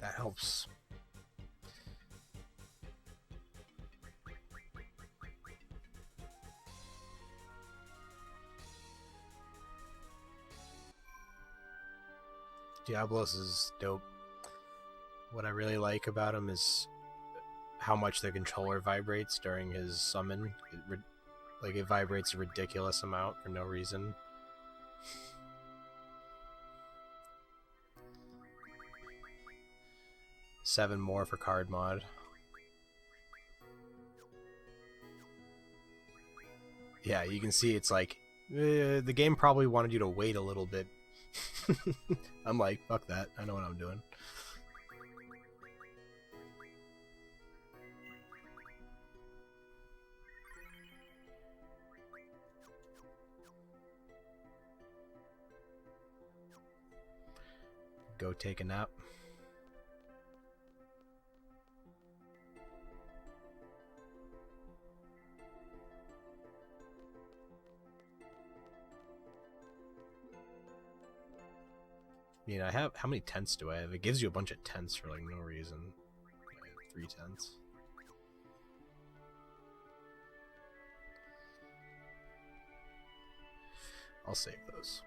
[SPEAKER 1] That helps. Diablos is dope. What I really like about him is how much the controller vibrates during his summon. It vibrates a ridiculous amount for no reason. Seven more for card mod. Yeah, you can see it's like the game probably wanted you to wait a little bit. I'm like, fuck that. I know what I'm doing. Go take a nap. I mean, I have... How many tents do I have? It gives you a bunch of tents for, like, no reason. I have 3 tents. I'll save those.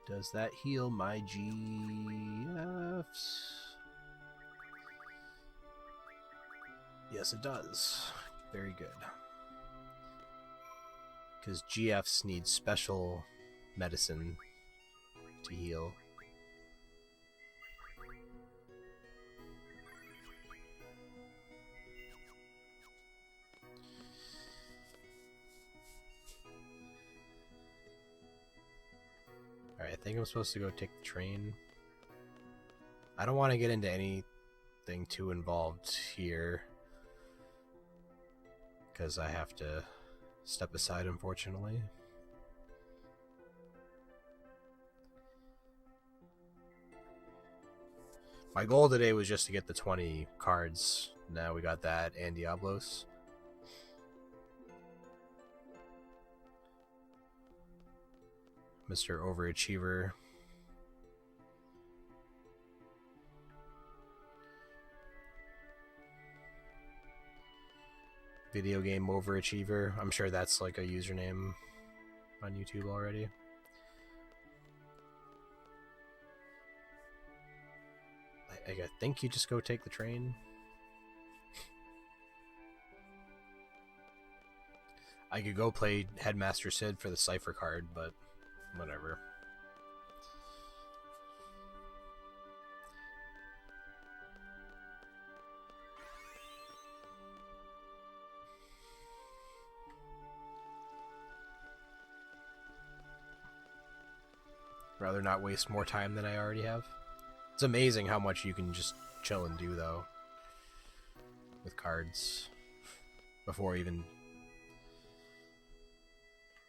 [SPEAKER 1] Does that heal my GFs? Yes, it does. Very good. Because GFs need special medicine to heal. Alright, I think I'm supposed to go take the train. I don't want to get into anything too involved here, because I have to step aside, unfortunately. My goal today was just to get the 20 cards. Now we got that and Diablos. Mr. Overachiever. Video game overachiever. I'm sure that's like a username on YouTube already. I think you just go take the train. I could go play Headmaster Sid for the Cypher card, but whatever. Rather not waste more time than I already have. It's amazing how much you can just chill and do, though, with cards before even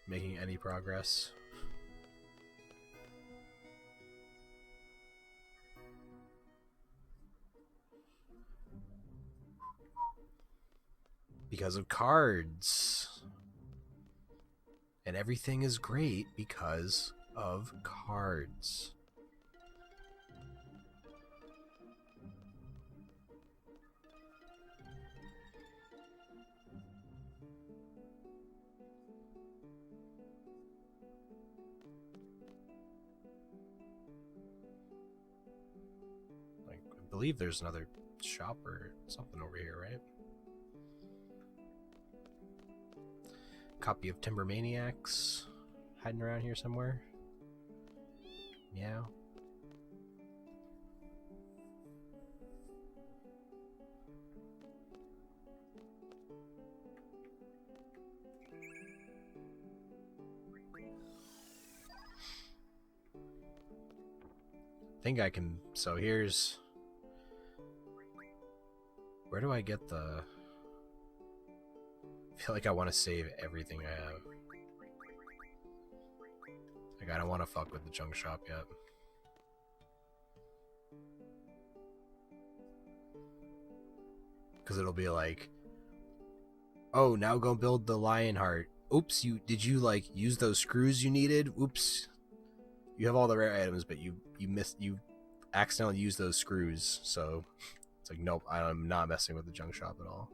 [SPEAKER 1] making any progress. Because of cards. And everything is great because of cards. Like, I believe there's another shop or something over here, right? Copy of Timber Maniacs hiding around here somewhere. Yeah. I think I can. So here's. Where do I get the. I feel like I want to save everything I have. Like, I don't want to fuck with the junk shop yet. Because it'll be like, oh, now go build the Lionheart. Oops, did you like use those screws you needed? Oops. You have all the rare items, but you accidentally used those screws. So it's like, nope, I'm not messing with the junk shop at all.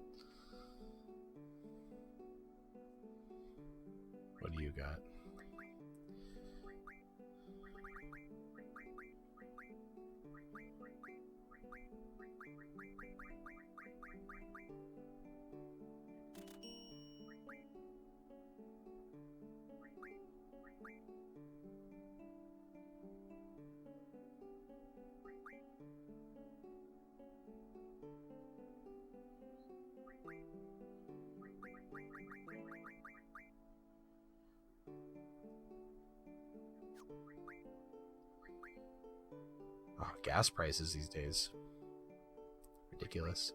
[SPEAKER 1] What do you got? Oh, gas prices these days. Ridiculous.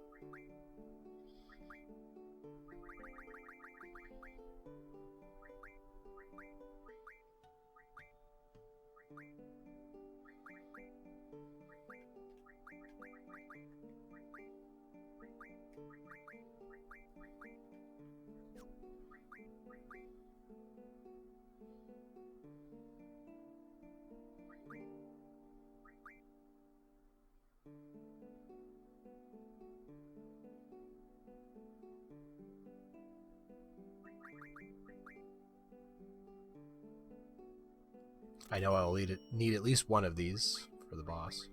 [SPEAKER 1] I know I'll need at least one of these for the boss.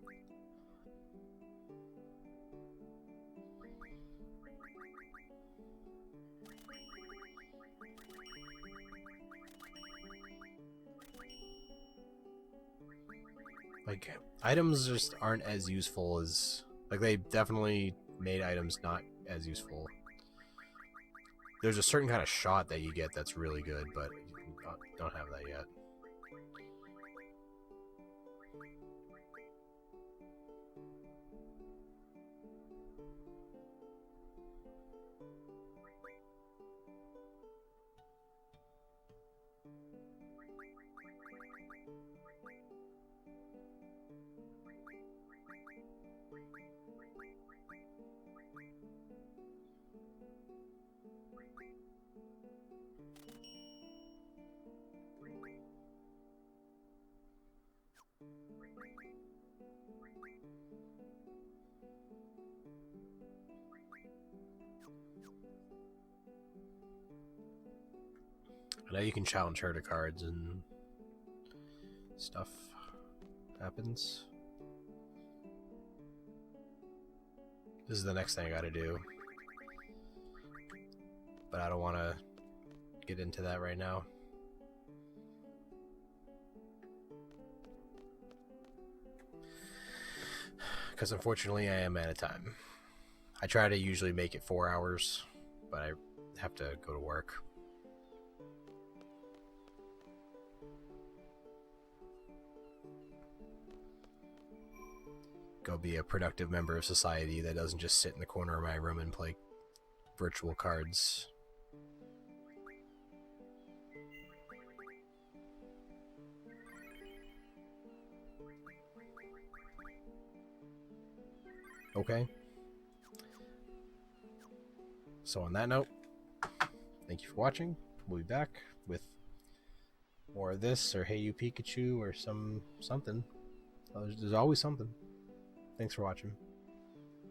[SPEAKER 1] Like, items just aren't as useful as... Like, they definitely made items not as useful. There's a certain kind of shot that you get that's really good, but you don't have that yet. I know you can challenge her to cards and stuff happens. This is the next thing I gotta do. But I don't want to get into that right now. Because unfortunately I am out of time. I try to usually make it 4 hours, but I have to go to work. Go be a productive member of society that doesn't just sit in the corner of my room and play virtual cards. Okay. So on that note, thank you for watching. We'll be back with more of this, or Hey You Pikachu, or something. There's always something. Thanks for watching.